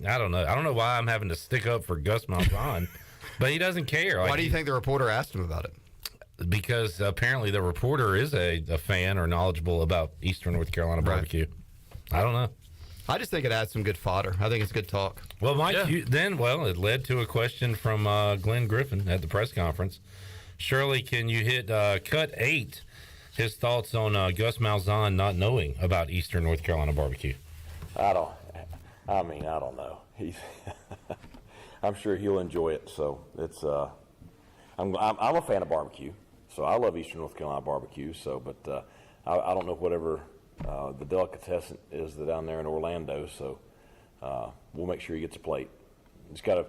I don't know. I don't know why I'm having to stick up for Gus Malzahn, but he doesn't care. Why do you think the reporter asked him about it? Because apparently the reporter is a fan or knowledgeable about Eastern North Carolina barbecue. I don't know. I just think it adds some good fodder. I think it's good talk. Well, Mike, it led to a question from Glenn Griffin at the press conference. Shirley, can you hit cut 8? His thoughts on Gus Malzahn not knowing about Eastern North Carolina barbecue. I don't know. I'm sure he'll enjoy it. So it's I'm a fan of barbecue. So I love Eastern North Carolina barbecue. So, but I don't know whatever the delicatessen is down there in Orlando. So we'll make sure he gets a plate. Just got to.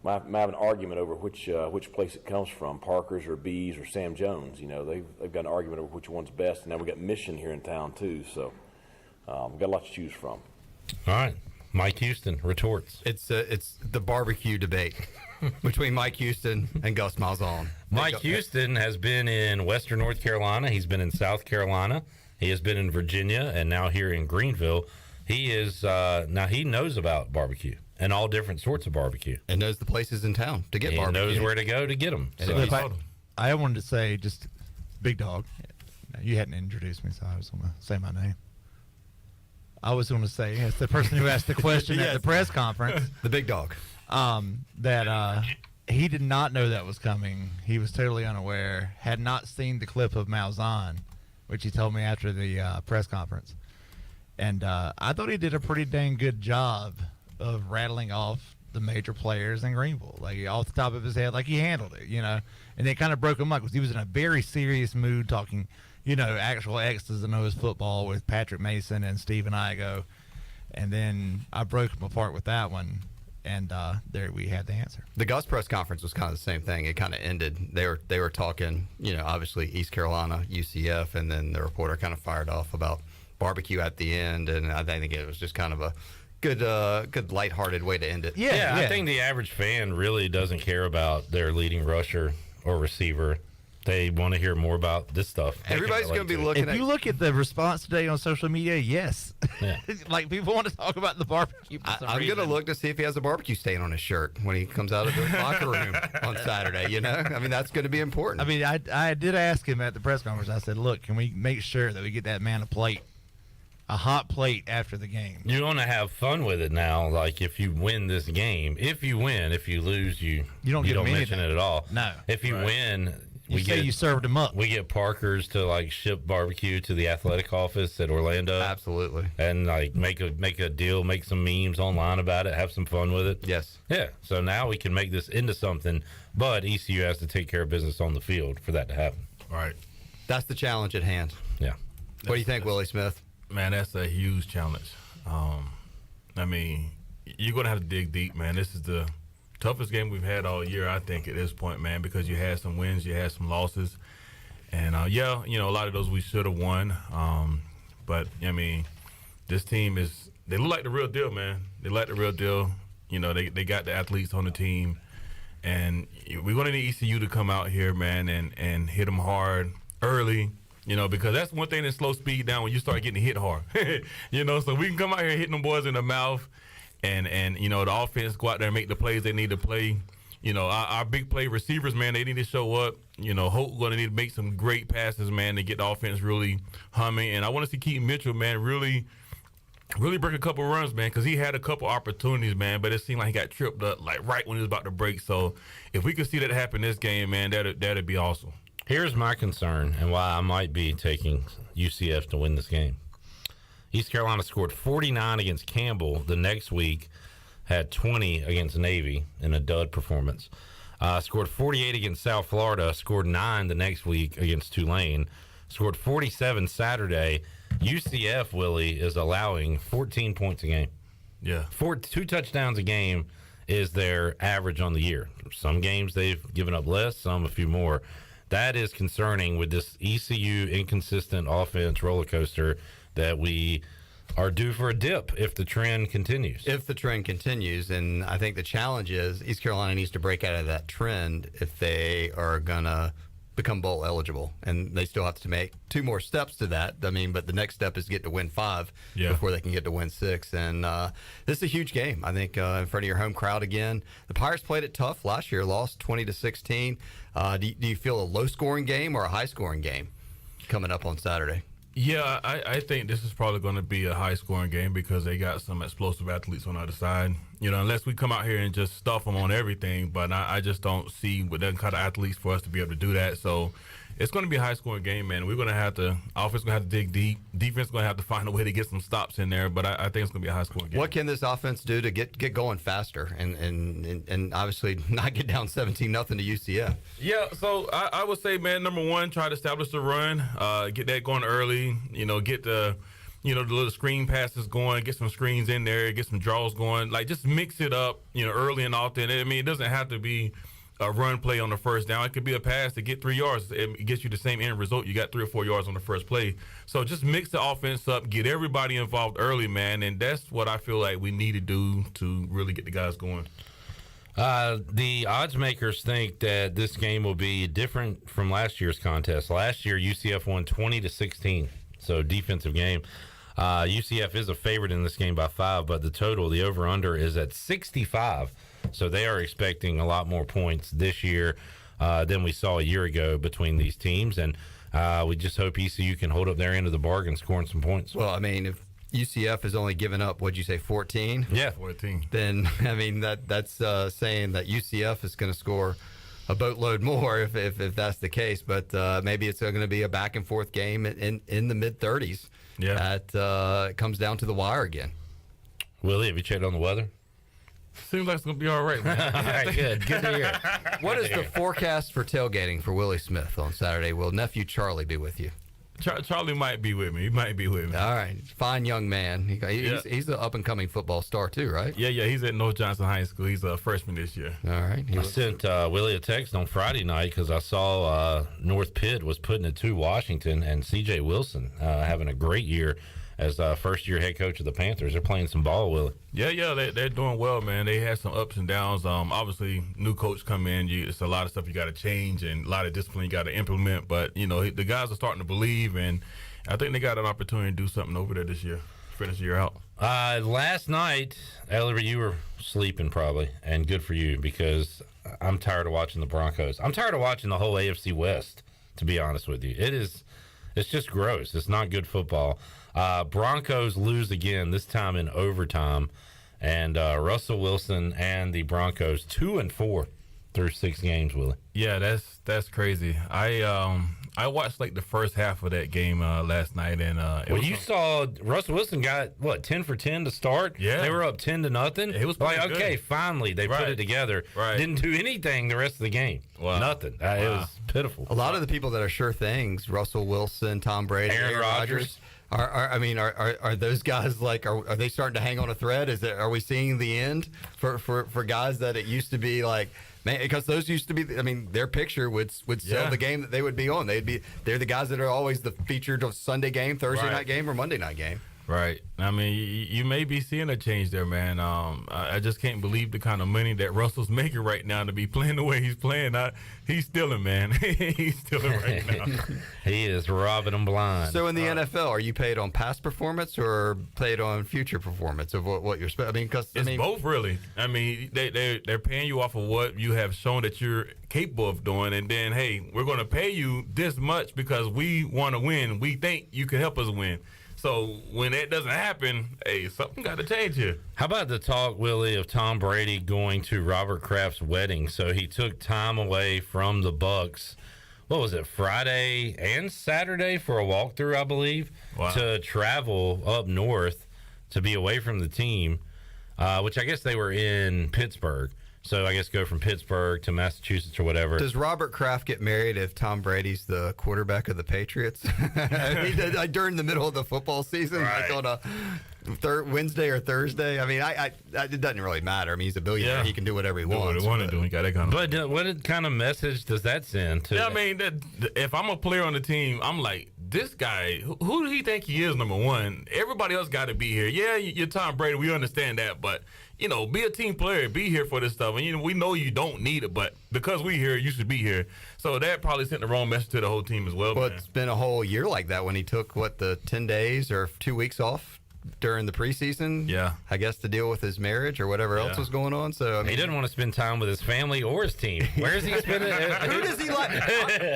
I'm having an argument over which place it comes from, Parker's or B's or Sam Jones. You know, they've got an argument over which one's best, and now we got Mission here in town too. So we've got a lot to choose from. All right, Mike Houston retorts. It's the barbecue debate between Mike Houston and Gus Malzahn. Mike Houston has been in Western North Carolina. He's been in South Carolina. He has been in Virginia, and now here in Greenville. He is now he knows about barbecue and all different sorts of barbecue, and knows the places in town to get barbecue. Knows where to go to get them. So I wanted to say, just Big Dog. You hadn't introduced me, so I was going to say my name. I was going to say, it's the person who asked the question at the press conference. The Big Dog. That he did not know that was coming. He was totally unaware. Had not seen the clip of Malzahn, which he told me after the press conference. And I thought he did a pretty dang good job of rattling off the major players in Greenville, like off the top of his head, like he handled it, you know. And it kind of broke him up because he was in a very serious mood talking, you know, actual X's and O's football with Patrick Mason and Steven Igo. And then I broke him apart with that one, and there we had the answer. The Gus press conference was kind of the same thing. It kind of ended. They were talking, you know, obviously East Carolina, UCF, and then the reporter kind of fired off about barbecue at the end, and I think it was just kind of a good lighthearted way to end it. Yeah, I think the average fan really doesn't care about their leading rusher or receiver. They want to hear more about this stuff. Everybody's going to be looking at... If you look at the response today on social media, yes. Yeah. Like, people want to talk about the barbecue for some I'm reason. going to look to see if he has a barbecue stain on his shirt when he comes out of the locker room on Saturday, you know? I mean, that's going to be important. I mean, I did ask him at the press conference. I said, look, can we make sure that we get that man a hot plate after the game? You want to have fun with it now. Like, if you win this game, if you win, if you lose, you don't mention it at all. No. If you win, you served him up. We get Parker's to like ship barbecue to the athletic office at Orlando. Absolutely. And like make a deal, make some memes online about it, have some fun with it. Yes. Yeah. So now we can make this into something, but ECU has to take care of business on the field for that to happen. Right. That's the challenge at hand. Yeah. What do you think, Willie Smith? Man, that's a huge challenge. I mean, you're going to have to dig deep, man. This is the toughest game we've had all year, I think, at this point, man, because you had some wins, you had some losses. And, a lot of those we should have won. But, I mean, this team they look like the real deal, man. They like the real deal. You know, they got the athletes on the team. And we're going to need ECU to come out here, man, and hit them hard early. You know, because that's one thing that slows speed down when you start getting hit hard. You know, so we can come out here hitting them boys in the mouth and you know, the offense go out there and make the plays they need to play. You know, our big play receivers, man, they need to show up. You know, Hope going to need to make some great passes, man, to get the offense really humming. And I want to see Keaton Mitchell, man, really break a couple runs, man, because he had a couple opportunities, man, but it seemed like he got tripped up, like, right when he was about to break. So if we could see that happen this game, man, that'd be awesome. Here's my concern and why I might be taking UCF to win this game. East Carolina scored 49 against Campbell. The next week had 20 against Navy in a dud performance. Scored 48 against South Florida. Scored 9 the next week against Tulane. Scored 47 Saturday. UCF, Willie, is allowing 14 points a game. Yeah. 2 touchdowns a game is their average on the year. Some games they've given up less, some a few more. That is concerning with this ECU inconsistent offense roller coaster that we are due for a dip if the trend continues. And I think the challenge is East Carolina needs to break out of that trend if they are going to become bowl eligible, and they still have to make 2 more steps to that. I mean, but the next step is to get to win 5 before they can get to win 6. And this is a huge game, I think, in front of your home crowd again. The Pirates played it tough last year, lost 20-16. Do you feel a low-scoring game or a high-scoring game coming up on Saturday? Yeah, I think this is probably going to be a high-scoring game because they got some explosive athletes on the other side. You know, unless we come out here and just stuff them on everything, but I just don't see with that kind of athletes for us to be able to do that. So it's going to be a high-scoring game, man. We're going to have to – offense going to have to dig deep. Defense going to have to find a way to get some stops in there, but I think it's going to be a high-scoring game. What can this offense do to get going faster and obviously not get down 17-0 to UCF? Yeah, so I would say, man, number one, try to establish the run, get that going early, you know, get the little screen passes going, get some screens in there, get some draws going. Like, just mix it up, you know, early and often. I mean, it doesn't have to be a run play on the first down. It could be a pass to get 3 yards. It gets you the same end result. You got 3 or 4 yards on the first play. So just mix the offense up, get everybody involved early, man, and that's what I feel like we need to do to really get the guys going. The odds makers think that this game will be different from last year's contest. Last year, UCF won 20-16, so defensive game. UCF is a favorite in this game by 5, but the total, the over-under, is at 65. So they are expecting a lot more points this year than we saw a year ago between these teams, and we just hope ECU can hold up their end of the bargain, scoring some points. Well, I mean, if UCF has only given up, what'd you say, 14? Yeah, 14. Then, I mean, that's saying that UCF is going to score a boatload more if that's the case. But maybe it's going to be a back-and-forth game in the mid-30s. Yeah. That comes down to the wire again. Willie, have you checked on the weather? Seems like it's going to be all right, man. All right, good to hear. What is the forecast for tailgating for Willie Smith on Saturday? Will nephew Charlie be with you? Charlie might be with me. He might be with me. All right. Fine young man. He's an up-and-coming football star, too, right? Yeah. He's at North Johnson High School. He's a freshman this year. All right. I sent Willie a text on Friday night because I saw North Pitt was putting it to Washington, and C.J. Wilson having a great year as first-year head coach of the Panthers. They're playing some ball, Willie. Yeah, they're doing well, man. They had some ups and downs. Obviously, new coach come in. It's a lot of stuff you got to change and a lot of discipline you got to implement. But, you know, the guys are starting to believe, and I think they got an opportunity to do something over there this year, finish the year out. Last night, Ellery, you were sleeping probably, and good for you because I'm tired of watching the Broncos. I'm tired of watching the whole AFC West, to be honest with you. It's just gross. It's not good football. Broncos lose again, this time in overtime, and Russell Wilson and the Broncos 2-4 through 6 games, Willie. Yeah, that's crazy. I watched like the first half of that game last night, and you saw Russell Wilson got 10 for 10 to start. Yeah, they were up 10-0. It was like, good. Okay, finally they put it together. Right. Didn't do anything the rest of the game. Wow. Nothing. It was pitiful. A lot of the people that are sure things, Russell Wilson, Tom Brady, Aaron Rodgers. Are those guys like are they starting to hang on a thread? Are we seeing the end for guys that it used to be like, man, because those used to be, I mean, their picture would sell the game that they would be on. They're the guys that are always the featured Sunday game, Thursday night game, or Monday night game. Right. I mean, you may be seeing a change there, man. I just can't believe the kind of money that Russell's making right now to be playing the way he's playing. He's stealing, man. He's stealing right now. He is robbing them blind. So in the NFL, are you paid on past performance or paid on future performance of what you're? I mean, because it's both, really. I mean, they're paying you off of what you have shown that you're capable of doing, and then, hey, we're going to pay you this much because we want to win. We think you can help us win. So when that doesn't happen, hey, something got to change here. How about the talk, Willie, of Tom Brady going to Robert Kraft's wedding? So he took time away from the Bucs. What was it, Friday and Saturday for a walkthrough, I believe, to travel up north to be away from the team, which I guess they were in Pittsburgh. So I guess go from Pittsburgh to Massachusetts or whatever. Does Robert Kraft get married if Tom Brady's the quarterback of the Patriots? During the middle of the football season, right. Like on a Wednesday or Thursday. I mean, it doesn't really matter. I mean, he's a billionaire. Yeah. He can do whatever he wants. What he want to do. He got that kind of. But what kind of message does that send to? Yeah, I mean, if I'm a player on the team, I'm like, this guy, who do he think he is, number one? Everybody else got to be here. Yeah, you're Tom Brady. We understand that, but be a team player, be here for this stuff. And we know you don't need it, but because we here, you should be here. So that probably sent the wrong message to the whole team as well. Well, man. it's been a whole year like that when he took the 10 days or 2 weeks off during the preseason. Yeah. I guess to deal with his marriage or whatever else was going on. So I mean, he didn't want to spend time with his family or his team. Where is he spending? Who does he like?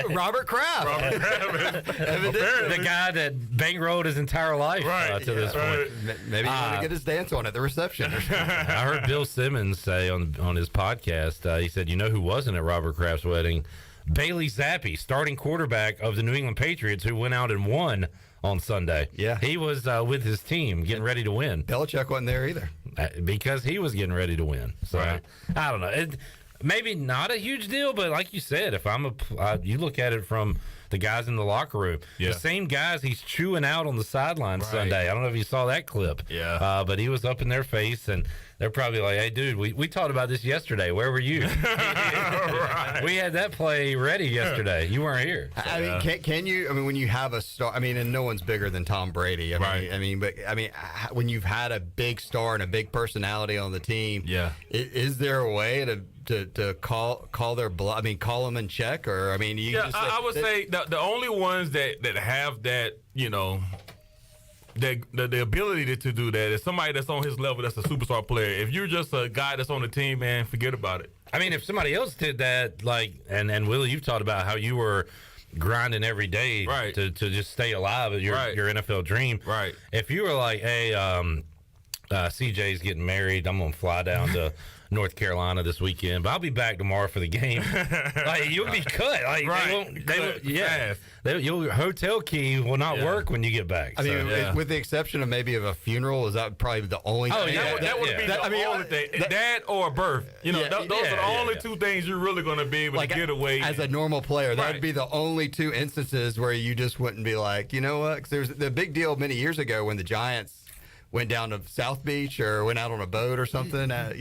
Robert Kraft. The guy that bankrolled his entire life to this point. Maybe he wanted to get his dance on at the reception. I heard Bill Simmons say on his podcast, he said, who wasn't at Robert Kraft's wedding? Bailey Zappi, starting quarterback of the New England Patriots, who went out and won on Sunday. Yeah. He was with his team getting ready to win. Belichick wasn't there either. Because he was getting ready to win. So Right. I don't know. Maybe not a huge deal, but like you said, if you look at it from the guys in the locker room, the same guys he's chewing out on the sideline Sunday. I don't know if you saw that clip. Yeah. But he was up in their face, and they're probably like, hey, dude, we talked about this yesterday. Where were you? Right. We had that play ready yesterday. You weren't here. I mean, can you? I mean, when you have a star, I mean, and no one's bigger than Tom Brady. I mean, but when you've had a big star and a big personality on the team, is there a way to call their bluff? I mean, call them in check, or I mean, I would say the only ones that have that, the ability to do that is somebody that's on his level, that's a superstar player. If you're just a guy that's on the team, man, forget about it. I mean, if somebody else did that, and Willie, you've talked about how you were grinding every day to just stay alive, your NFL dream. Right. If you were like, hey, CJ's getting married, I'm gonna fly down to North Carolina this weekend, but I'll be back tomorrow for the game. You'll be cut. Your hotel key will not work when you get back. I mean, with the exception of maybe of a funeral, is that probably the only thing? That would be the only thing. That or a birth. Those are the only two things you're really going to be able to get away. As a normal player, that would be the only two instances where you just wouldn't be like, you know what? Because there's the big deal many years ago when the Giants went down to South Beach or went out on a boat or something, but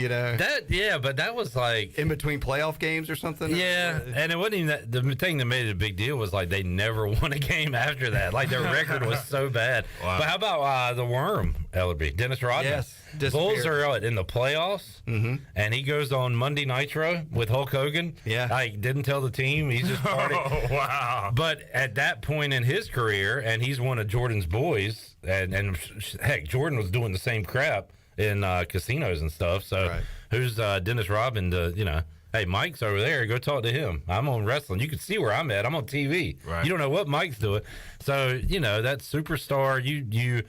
that was like in between playoff games or something. Yeah, and it wasn't even that. The thing that made it a big deal was like they never won a game after that. Like their record was so bad. Wow. But how about the Worm, Ellerby, Dennis Rodman? Yes, Bulls are in the playoffs, and he goes on Monday Nitro with Hulk Hogan. Yeah, like didn't tell the team. He's just partying. Oh, wow. But at that point in his career, and he's one of Jordan's boys. And heck, Jordan was doing the same crap in casinos and stuff. So who's Dennis Rodman hey, Mike's over there. Go talk to him. I'm on wrestling. You can see where I'm at. I'm on TV. Right. You don't know what Mike's doing. So, that superstar, you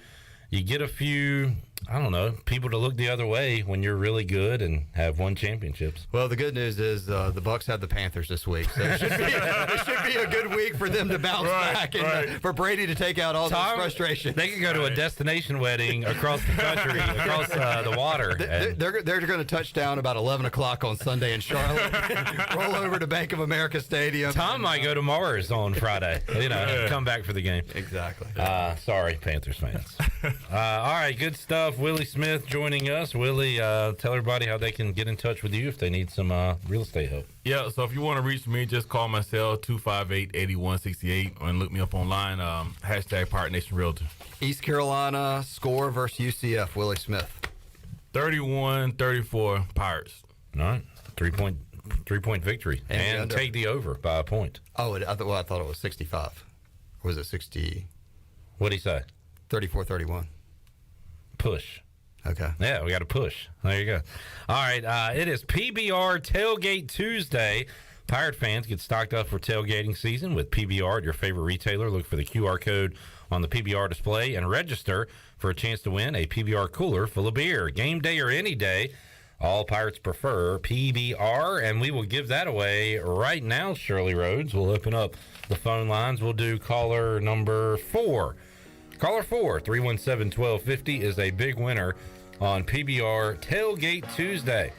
get a few, I don't know, people to look the other way when you're really good and have won championships. Well, the good news is the Bucks have the Panthers this week, so it should be a good week for them to bounce back and for Brady to take out all this frustration. They could go to a destination wedding across the country, across the water. They're going to touch down about 11 o'clock on Sunday in Charlotte, roll over to Bank of America Stadium. Tom might go to Mars on Friday, come back for the game. Exactly. Sorry, Panthers fans. All right, good stuff. Willie Smith joining us. Willie, tell everybody how they can get in touch with you if they need some real estate help. Yeah, so if you want to reach me, just call my cell, 258-8168, and look me up online, hashtag Pirate Nation Realtor. East Carolina score versus UCF, Willie Smith. 31-34 Pirates. All right, three-point victory. And take the over by a point. Oh, I thought it was 65. Or was it 60? What'd he say? 34-31. Push. Okay. Yeah, we got to push. There you go. All right, it is PBR Tailgate Tuesday. Pirate fans, get stocked up for tailgating season with PBR at your favorite retailer. Look for the QR code on the PBR display and register for a chance to win a PBR cooler full of beer. Game day or any day, all Pirates prefer PBR, and we will give that away right now, Shirley Rhodes. We'll open up the phone lines. We'll do caller number 4. Caller 4, 317-1250, is a big winner on PBR Tailgate Tuesday.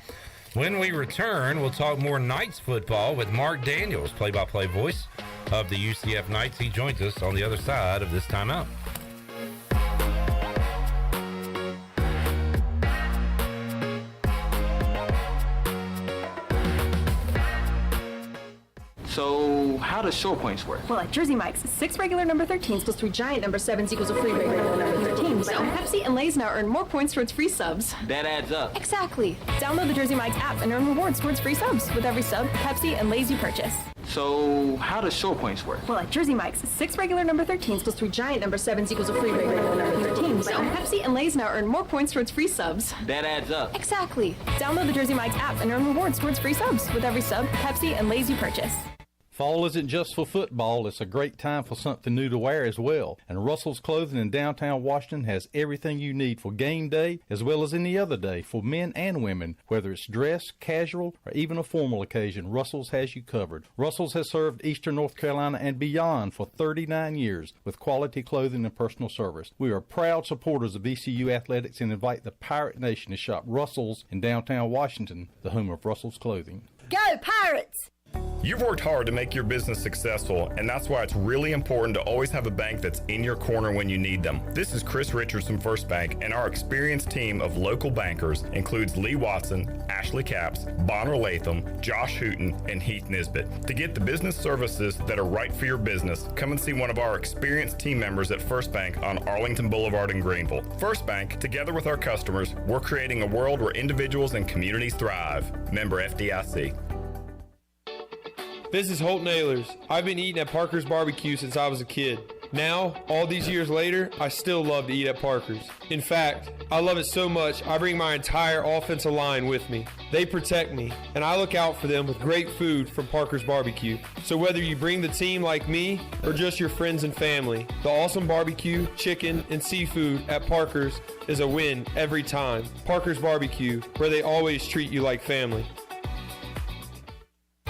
When we return, we'll talk more Knights football with Marc Daniels, play-by-play voice of the UCF Knights. He joins us on the other side of this timeout. So how does short points work? Well, at Jersey Mike's, 6 regular number 13s plus 3 giant number 7s equals a free regular number 13. So Pepsi and Lay's now earn more points towards free subs. That adds up. Exactly. Download the Jersey Mike's app and earn rewards towards free subs with every sub, Pepsi, and Lay's you purchase. So how does short points work? Well, at Jersey Mike's, 6 regular number 13s plus 3 giant number 7s equals a free regular number 13. So Pepsi and Lay's now earn more points towards free subs. That adds up. Exactly. Download the Jersey Mike's app and earn rewards towards free subs with every sub, Pepsi, and Lay's you purchase. Fall isn't just for football, it's a great time for something new to wear as well. And Russell's Clothing in downtown Washington has everything you need for game day as well as any other day for men and women. Whether it's dress, casual, or even a formal occasion, Russell's has you covered. Russell's has served Eastern North Carolina and beyond for 39 years with quality clothing and personal service. We are proud supporters of ECU athletics and invite the Pirate Nation to shop Russell's in downtown Washington, the home of Russell's Clothing. Go Pirates! You've worked hard to make your business successful, and that's why it's really important to always have a bank that's in your corner when you need them. This is Chris Richards from First Bank, and our experienced team of local bankers includes Lee Watson, Ashley Capps, Bonner Latham, Josh Hooten, and Heath Nisbet. To get the business services that are right for your business, come and see one of our experienced team members at First Bank on Arlington Boulevard in Greenville. First Bank, together with our customers, we're creating a world where individuals and communities thrive. Member FDIC. This is Holt Nailers. I've been eating at Parker's Barbecue since I was a kid. Now, all these years later, I still love to eat at Parker's. In fact, I love it so much, I bring my entire offensive line with me. They protect me, and I look out for them with great food from Parker's Barbecue. So whether you bring the team like me or just your friends and family, the awesome barbecue, chicken, and seafood at Parker's is a win every time. Parker's Barbecue, where they always treat you like family.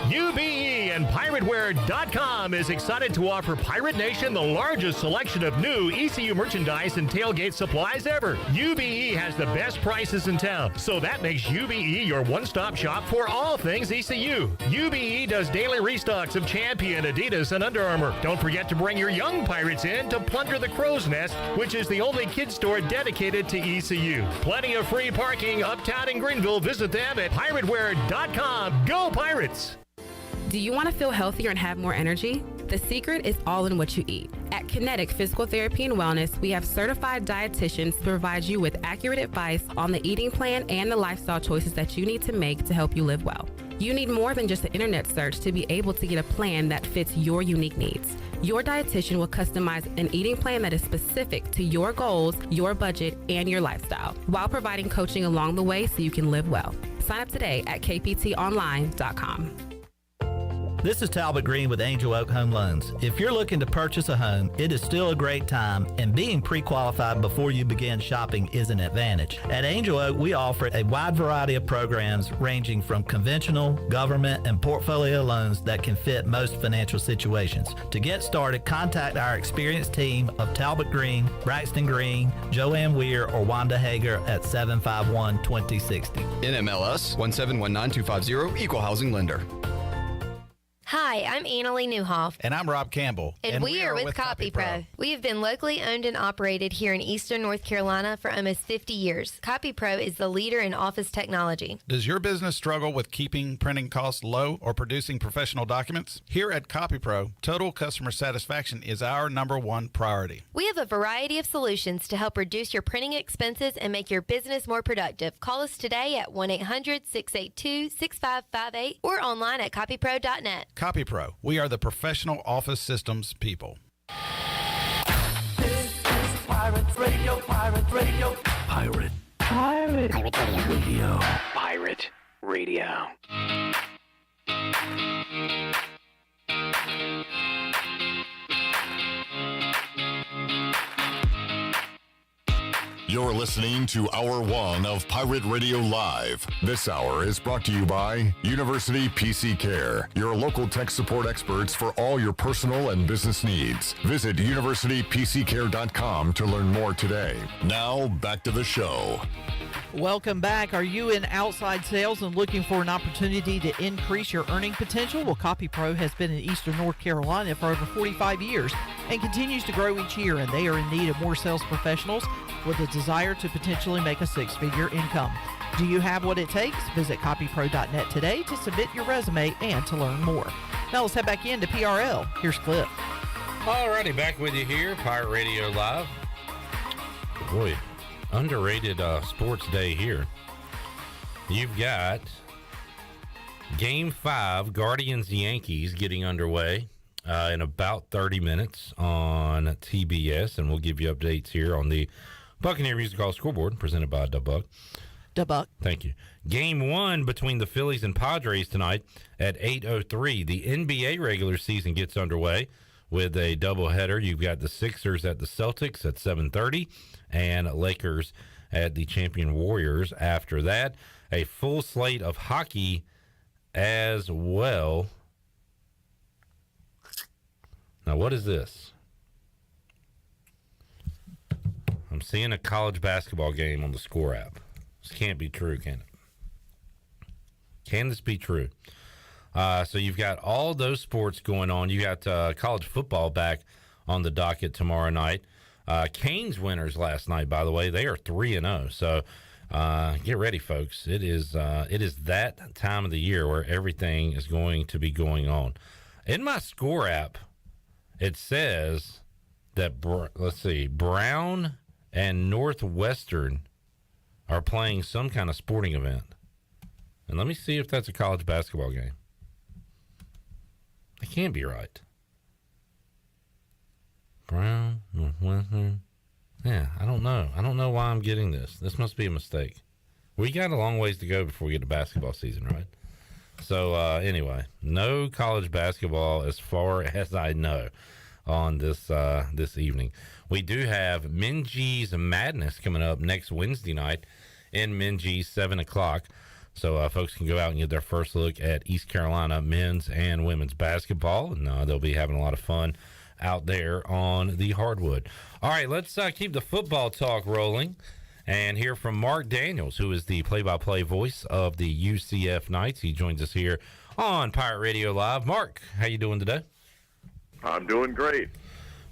UBE and PirateWear.com is excited to offer Pirate Nation the largest selection of new ECU merchandise and tailgate supplies ever. UBE has the best prices in town, so that makes UBE your one-stop shop for all things ECU. UBE does daily restocks of Champion, Adidas, and Under Armour. Don't forget to bring your young Pirates in to plunder the Crow's Nest, which is the only kids store dedicated to ECU. Plenty of free parking uptown in Greenville. Visit them at PirateWear.com. Go Pirates! Do you want to feel healthier and have more energy? The secret is all in what you eat. At Kinetic Physical Therapy and Wellness, we have certified dietitians to provide you with accurate advice on the eating plan and the lifestyle choices that you need to make to help you live well. You need more than just an internet search to be able to get a plan that fits your unique needs. Your dietitian will customize an eating plan that is specific to your goals, your budget, and your lifestyle, while providing coaching along the way so you can live well. Sign up today at kptonline.com. This is Talbot Green with Angel Oak Home Loans. If you're looking to purchase a home, it is still a great time, and being pre-qualified before you begin shopping is an advantage. At Angel Oak, we offer a wide variety of programs ranging from conventional, government, and portfolio loans that can fit most financial situations. To get started, contact our experienced team of Talbot Green, Braxton Green, Joanne Weir, or Wanda Hager at 751-2060. NMLS 1719250, Equal Housing Lender. Hi, I'm Annalie Newhoff. And I'm Rob Campbell. And we are with CopyPro. We have been locally owned and operated here in Eastern North Carolina for almost 50 years. CopyPro is the leader in office technology. Does your business struggle with keeping printing costs low or producing professional documents? Here at CopyPro, total customer satisfaction is our #1 priority. We have a variety of solutions to help reduce your printing expenses and make your business more productive. Call us today at 1-800-682-6558 or online at copypro.net. CopyPro, we are the professional office systems people. This is Pirate Radio, Pirate Radio. Pirate. Pirate. Pirate Radio. Pirate Radio. You're listening to Hour 1 of Pirate Radio Live. This hour is brought to you by University PC Care, your local tech support experts for all your personal and business needs. Visit universitypccare.com to learn more today. Now, back to the show. Welcome back. Are you in outside sales and looking for an opportunity to increase your earning potential? Well, CopyPro has been in Eastern North Carolina for over 45 years and continues to grow each year, and they are in need of more sales professionals with a desire to potentially make a six-figure income. Do you have what it takes? Visit copypro.net today to submit your resume and to learn more. Now let's head back into PRL. Here's Clip. Alrighty, back with you here, Pirate Radio Live. Boy, underrated sports day here. You've got Game 5, Guardians-Yankees, getting underway in about 30 minutes on TBS, and we'll give you updates here on the Buccaneer Music Hall scoreboard, presented by DeBuck. DeBuck. Thank you. Game 1 between the Phillies and Padres tonight at 8:03. The NBA regular season gets underway with a doubleheader. You've got the Sixers at the Celtics at 7:30 and Lakers at the champion Warriors. After that, a full slate of hockey as well. Now, what is this? I'm seeing a college basketball game on the Score app. This can't be true, can it? Can this be true? So you've got all those sports going on. You got college football back on the docket tomorrow night. Canes winners last night, by the way. They are 3-0. So get ready, folks. It is that time of the year where everything is going to be going on. In my Score app, it says that, Brown and Northwestern are playing some kind of sporting event. And let me see if that's a college basketball game. It can't be right. Brown, Northwestern. Yeah, I don't know. I don't know why I'm getting this. This must be a mistake. We got a long ways to go before we get to basketball season, right? So, anyway, no college basketball as far as I know on this evening. We do have Minji's Madness coming up next Wednesday night in Minji, 7 o'clock. So folks can go out and get their first look at East Carolina men's and women's basketball, and they'll be having a lot of fun out there on the hardwood. All right, let's keep the football talk rolling and hear from Marc Daniels, who is the play-by-play voice of the UCF Knights. He joins us here on Pirate Radio Live. Marc, how you doing today? I'm doing great.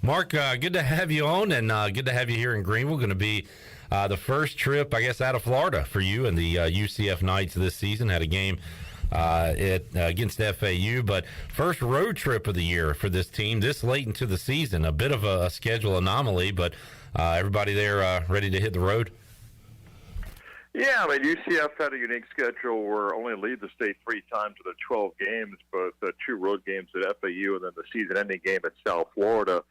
Marc, good to have you on, and good to have you here in Greenville. Going to be the first trip, I guess, out of Florida for you and the UCF Knights this season. Had a game against FAU, but first road trip of the year for this team this late into the season. A bit of a schedule anomaly, but everybody there ready to hit the road? Yeah, I mean, UCF had a unique schedule where only lead the state 3 times of the 12 games, but the 2 road games at FAU and then the season-ending game at South Florida.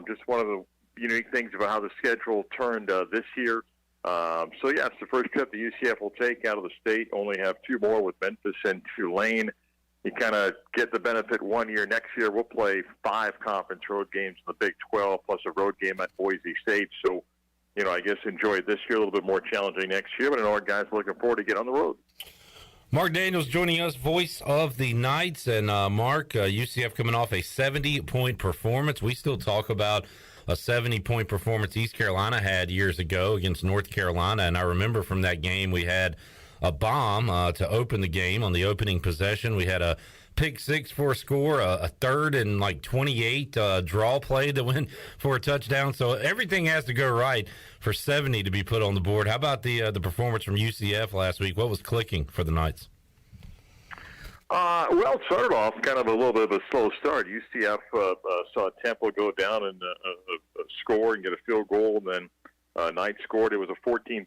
Just one of the unique things about how the schedule turned this year. So, yeah, it's the first trip the UCF will take out of the state. Only have 2 more with Memphis and Tulane. You kind of get the benefit 1 year. Next year we'll play 5 conference road games in the Big 12 plus a road game at Boise State. So, you know, I guess enjoy it this year, a little bit more challenging next year. But I know our guys are looking forward to get on the road. Marc Daniels joining us, voice of the Knights. And, Marc, UCF coming off a 70-point performance. We still talk about a 70-point performance East Carolina had years ago against North Carolina. And I remember from that game we had a bomb to open the game on the opening possession. We had a pick 6 for a score, a 3rd and like 28 draw play that went for a touchdown. So everything has to go right for 70 to be put on the board. How about the performance from UCF last week? What was clicking for the Knights? Well, it started off kind of a little bit of a slow start. UCF saw Temple go down and score and get a field goal, and then Knights scored. It was a 14-13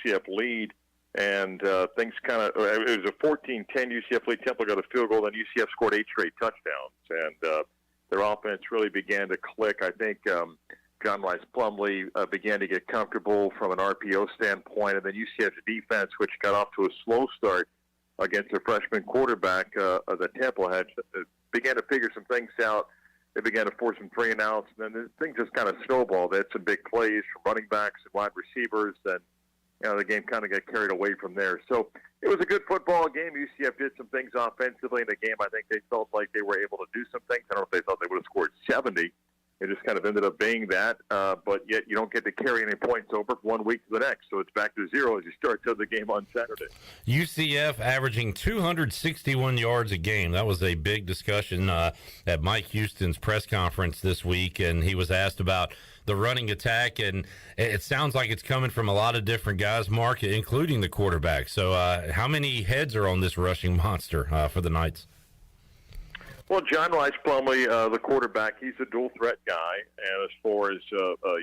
UCF lead, and things kind of it was a 14-10 UCF lead. Temple got a field goal, then UCF scored 8 straight touchdowns, and their offense really began to click. I think John Rice Plumlee began to get comfortable from an RPO standpoint, and then UCF's defense, which got off to a slow start against a freshman quarterback that Temple had, began to figure some things out. They began to force some 3 and outs, and then things just kind of snowballed. They had some big plays from running backs and wide receivers, and the game kind of got carried away from there. So it was a good football game. UCF did some things offensively in the game. I think they felt like they were able to do some things. I don't know if they thought they would have scored 70. It just kind of ended up being that, but yet you don't get to carry any points over from 1 week to the next. So it's back to 0 as you start to the game on Saturday. UCF averaging 261 yards a game. That was a big discussion at Mike Houston's press conference this week, and he was asked about the running attack, and it sounds like it's coming from a lot of different guys, Marc, including the quarterback. So how many heads are on this rushing monster for the Knights? Well, John Rice Plumlee, the quarterback, he's a dual threat guy. And as far as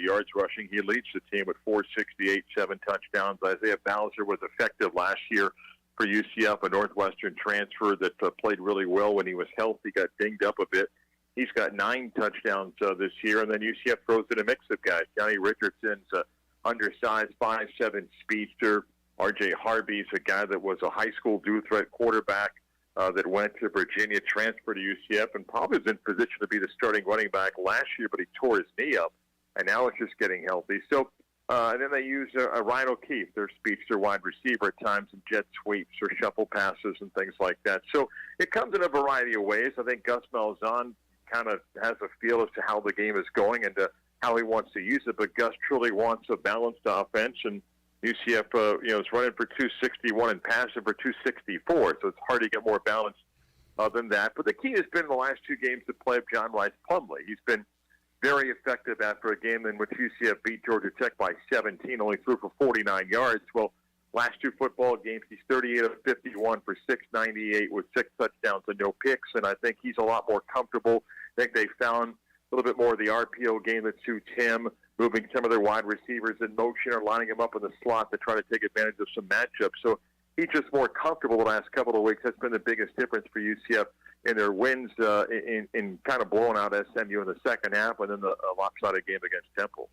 yards rushing, he leads the team with 468, 7 touchdowns. Isaiah Bowser was effective last year for UCF, a Northwestern transfer that played really well when he was healthy, got dinged up a bit. He's got 9 touchdowns this year. And then UCF throws in a mix of guys. Johnny Richardson's undersized 5'7" speedster. R.J. Harvey's a guy that was a high school dual threat quarterback that went to Virginia, transferred to UCF, and probably was in position to be the starting running back last year, but he tore his knee up, and now it's just getting healthy. So, and then they use Ryan O'Keefe, their speedster wide receiver at times, in jet sweeps or shuffle passes and things like that. So it comes in a variety of ways. I think Gus Malzahn kind of has a feel as to how the game is going and how he wants to use it, but Gus truly wants a balanced offense, and UCF, is running for 261 and passing for 264, so it's hard to get more balance than that. But the key has been in the last 2 games to play of John Rice Plumlee. He's been very effective after a game in which UCF beat Georgia Tech by 17, only threw for 49 yards. Well, last 2 football games, he's 38 of 51 for 698 with 6 touchdowns and no picks, and I think he's a lot more comfortable. I think they found a little bit more of the RPO game that suits him, moving some of their wide receivers in motion or lining them up in the slot to try to take advantage of some matchups. So he's just more comfortable the last couple of weeks. That's been the biggest difference for UCF in their wins in kind of blowing out SMU in the second half and then the lopsided game against Temple.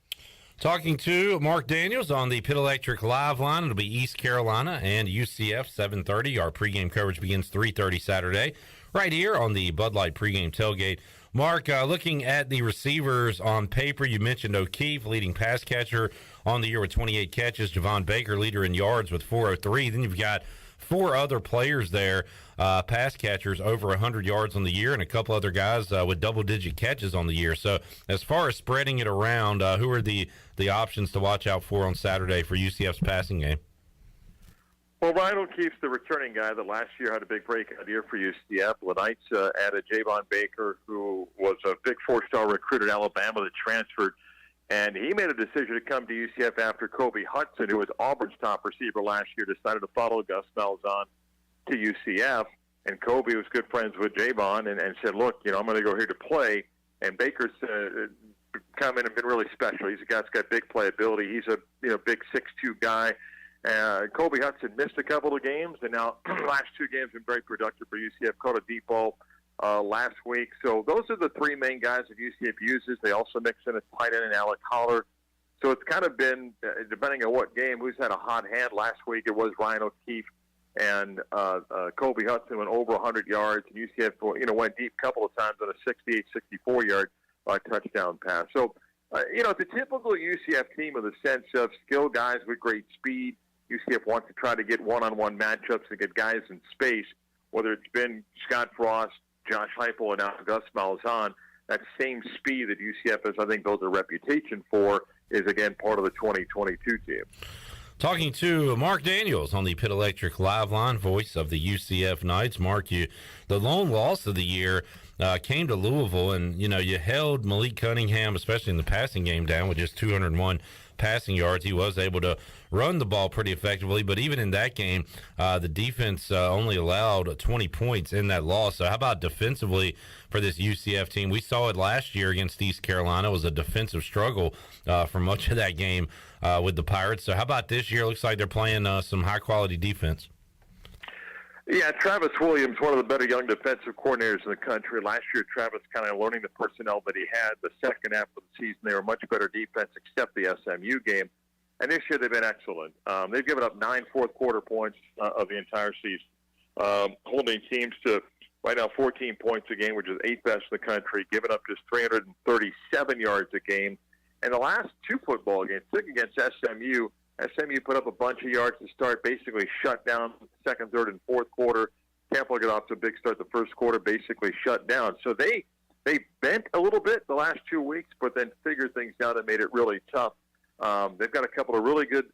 Talking to Marc Daniels on the Pit Electric Live line. It'll be East Carolina and UCF, 7:30. Our pregame coverage begins 3:30 Saturday right here on the Bud Light pregame tailgate. Marc, looking at the receivers on paper, you mentioned O'Keefe, leading pass catcher on the year with 28 catches. Javon Baker, leader in yards with 403. Then you've got 4 other players there, pass catchers, over 100 yards on the year, and a couple other guys with double-digit catches on the year. So as far as spreading it around, who are the options to watch out for on Saturday for UCF's passing game? Well, Ryan O'Keefe's the returning guy that last year had a big breakout year for UCF. The Knights added Javon Baker, who was a big 4-star recruit at Alabama that transferred, and he made a decision to come to UCF after Kobe Hudson, who was Auburn's top receiver last year, decided to follow Gus Malzahn to UCF. And Kobe was good friends with Javon and said, look, I'm going to go here to play. And Baker's come in and been really special. He's a guy that's got big playability. He's a big 6'2" guy. Kobe Hudson missed a couple of games, and now last 2 games been very productive for UCF. Caught a deep ball last week. So those are the 3 main guys that UCF uses. They also mix in a tight end and Alec Holler. So it's kind of been, depending on what game, who's had a hot hand. Last week it was Ryan O'Keefe, and Kobe Hudson went over 100 yards. And UCF went deep a couple of times on a 68, 64-yard touchdown pass. So, it's a typical UCF team in the sense of skilled guys with great speed. UCF wants to try to get one-on-one matchups and get guys in space, whether it's been Scott Frost, Josh Heupel, and now Gus Malzahn. That same speed that UCF has, I think, built a reputation for, is, again, part of the 2022 team. Talking to Marc Daniels on the Pit Electric Live line, voice of the UCF Knights. Marc, the lone loss of the year came to Louisville, and, you held Malik Cunningham, especially in the passing game, down with just 201 passing yards. He was able to run the ball pretty effectively, but even in that game, the defense only allowed 20 points in that loss. So how about defensively for this UCF team? We saw it last year against East Carolina. It was a defensive struggle for much of that game with the Pirates. So how about this year? Looks like they're playing some high-quality defense. Yeah, Travis Williams, one of the better young defensive coordinators in the country. Last year, Travis kind of learning the personnel that he had. The second half of the season, they were much better defense, except the SMU game. And this year, they've been excellent. They've given up 9 fourth-quarter points of the entire season, holding teams to right now 14 points a game, which is 8th best in the country, giving up just 337 yards a game. And the last 2 football games, against SMU put up a bunch of yards to start, basically shut down second, third, and fourth quarter. Temple got off to a big start the first quarter, basically shut down. So they bent a little bit the last 2 weeks, but then figured things out and made it really tough. They've got a couple of really good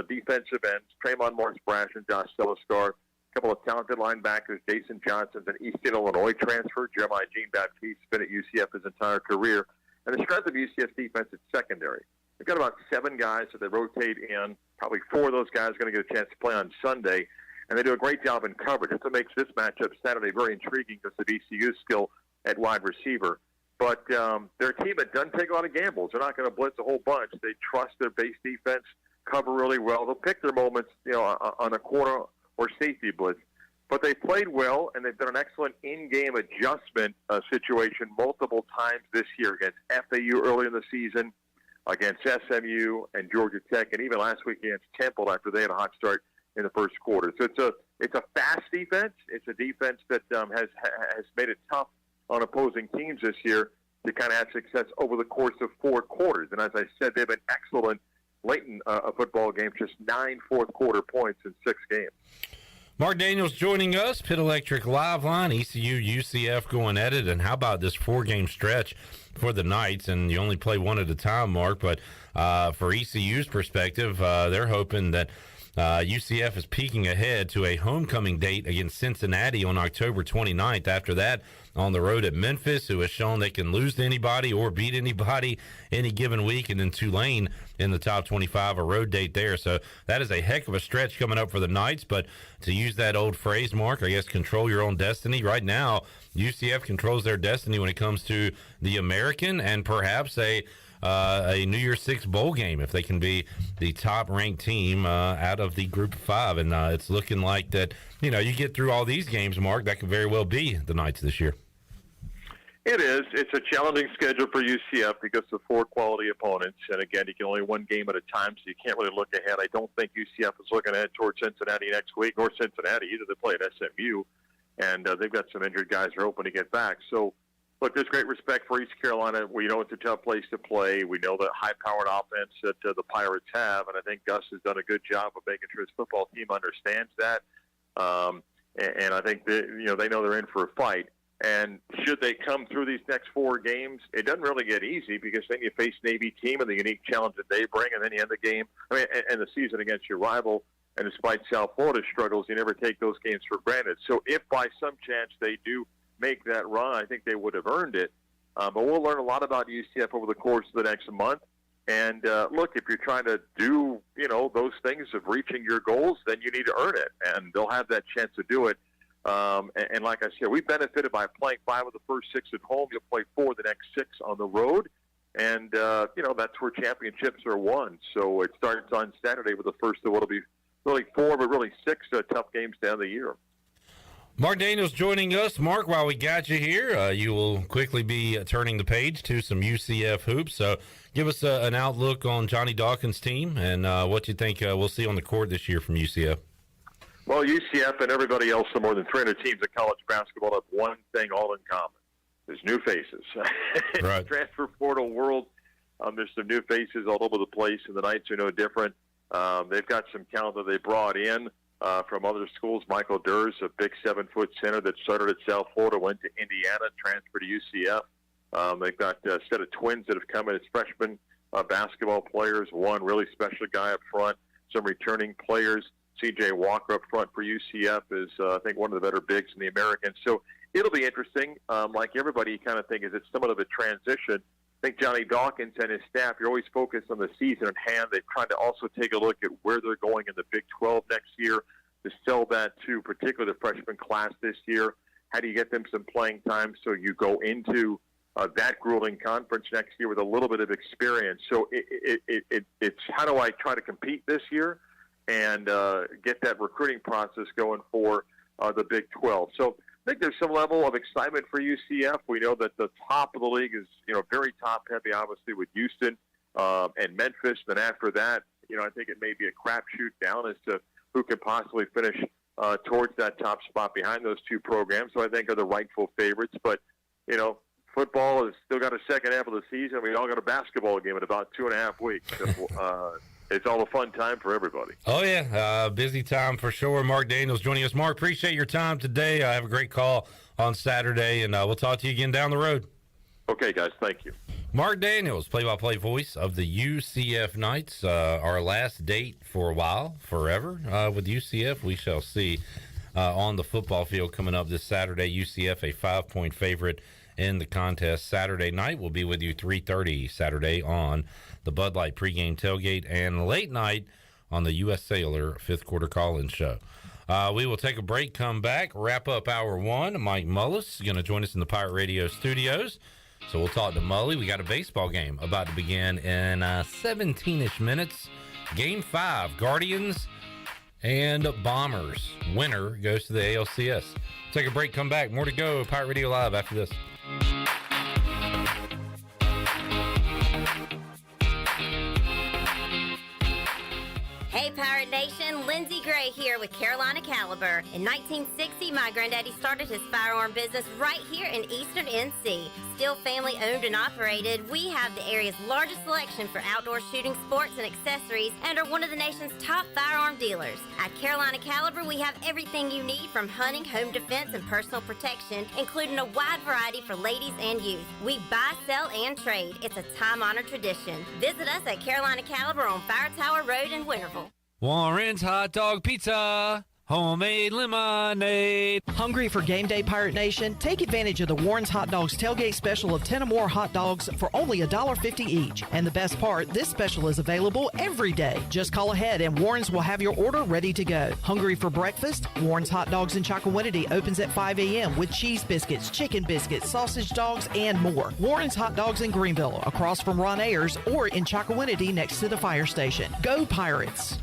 defensive ends, Trayvon Morris-Brash and Josh Seliscar, a couple of talented linebackers, Jason Johnson's an Eastern Illinois transfer, Jeremiah Jean-Baptiste, been at UCF his entire career. And the strength of UCF's defense is secondary. They've got about 7 guys that they rotate in. Probably 4 of those guys are going to get a chance to play on Sunday, and they do a great job in coverage. That's what makes this matchup Saturday very intriguing because of ECU's skill at wide receiver. But they're a team that doesn't take a lot of gambles. They're not going to blitz a whole bunch. They trust their base defense, cover really well. They'll pick their moments, on a corner or safety blitz. But they played well, and they've done an excellent in-game adjustment situation multiple times this year against FAU early in the season, against SMU and Georgia Tech, and even last week against Temple after they had a hot start in the first quarter. So it's a fast defense. It's a defense that has made it tough on opposing teams this year to kind of have success over the course of 4 quarters. And as I said, they've been excellent late in a football game, just 9 fourth-quarter points in 6 games. Marc Daniels joining us, Pitt Electric Live Line, ECU, UCF going at it. And how about this 4-game stretch for the Knights? And you only play one at a time, Mark, but for ECU's perspective, they're hoping that UCF is peeking ahead to a homecoming date against Cincinnati on October 29th. After that, on the road at Memphis, who has shown they can lose to anybody or beat anybody any given week, and then Tulane in the top 25, a road date there. So that is a heck of a stretch coming up for the Knights. But to use that old phrase, Mark, I guess control your own destiny. Right now, UCF controls their destiny when it comes to the American and perhaps a New Year's Six bowl game if they can be the top-ranked team out of the Group of 5. And it's looking like that, you get through all these games, Mark, that could very well be the Knights this year. It is. It's a challenging schedule for UCF because of 4 quality opponents. And, again, you can only one game at a time, so you can't really look ahead. I don't think UCF is looking ahead towards Cincinnati next week, or Cincinnati either. They play at SMU, and they've got some injured guys who are hoping to get back. So, look, there's great respect for East Carolina. We know it's a tough place to play. We know the high-powered offense that the Pirates have, and I think Gus has done a good job of making sure his football team understands that. And I think that, they know they're in for a fight. And should they come through these next 4 games, it doesn't really get easy because then you face Navy team and the unique challenge that they bring, and then you end the game, and the season against your rival. And despite South Florida's struggles, you never take those games for granted. So if by some chance they do make that run, I think they would have earned it. But we'll learn a lot about UCF over the course of the next month. And look, if you're trying to do, those things of reaching your goals, then you need to earn it. And they'll have that chance to do it. And like I said, we benefited by playing 5 of the first 6 at home. You'll play 4 of the next 6 on the road. And, that's where championships are won. So it starts on Saturday with the first of what will be really 4, but really 6 tough games down the year. Marc Daniels joining us. Mark, while we got you here, you will quickly be turning the page to some UCF hoops. So give us an outlook on Johnny Dawkins' team and what you think we'll see on the court this year from UCF. Well, UCF and everybody else, the more than 300 teams in college basketball, have one thing all in common. There's new faces. Right. Transfer portal world, there's some new faces all over the place, and the Knights are no different. They've got some talent that they brought in from other schools. Michael Durs, a big 7-foot center that started at South Florida, went to Indiana, transferred to UCF. They've got a set of twins that have come in as freshman basketball players, one really special guy up front, some returning players. C.J. Walker up front for UCF is, I think, one of the better bigs in the American. So it'll be interesting. Like everybody, you kind of think, is it somewhat of a transition? I think Johnny Dawkins and his staff, you're always focused on the season at hand. They've tried to also take a look at where they're going in the Big 12 next year to sell that to particularly the freshman class this year. How do you get them some playing time so you go into that grueling conference next year with a little bit of experience? So it's how do I try to compete this year and get that recruiting process going for the Big 12. So I think there's some level of excitement for UCF. We know that the top of the league is, very top-heavy, obviously, with Houston and Memphis. Then after that, I think it may be a crapshoot down as to who could possibly finish towards that top spot behind those 2 programs. So I think are the rightful favorites. But, football has still got a second half of the season. We all got a basketball game in about 2.5 weeks. It's all a fun time for everybody. Oh, yeah. Busy time for sure. Marc Daniels joining us. Mark, appreciate your time today. Have a great call on Saturday, and we'll talk to you again down the road. Okay, guys. Thank you. Marc Daniels, play-by-play voice of the UCF Knights. Our last date for a while, forever, with UCF. We shall see on the football field coming up this Saturday. UCF, a 5-point favorite in the contest Saturday night. We'll be with you 3:30 Saturday on the Bud Light pregame tailgate and late night on the U.S. Sailor 5th quarter call-in show. We will take a break, come back, wrap up hour one. Mike Mullis is going to join us in the Pirate Radio studios. So we'll talk to Mully. We got a baseball game about to begin in 17-ish minutes. Game 5, Guardians and Bombers. Winner goes to the ALCS. Take a break, come back. More to go. Pirate Radio Live after this. Hey Pirate Nation, Lindsay Gray here with Carolina Caliber. In 1960, my granddaddy started his firearm business right here in Eastern NC. Still family owned and operated, we have the area's largest selection for outdoor shooting sports and accessories and are one of the nation's top firearm dealers. At Carolina Caliber, we have everything you need from hunting, home defense, and personal protection, including a wide variety for ladies and youth. We buy, sell, and trade. It's a time-honored tradition. Visit us at Carolina Caliber on Fire Tower Road in Winterville. Warren's Hot Dog Pizza, homemade lemonade. Hungry for game day, Pirate Nation? Take advantage of the Warren's Hot Dogs tailgate special of 10 or more hot dogs for only $1.50 each. And the best part, this special is available every day. Just call ahead and Warren's will have your order ready to go. Hungry for breakfast? Warren's Hot Dogs in Chocowinity opens at 5 a.m. with cheese biscuits, chicken biscuits, sausage dogs, and more. Warren's Hot Dogs in Greenville, across from Ron Ayers, or in Chocowinity next to the fire station. Go Pirates!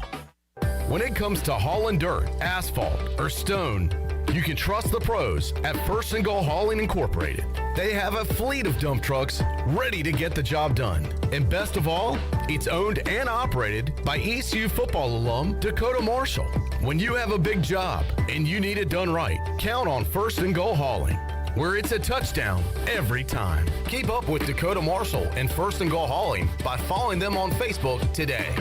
When it comes to hauling dirt, asphalt, or stone, you can trust the pros at First and Goal Hauling Incorporated. They have a fleet of dump trucks ready to get the job done. And best of all, it's owned and operated by ECU football alum Dakota Marshall. When you have a big job and you need it done right, count on First and Goal Hauling, where it's a touchdown every time. Keep up with Dakota Marshall and First and Goal Hauling by following them on Facebook today.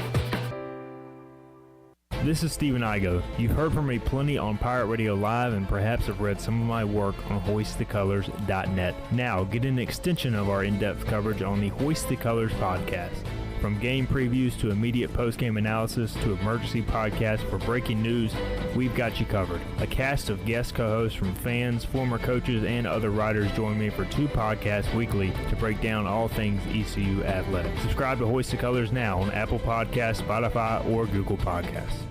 This is Stephen Igo. You've heard from me plenty on Pirate Radio Live and perhaps have read some of my work on hoistthecolors.net. Now, get an extension of our in-depth coverage on the Hoist the Colors podcast. From game previews to immediate post-game analysis to emergency podcasts for breaking news, we've got you covered. A cast of guest co-hosts from fans, former coaches, and other writers join me for 2 podcasts weekly to break down all things ECU athletics. Subscribe to Hoist the Colors now on Apple Podcasts, Spotify, or Google Podcasts.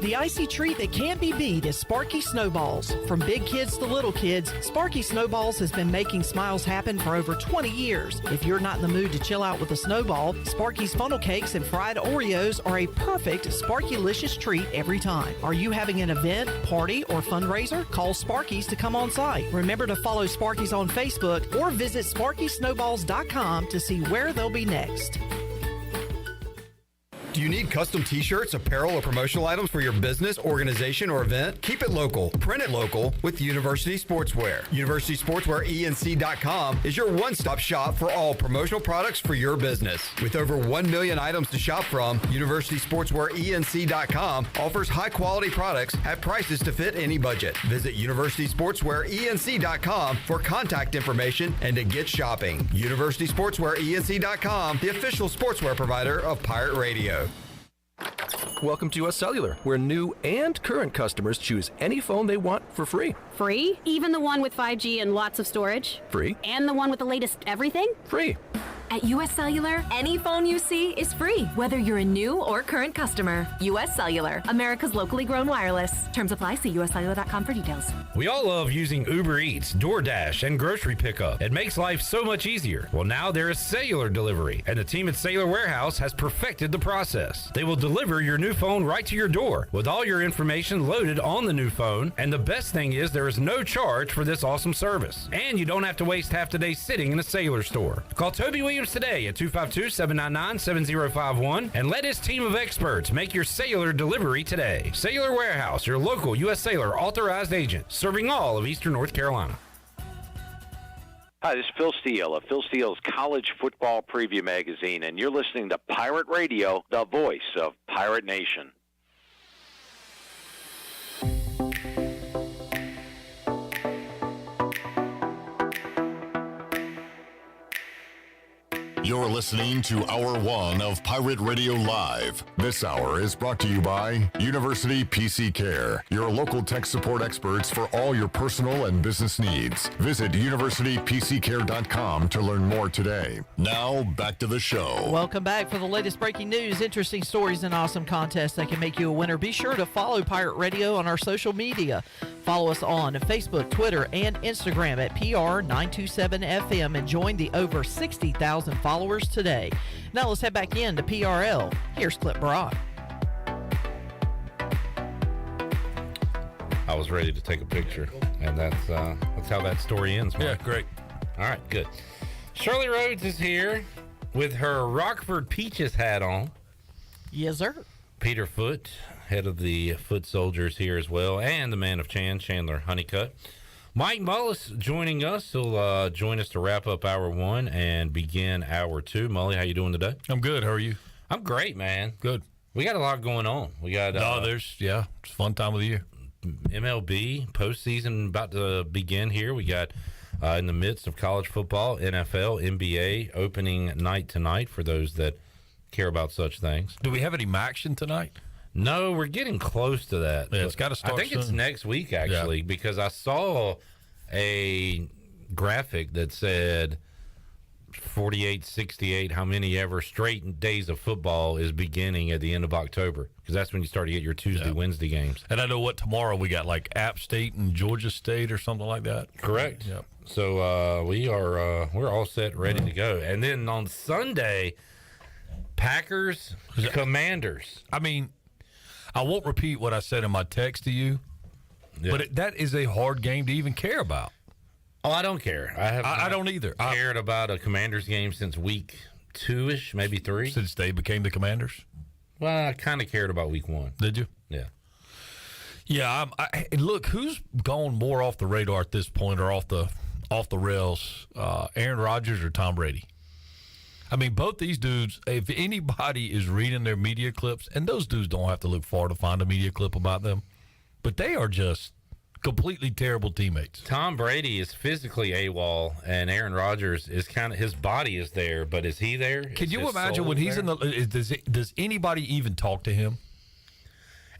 The icy treat that can't be beat is Sparky Snowballs. From big kids to little kids, Sparky Snowballs has been making smiles happen for over 20 years. If you're not in the mood to chill out with a snowball, Sparky's funnel cakes and fried Oreos are a perfect Sparky-licious treat every time. Are you having an event, party, or fundraiser? Call Sparky's to come on site. Remember to follow Sparky's on Facebook or visit SparkySnowballs.com to see where they'll be next. Do you need custom t-shirts, apparel, or promotional items for your business, organization, or event? Keep it local. Print it local with University Sportswear. UniversitySportswearENC.com is your one-stop shop for all promotional products for your business. With over 1 million items to shop from, UniversitySportswearENC.com offers high-quality products at prices to fit any budget. Visit UniversitySportswearENC.com for contact information and to get shopping. UniversitySportswearENC.com, the official sportswear provider of Pirate Radio. Welcome to US Cellular, where new and current customers choose any phone they want for free. Free? Even the one with 5G and lots of storage? Free. And the one with the latest everything? Free. At US Cellular, any phone you see is free, whether you're a new or current customer. US Cellular, America's locally grown wireless. Terms apply. See uscellular.com for details. We all love using Uber Eats, DoorDash, and grocery pickup. It makes life so much easier. Well, now there is cellular delivery, and the team at Cellular Warehouse has perfected the process. They will deliver your new phone right to your door with all your information loaded on the new phone, and the best thing is there is no charge for this awesome service. And you don't have to waste half the day sitting in a Cellular store. Call Toby Williams today at 252-799-7051 and let his team of experts make your cellular delivery today. Cellular Warehouse, your local U.S. Cellular authorized agent, serving all of Eastern North Carolina. Hi, this is Phil Steele of Phil Steele's College Football Preview Magazine, and you're listening to Pirate Radio, the voice of Pirate Nation. You're listening to Hour 1 of Pirate Radio Live. This hour is brought to you by University PC Care, your local tech support experts for all your personal and business needs. Visit universitypccare.com to learn more today. Now, back to the show. Welcome back for the latest breaking news, interesting stories, and awesome contests that can make you a winner. Be sure to follow Pirate Radio on our social media. Follow us on Facebook, Twitter, and Instagram at PR927FM and join the over 60,000 followers today. Now let's head back in to PRL. Here's Clip Brock. I was ready to take a picture, and that's how that story ends, Marc. Yeah, great. All right, good. Shirley Rhodes is here with her Rockford Peaches hat on. Yes, sir. Peter Foote, head of the Foot Soldiers, here as well, and the man of Chandler Honeycutt. Mike Mullis joining us. He'll join us to wrap up Hour 1 and begin Hour 2. Mully, how you doing today? I'm good. How are you? I'm great, man. Good. We got a lot going on. We got it's a fun time of the year. MLB postseason about to begin here. We got in the midst of college football, NFL, NBA opening night tonight for those that care about such things. Do we have any action tonight? No, we're getting close to that. Yeah, it's got to start I think soon. it's next week, actually, because I saw a graphic that said 48, 68, how many ever straight days of football is beginning at the end of October, because that's when you start to get your Tuesday, Wednesday games. And I know what tomorrow we got, like App State and Georgia State or something like that. Correct. Yep. So we're all set, ready to go. And then on Sunday, Packers, Commanders. I mean, I won't repeat what I said in my text to you, but that is a hard game to even care about. Oh, I don't care. I don't either. Cared about a Commanders game since week 2-ish, maybe 3. Since they became the Commanders? Well, I kind of cared about week 1. Did you? Yeah. Yeah. And look, who's gone more off the radar at this point or off the rails? Aaron Rodgers or Tom Brady? I mean, both these dudes, if anybody is reading their media clips, and those dudes don't have to look far to find a media clip about them, but they are just completely terrible teammates. Tom Brady is physically AWOL, and Aaron Rodgers is kind of, his body is there, but is he there? Can you imagine when he's does anybody even talk to him?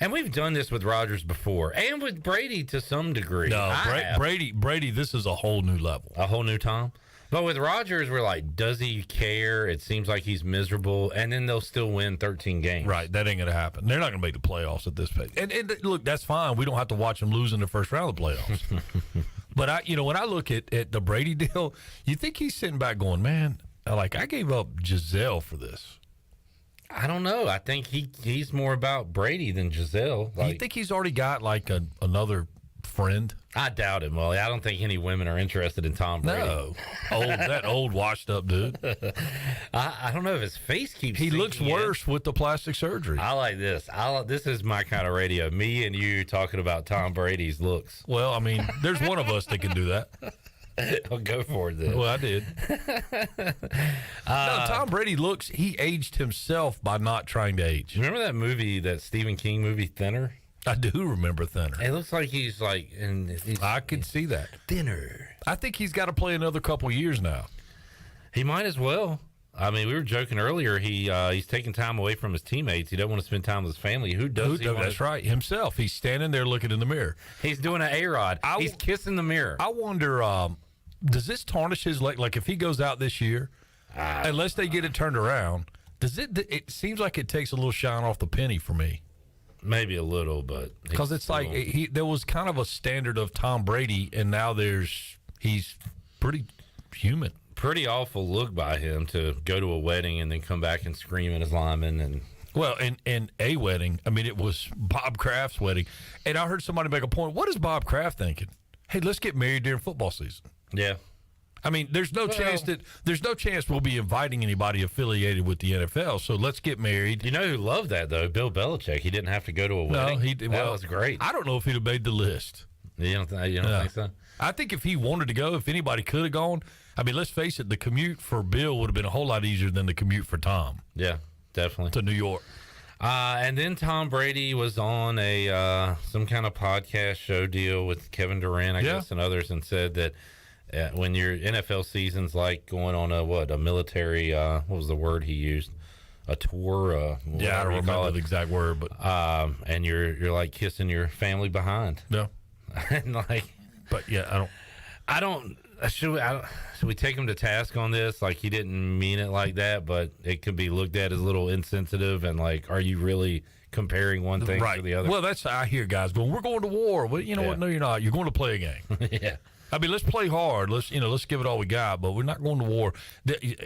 And we've done this with Rodgers before, and with Brady to some degree. No, Brady, this is a whole new level. A whole new Tom? But with Rodgers, we're like, does he care? It seems like he's miserable, and then they'll still win 13 games. Right, that ain't going to happen. They're not going to make the playoffs at this pace. And look, that's fine. We don't have to watch them lose in the first round of the playoffs. But when I look at the Brady deal, you think he's sitting back going, man, I gave up Giselle for this. I don't know. I think he's more about Brady than Giselle. You think he's already got another friend? I doubt it, Molly. I don't think any women are interested in Tom Brady. No. That old washed up dude. I don't know if his face keeps He looks worse with the plastic surgery. I like this. This is my kind of radio. Me and you talking about Tom Brady's looks. Well, I mean, there's one of us that can do that. I'll go for it then. Well, I did. No, Tom Brady he aged himself by not trying to age. Remember that movie, that Stephen King movie, Thinner? I do remember Thinner. It looks like he's I could see that. Thinner. I think he's got to play another couple years now. He might as well. I mean, we were joking earlier. He's taking time away from his teammates. He doesn't want to spend time with his family. Who does? That's right. Himself. He's standing there looking in the mirror. He's doing an A-Rod. He's kissing the mirror. I wonder, does this tarnish his leg? Like if he goes out this year, unless they get it turned around, does it? It seems like it takes a little shine off the penny for me. Maybe a little, but because it's like there was kind of a standard of Tom Brady, and now he's pretty human. Pretty awful look by him to go to a wedding and then come back and scream at his lineman. And well, and a wedding. I mean, it was Bob Kraft's wedding, and I heard somebody make a point. What is Bob Kraft thinking? Hey, let's get married during football season. Yeah. I mean, there's no chance we'll be inviting anybody affiliated with the NFL. So let's get married. You know who loved that though? Bill Belichick. He didn't have to go to a wedding. No, that was great. I don't know if he'd have made the list. You don't think so? I think if he wanted to go, if anybody could have gone, I mean, let's face it, the commute for Bill would have been a whole lot easier than the commute for Tom. Yeah, definitely. To New York. And then Tom Brady was on some kind of podcast show deal with Kevin Durant, I guess, and others, and said that when your NFL season's like going on a military, what was the word he used? A tour? I don't remember the exact word, but and you're like kissing your family behind. Yeah. And like, but yeah, should we take him to task on this? Like, he didn't mean it like that, but it could be looked at as a little insensitive. And like, are you really comparing one thing to the other? Well, that's I hear guys going, we're going to war. Well, you know what? No, you're not. You're going to play a game. Yeah. I mean, let's play hard. Let's give it all we got, but we're not going to war.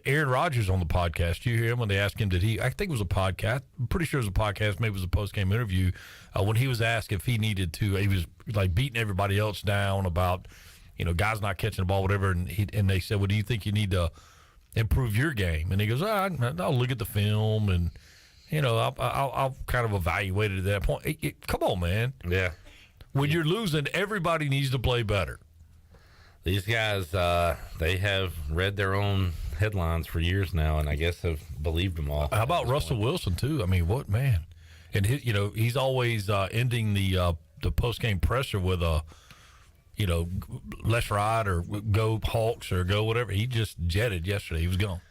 Aaron Rodgers on the podcast. You hear him when they asked him, I think it was a podcast. I'm pretty sure it was a podcast. Maybe it was a post-game interview. When he was asked if he needed to, he was like beating everybody else down about, guys not catching the ball, whatever. And they said, well, do you think you need to improve your game? And he goes, I'll look at the film and, I'll kind of evaluate it at that point. Come on, man. Yeah. When you're losing, everybody needs to play better. These guys, they have read their own headlines for years now, and I guess have believed them all. How about Russell Wilson, too? I mean, what, man? And, he's always ending the post-game presser with a, let's ride or go Hawks or go whatever. He just jetted yesterday. He was gone.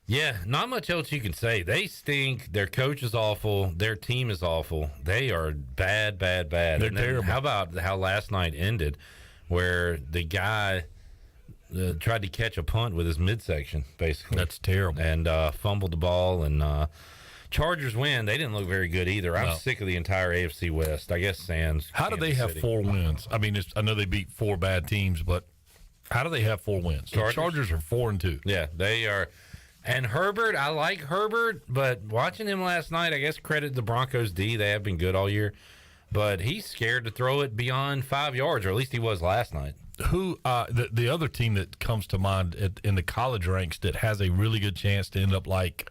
Yeah, not much else you can say. They stink. Their coach is awful. Their team is awful. They are bad, bad, bad. They're terrible. How about how last night ended, where the guy tried to catch a punt with his midsection, basically. That's terrible. And fumbled the ball, and Chargers win. They didn't look very good either. I'm sick of the entire AFC West. I guess sans How do they have 4 wins? I mean, I know they beat 4 bad teams, but how do they have 4 wins? The Chargers are 4-2. Yeah, they are. And Herbert, I like Herbert, but watching him last night, I guess credit the Broncos D. They have been good all year. But he's scared to throw it beyond 5 yards, or at least he was last night. Who the other team that comes to mind in the college ranks that has a really good chance to end up like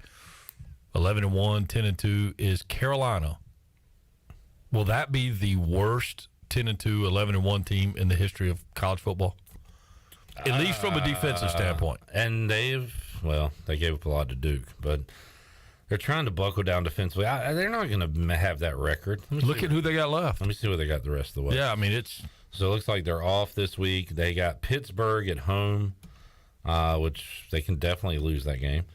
11-1, 10-2 is Carolina. Will that be the worst 10-2, 11-1 team in the history of college football? At least from a defensive standpoint. And they gave up a lot to Duke, but they're trying to buckle down defensively. They're not going to have that record. Look at who they got left. Let me see what they got the rest of the way. Yeah, I mean, it's... So it looks like they're off this week. They got Pittsburgh at home, which they can definitely lose that game.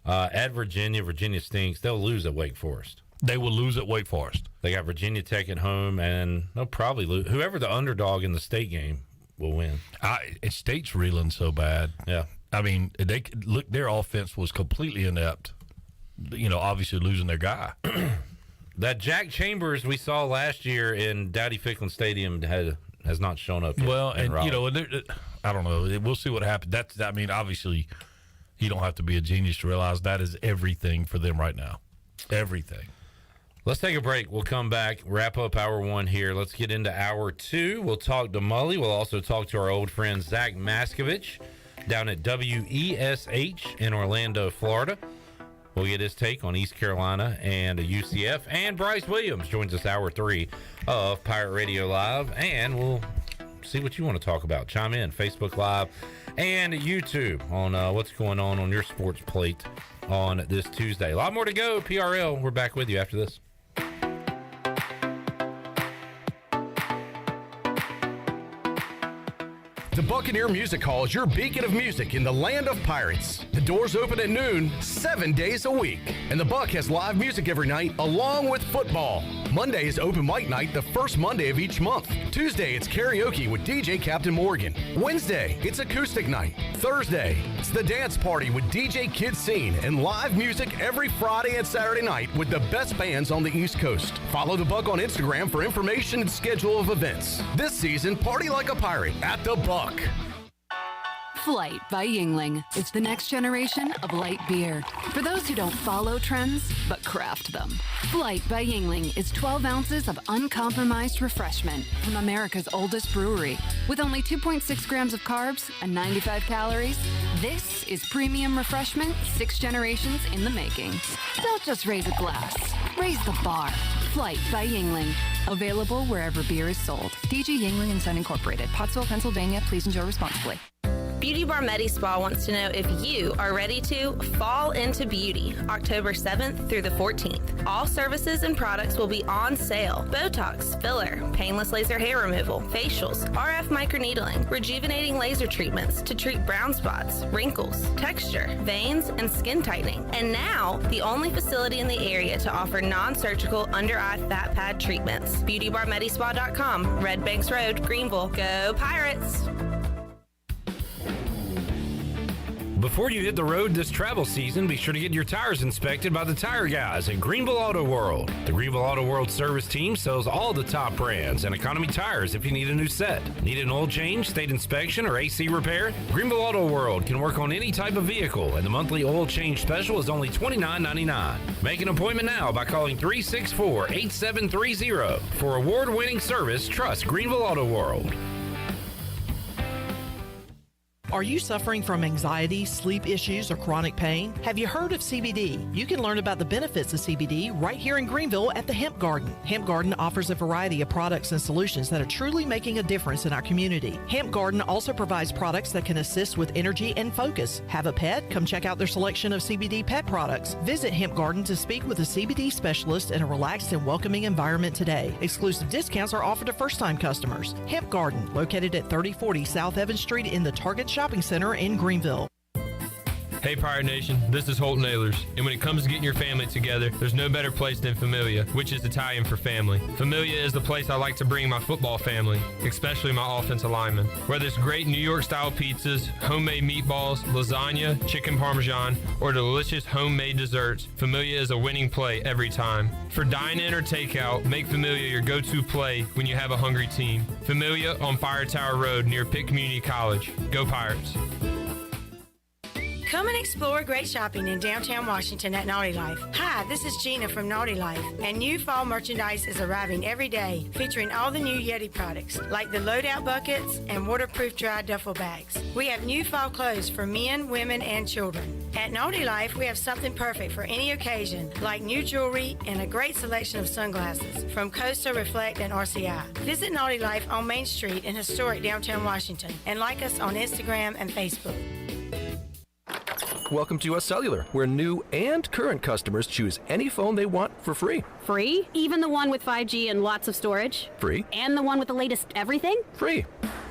At Virginia, Virginia stinks. They'll lose at Wake Forest. They will lose at Wake Forest. They got Virginia Tech at home, and they'll probably lose. Whoever the underdog in the state game will win. State's reeling so bad. Yeah. I mean, their offense was completely inept. Obviously losing their guy. That Jack Chambers we saw last year in Dowdy Ficklin Stadium has not shown up yet. Well, and I don't know. We'll see what happens. Obviously, you don't have to be a genius to realize that is everything for them right now. Everything. Let's take a break. We'll come back, wrap up hour 1 here. Let's get into hour 2. We'll talk to Mully. We'll also talk to our old friend Zach Maskovich down at WESH in Orlando, Florida. We'll get his take on East Carolina and UCF. And Bryce Williams joins us hour 3 of Pirate Radio Live. And we'll see what you want to talk about. Chime in, Facebook Live and YouTube on what's going on your sports plate on this Tuesday. A lot more to go. PRL, we're back with you after this. The Buccaneer Music Hall is your beacon of music in the land of pirates. The doors open at noon, 7 days a week. And the Buck has live music every night, along with football. Monday is open mic night, the first Monday of each month. Tuesday, it's karaoke with DJ Captain Morgan. Wednesday, it's acoustic night. Thursday, it's the dance party with DJ Kid Scene and live music every Friday and Saturday night with the best bands on the East Coast. Follow the Buck on Instagram for information and schedule of events. This season, party like a pirate at the Buck. Flight by Yingling. It's the next generation of light beer. For those who don't follow trends, but craft them. Flight by Yingling is 12 ounces of uncompromised refreshment from America's oldest brewery. With only 2.6 grams of carbs and 95 calories, this is premium refreshment 6 generations in the making. Don't just raise a glass, raise the bar. Flight by Yingling. Available wherever beer is sold. DG Yingling & Son Incorporated, Pottsville, Pennsylvania. Please enjoy responsibly. Beauty Bar Medi Spa wants to know if you are ready to fall into beauty October 7th through the 14th. All services and products will be on sale. Botox, filler, painless laser hair removal, facials, RF microneedling, rejuvenating laser treatments to treat brown spots, wrinkles, texture, veins, and skin tightening. And now, the only facility in the area to offer non-surgical under-eye fat pad treatments. BeautyBarMedispa.com, Red Banks Road, Greenville. Go Pirates! Before you hit the road this travel season, be sure to get your tires inspected by the tire guys at Greenville Auto World. The Greenville Auto World service team sells all the top brands and economy tires if you need a new set. Need an oil change, state inspection, or AC repair? Greenville Auto World can work on any type of vehicle, and the monthly oil change special is only $29.99. Make an appointment now by calling 364-8730. For award-winning service, trust Greenville Auto World. Are you suffering from anxiety, sleep issues, or chronic pain? Have you heard of CBD? You can learn about the benefits of CBD right here in Greenville at the Hemp Garden. Hemp Garden offers a variety of products and solutions that are truly making a difference in our community. Hemp Garden also provides products that can assist with energy and focus. Have a pet? Come check out their selection of CBD pet products. Visit Hemp Garden to speak with a CBD specialist in a relaxed and welcoming environment today. Exclusive discounts are offered to first-time customers. Hemp Garden, located at 3040 South Evans Street in the Target Shopping Center in Greenville. Hey Pirate Nation, this is Holt Nailers, and when it comes to getting your family together, there's no better place than Familia, which is Italian for family. Familia is the place I like to bring my football family, especially my offensive linemen. Whether it's great New York-style pizzas, homemade meatballs, lasagna, chicken parmesan, or delicious homemade desserts, Familia is a winning play every time. For dine-in or takeout, make Familia your go-to play when you have a hungry team. Familia on Fire Tower Road near Pitt Community College. Go Pirates! Come and explore great shopping in downtown Washington at Naughty Life. Hi, this is Gina from Naughty Life, and new fall merchandise is arriving every day, featuring all the new Yeti products, like the loadout buckets and waterproof dry duffel bags. We have new fall clothes for men, women, and children. At Naughty Life, we have something perfect for any occasion, like new jewelry and a great selection of sunglasses from Costa, Reflect, and RCI. Visit Naughty Life on Main Street in historic downtown Washington, and like us on Instagram and Facebook. Welcome to US Cellular, where new and current customers choose any phone they want for free. Free? Even the one with 5G and lots of storage? Free. And the one with the latest everything? Free.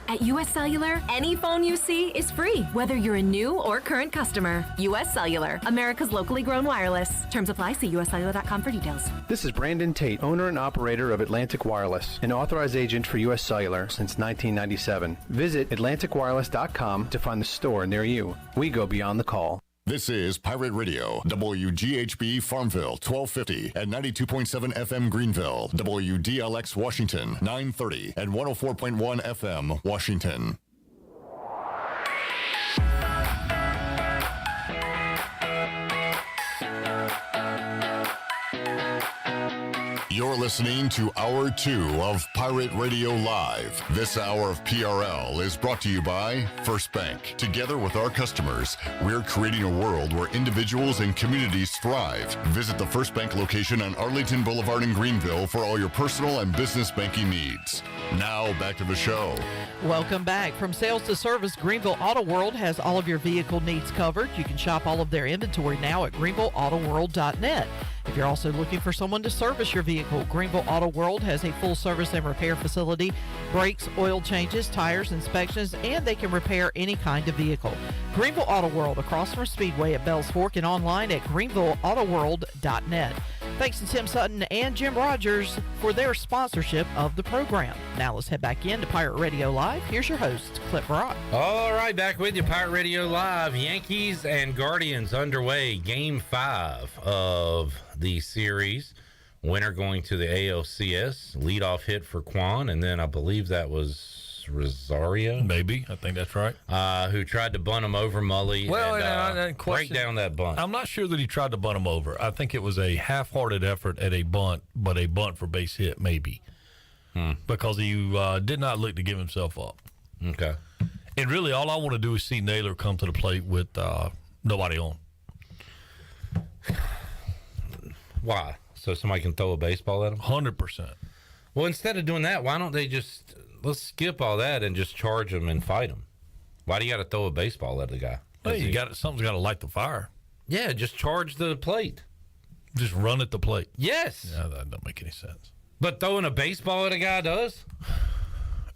At US Cellular, any phone you see is free, whether you're a new or current customer. US Cellular, America's locally grown wireless. Terms apply. See uscellular.com for details. This is Brandon Tate, owner and operator of Atlantic Wireless, an authorized agent for US Cellular since 1997. Visit atlanticwireless.com to find the store near you. We go beyond the call. This is Pirate Radio, WGHB Farmville, 1250 and 92.7 FM Greenville, WDLX Washington, 930 and 104.1 FM Washington. You're listening to Hour 2 of Pirate Radio Live. This hour of PRL is brought to you by First Bank. Together with our customers, we're creating a world where individuals and communities thrive. Visit the First Bank location on Arlington Boulevard in Greenville for all your personal and business banking needs. Now, back to the show. Welcome back. From sales to service, Greenville Auto World has all of your vehicle needs covered. You can shop all of their inventory now at greenvilleautoworld.net. If you're also looking for someone to service your vehicle, Greenville Auto World has a full service and repair facility, brakes, oil changes, tires, inspections, and they can repair any kind of vehicle. Greenville Auto World, across from Speedway at Bells Fork, and online at greenvilleautoworld.net. Thanks to Tim Sutton and Jim Rogers for their sponsorship of the program. Now let's head back into Pirate Radio Live. Here's your host, Clip Brock. All right, back with you, Pirate Radio Live. Yankees and Guardians underway. Game 5 of the series. Winner going to the ALCS. Leadoff hit for Quan, and then I believe that was Rosario. Maybe. I think that's right. Who tried to bunt him over Mully and break down that bunt. I'm not sure that he tried to bunt him over. I think it was a half-hearted effort at a bunt, but a bunt for base hit, maybe. Because he did not look to give himself up. Okay. And really, all I want to do is see Naylor come to the plate with nobody on. Why? So somebody can throw a baseball at him? 100%. Well, instead of doing that, why don't they just let's skip all that and just charge him and fight him? Why do you got to throw a baseball at the guy? Well, something's got to light the fire. Yeah, just charge the plate. Just run at the plate. Yes. Yeah, that don't make any sense. But throwing a baseball at a guy does?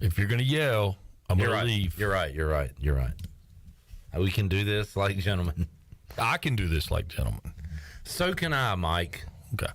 If you're going to yell, I'm going to leave. You're right. We can do this like gentlemen. I can do this like gentlemen. So can I, Mike. Okay.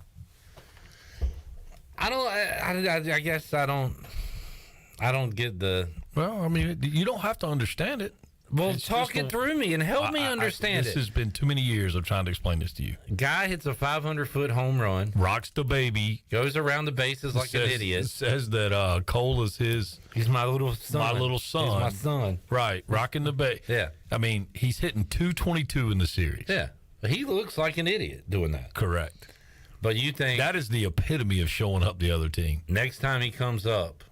I guess I don't get the... Well, I mean, you don't have to understand it. Well, talk it through me and help me understand it. This has been too many years of trying to explain this to you. Guy hits a 500-foot home run. Rocks the baby. Goes around the bases like an idiot. Says that Cole is his... He's my little son. My little son. He's my son. Right. Rocking the baby. Yeah. I mean, he's hitting 222 in the series. Yeah. He looks like an idiot doing that. Correct. But you think... That is the epitome of showing up the other team. Next time he comes up,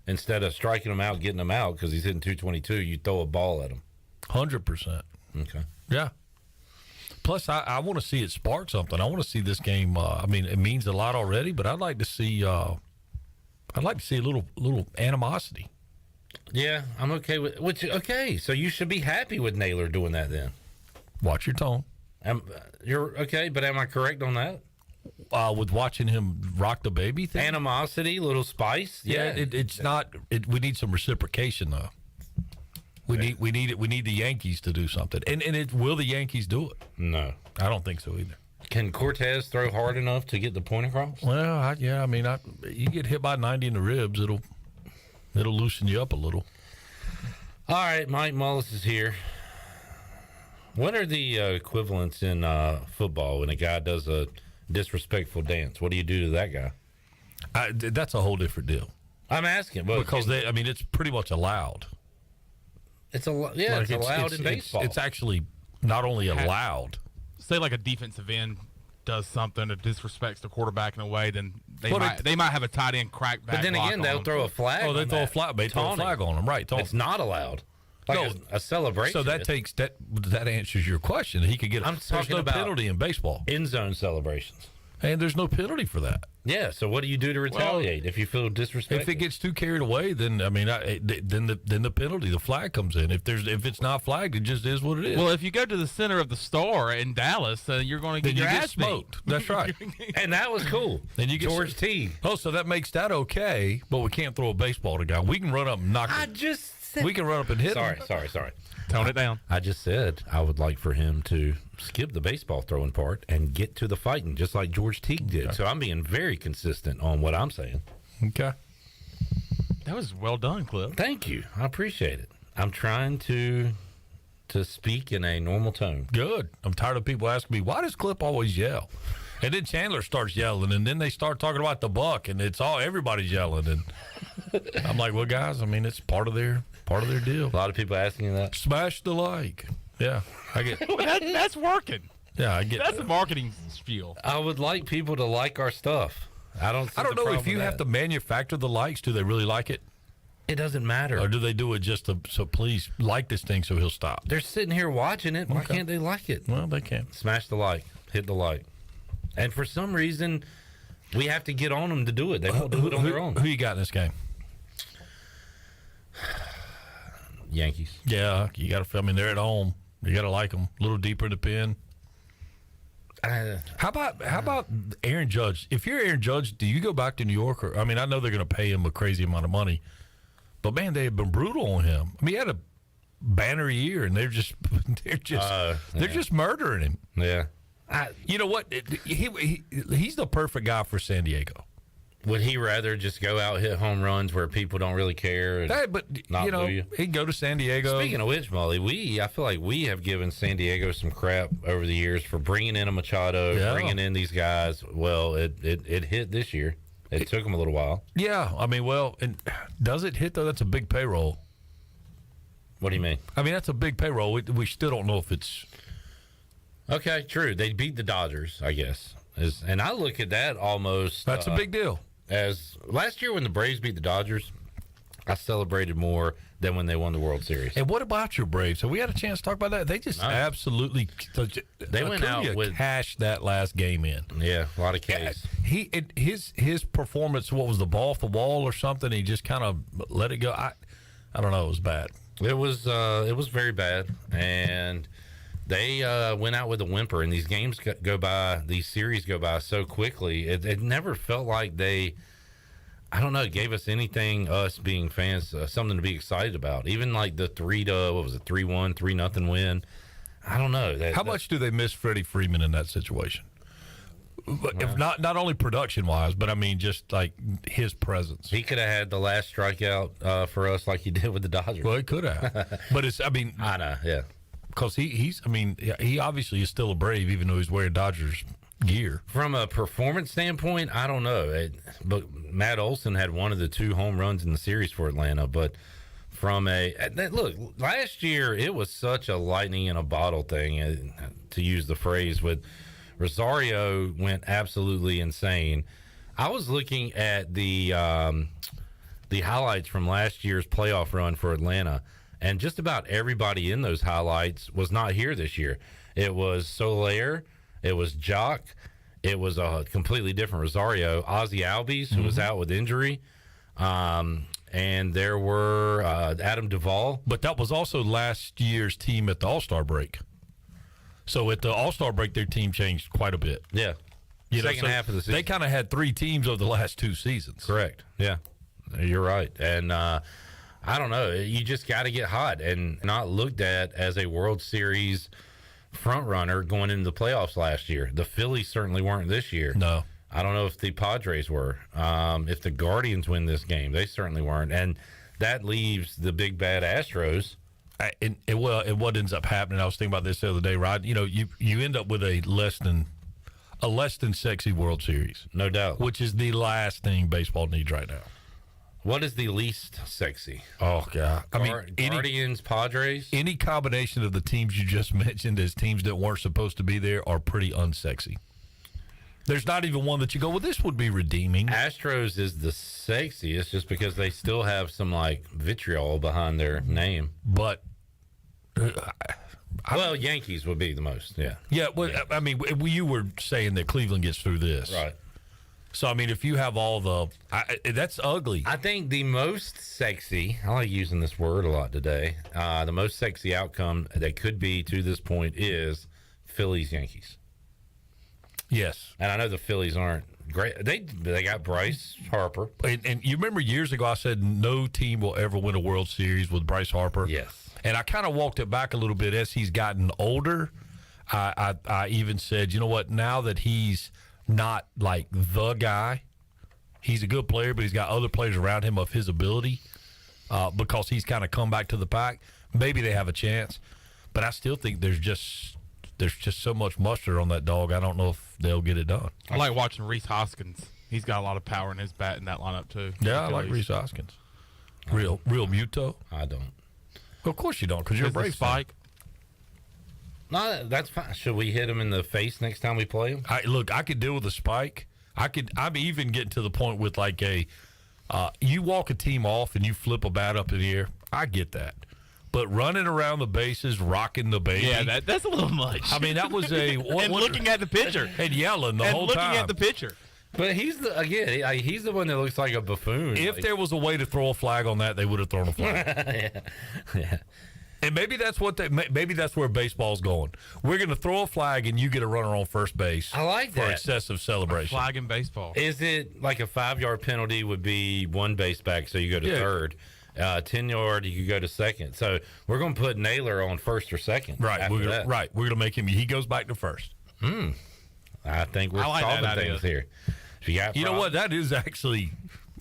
instead of striking him out, getting him out because he's hitting 222, you throw a ball at him. 100%. Okay. Yeah. Plus, I want to see it spark something. I want to see this game. I mean, it means a lot already, but I'd like to see. I'd like to see a little animosity. Yeah, I'm okay with. Okay, so you should be happy with Naylor doing that then. Watch your tone. You're okay, but am I correct on that? With watching him rock the baby thing, animosity, little spice. Yeah, it's not. We need some reciprocation though. We need it. We need the Yankees to do something. And will the Yankees do it? No, I don't think so either. Can Cortez throw hard enough to get the point across? Well, you get hit by 90 in the ribs, it'll loosen you up a little. All right, Mike Mullis is here. What are the equivalents in football when a guy does a disrespectful dance? What do you do to that guy? That's a whole different deal. I'm asking because it's pretty much allowed. It's allowed in baseball. It's actually not only allowed. Say like a defensive end does something that disrespects the quarterback in a way, then they might have a tight end crack back. But then again, they'll throw a flag. Oh, they throw a flag. They throw a flag on them, right? It's not allowed. Like a celebration. So that answers your question. He could get. There's no penalty in baseball. End zone celebrations. And there's no penalty for that. Yeah. So what do you do to retaliate if you feel disrespected? If it gets too carried away, then then the penalty, the flag comes in. If it's not flagged, it just is what it is. Well, if you go to the center of the star in Dallas, you're going to get your ass smoked. That's right. And that was cool. Then you get George T. Oh, so that makes that okay, but we can't throw a baseball at a guy. We can run up and knock him. We can run up and hit him. Sorry. Tone it down. I just said I would like for him to skip the baseball throwing part and get to the fighting, just like George Teague did. So I'm being very consistent on what I'm saying. Okay. That was well done, Cliff. Thank you. I appreciate it. I'm trying to speak in a normal tone. Good. I'm tired of people asking me, why does Cliff always yell? And then Chandler starts yelling, and then they start talking about the buck, and everybody's yelling. And I'm like, well, guys, it's part of their deal. A lot of people asking you that. Smash the like. Yeah, I get. That's working. Yeah, I get. That's a marketing spiel. I would like people to like our stuff. I don't know if you have to manufacture the likes. Do they really like it? It doesn't matter. Or do they do it just so please like this thing so he'll stop? They're sitting here watching it. Why can't they like it? Well, they can. Smash the like. Hit the like. And for some reason, we have to get on them to do it. They won't do it on their own. Who you got in this game? Yankees. Yeah, you got to. They're at home. You got to like them. A little deeper in the pen. How about Aaron Judge? If you're Aaron Judge, do you go back to New York? I know they're going to pay him a crazy amount of money, but man, they have been brutal on him. He had a banner year, and they're just murdering him. Yeah. You know what? He's the perfect guy for San Diego. Would he rather just go out hit home runs where people don't really care? He'd go to San Diego. Speaking of which, Molly, I feel like we have given San Diego some crap over the years for bringing in a Machado, bringing in these guys. Well, it hit this year. It took them a little while. Yeah, and does it hit though? That's a big payroll. What do you mean? That's a big payroll. We still don't know if it's. Okay, true. They beat the Dodgers, I guess. And I look at that almost. That's a big deal. As last year when the Braves beat the Dodgers, I celebrated more than when they won the World Series. And what about your Braves? Have we had a chance to talk about that? They just absolutely. They went out with cashed that last game in. Yeah, a lot of Ks. His performance. What was the ball off the wall or something? He just kind of let it go. I don't know. It was bad. It was very bad, and they went out with a whimper. And these games go by, these series go by so quickly. It never felt like they, I don't know, gave us anything. Us being fans, something to be excited about. Even like the 3-1, 3-0 win. I don't know. How much do they miss Freddie Freeman in that situation? If not only production wise, but I mean just like his presence. He could have had the last strikeout for us, like he did with the Dodgers. Well, he could have, but I know, yeah, because he obviously is still a Brave, even though he's wearing Dodgers gear. From a performance standpoint, I don't know, but Matt Olson had one of the 2 home runs in the series for Atlanta. But from look, last year it was such a lightning in a bottle thing, to use the phrase, with Rosario went absolutely insane. I was looking at the highlights from last year's playoff run for Atlanta, and just about everybody in those highlights was not here this year. It was Soler, it was Jock, it was a completely different Rosario, Ozzie Albies, who was out with injury, and there were Adam Duvall. But that was also last year's team at the All-Star break. So at the All-Star break, their team changed quite a bit. Yeah. Second half of the season. They kind of had 3 teams over the last 2 seasons. Correct. Yeah. You're right. And I don't know. You just got to get hot and not looked at as a World Series front runner going into the playoffs last year. The Phillies certainly weren't this year. No. I don't know if the Padres were. If the Guardians win this game, they certainly weren't. And that leaves the big bad Astros. And what ends up happening, I was thinking about this the other day, Rod. You know, you end up with a less than sexy World Series. No doubt. Which is the last thing baseball needs right now. What is the least sexy? Oh, God. Guardians, Padres? Any combination of the teams you just mentioned as teams that weren't supposed to be there are pretty unsexy. There's not even one that you go, well, this would be redeeming. Astros is the sexiest just because they still have some, like, vitriol behind their name. But, well, Yankees would be the most, yeah. Yeah, well, I mean, you were saying that Cleveland gets through this. Right. So, I mean, if you have all the that's ugly. I think the most sexy, I like using this word a lot today, the most sexy outcome that could be to this point is Phillies-Yankees. Yes. And I know the Phillies aren't great. They got Bryce Harper. And you remember years ago I said no team will ever win a World Series with Bryce Harper? Yes. And I kind of walked it back a little bit as he's gotten older. I even said, you know what, now that he's not like the guy, he's a good player, but he's got other players around him of his ability because he's kind of come back to the pack. Maybe they have a chance. But I still think there's just so much mustard on that dog. I don't know if they'll get it done. I like watching Rhys Hoskins. He's got a lot of power in his bat in that lineup too. Yeah, I like Rhys Hoskins. Real Muto. I don't. Well, of course you don't, because you're a Braves spike. No, that's fine. Should we hit him in the face next time we play him? Look, I could deal with a spike. I'm even getting to the point with like you walk a team off and you flip a bat up in the air. I get that. But running around the bases, rocking the baby. Yeah, that's a little much. I mean, that was and looking at the pitcher. And yelling the whole time. And looking at the pitcher. But he's the one that looks like a buffoon. If there was a way to throw a flag on that, they would have thrown a flag. Yeah. And maybe that's where baseball's going. We're going to throw a flag and you get a runner on first base. I like for that. excessive celebration. A flag in baseball. Is it like a 5-yard penalty would be one base back, so you go to third? 10-yard, you could go to second. So we're going to put Naylor on first or second. Right. We're going to make him. He goes back to first. I think we're solving things here. You know what? That is actually.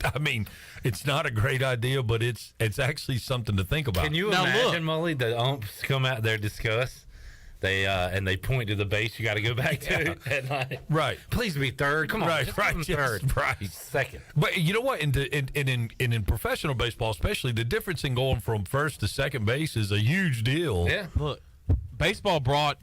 I mean, it's not a great idea, but it's actually something to think about. Can you imagine, Mully, the umps come out there, discuss, they point to the base you got to go back to, and like, right? Please be third. Come on, right? Third, right? Second. But you know what? In professional baseball, especially, the difference in going from first to second base is a huge deal. Yeah. Look, baseball brought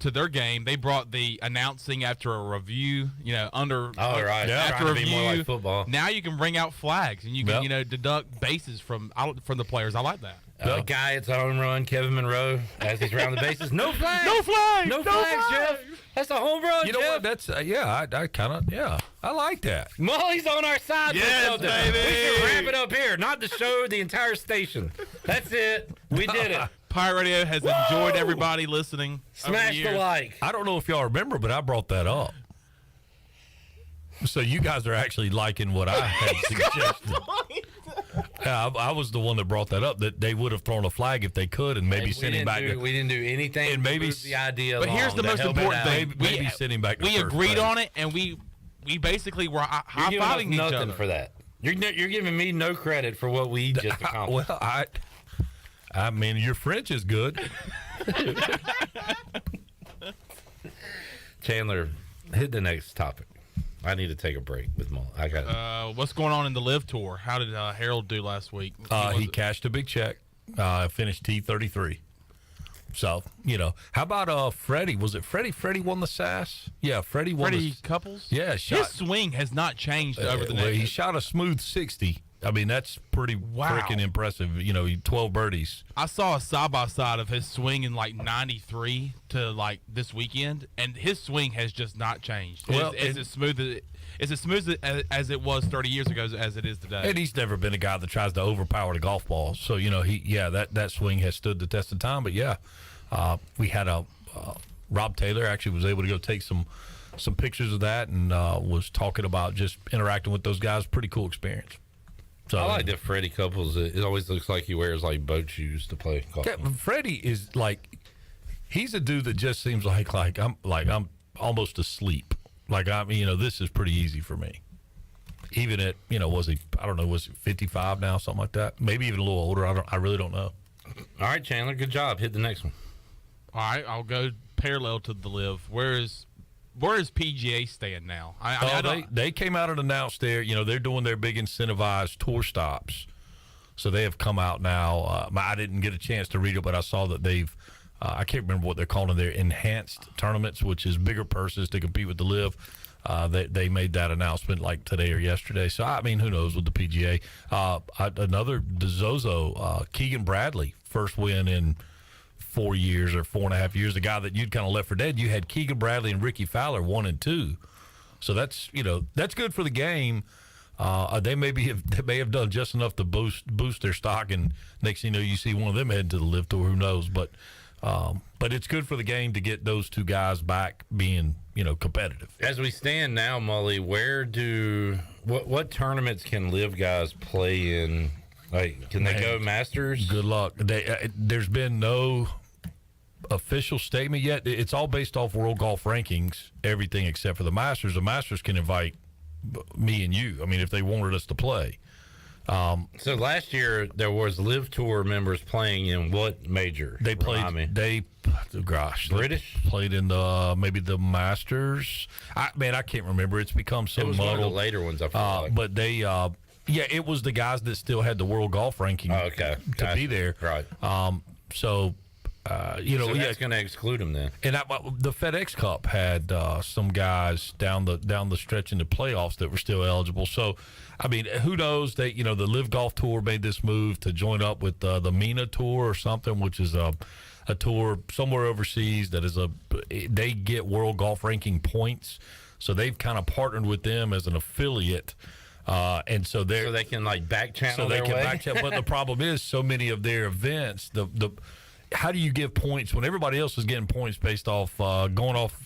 to their game, they brought the announcing after a review, after a review. More like football. Now you can bring out flags and you can, deduct bases from the players. I like that. Guy, it's a home run, Kevin Monroe, as he's around the bases. No flags. No flags. No flags, Jeff. That's a home run, You know Jeff. what? That's I like that. Molly's on our side. Yes, baby. We should wrap it up here, not the show, the entire station. That's it. We did it. Pirate Radio has enjoyed everybody listening. Smash the like. I don't know if y'all remember, but I brought that up. So you guys are actually liking what I had suggested. I was the one that brought that up, that they would have thrown a flag if they could, and maybe send him back. We didn't do anything. And maybe the idea. But here's the most important thing: maybe send him back. We agreed on it, and we basically were high fiving each other for that. You're giving me no credit for what we just accomplished. Well, I mean, your French is good. Chandler, hit the next topic. I need to take a break with Mullen. I got what's going on in the Live Tour? How did Harold do last week? He cashed a big check. Finished T33. So, how about Freddie? Was it Freddie? Freddie won the SAS? Yeah, Freddie won. Freddie Couples? Yeah, his swing has not changed over the He shot a smooth 60. I mean, that's pretty freaking impressive. 12 birdies. I saw a side-by-side of his swing in, 93 to, this weekend, and his swing has just not changed. Well, it's as smooth as it was 30 years ago as it is today. And he's never been a guy that tries to overpower the golf ball. So, that swing has stood the test of time. But, we had Rob Taylor actually was able to go take some pictures of that and was talking about just interacting with those guys. Pretty cool experience. So, I like that Freddie Couples. It always looks like he wears boat shoes to play golf. Yeah, Freddie is he's a dude that just seems like I'm almost asleep. This is pretty easy for me. Even at was he 55 now, something like that? Maybe even a little older. I really don't know. All right, Chandler, good job. Hit the next one. All right, I'll go parallel to the Live. Where is PGA stand now? They came out and announced they're doing their big incentivized tour stops. So they have come out now. I didn't get a chance to read it, but I saw that they've I can't remember what they're calling their enhanced tournaments, which is bigger purses to compete with the Live. They made that announcement today or yesterday. So, I mean, who knows with the PGA. Another Zozo, Keegan Bradley, first win in 4 years or 4.5 years. The guy that you'd kind of left for dead. You had Keegan Bradley and Ricky Fowler 1 and 2. So that's good for the game. They may have done just enough to boost their stock, and next thing you see one of them heading to the Live Tour. Who knows? But it's good for the game to get those two guys back being competitive. As we stand now, Mully, what tournaments can Live guys play in? Can they go Masters? Good luck. There's been no official statement yet. It's all based off world golf rankings, everything except for the Masters. The Masters can invite me and you. I mean, if they wanted us to play. So last year there was Live Tour members playing in what major? They played. British played in maybe the Masters. I can't remember. It's become so muddled. One of the later ones, I feel like. But they, it was the guys that still had the world golf ranking. To be there, right? So that's going to exclude them then. And the FedEx Cup had some guys down the stretch in the playoffs that were still eligible. So, I mean, who knows? The Live Golf Tour made this move to join up with the MENA Tour or something, which is a tour somewhere overseas that is they get world golf ranking points. So they've kind of partnered with them as an affiliate. And so they can back channel. So they can back channel. But the problem is, so many of their events, how do you give points when everybody else is getting points based off going off,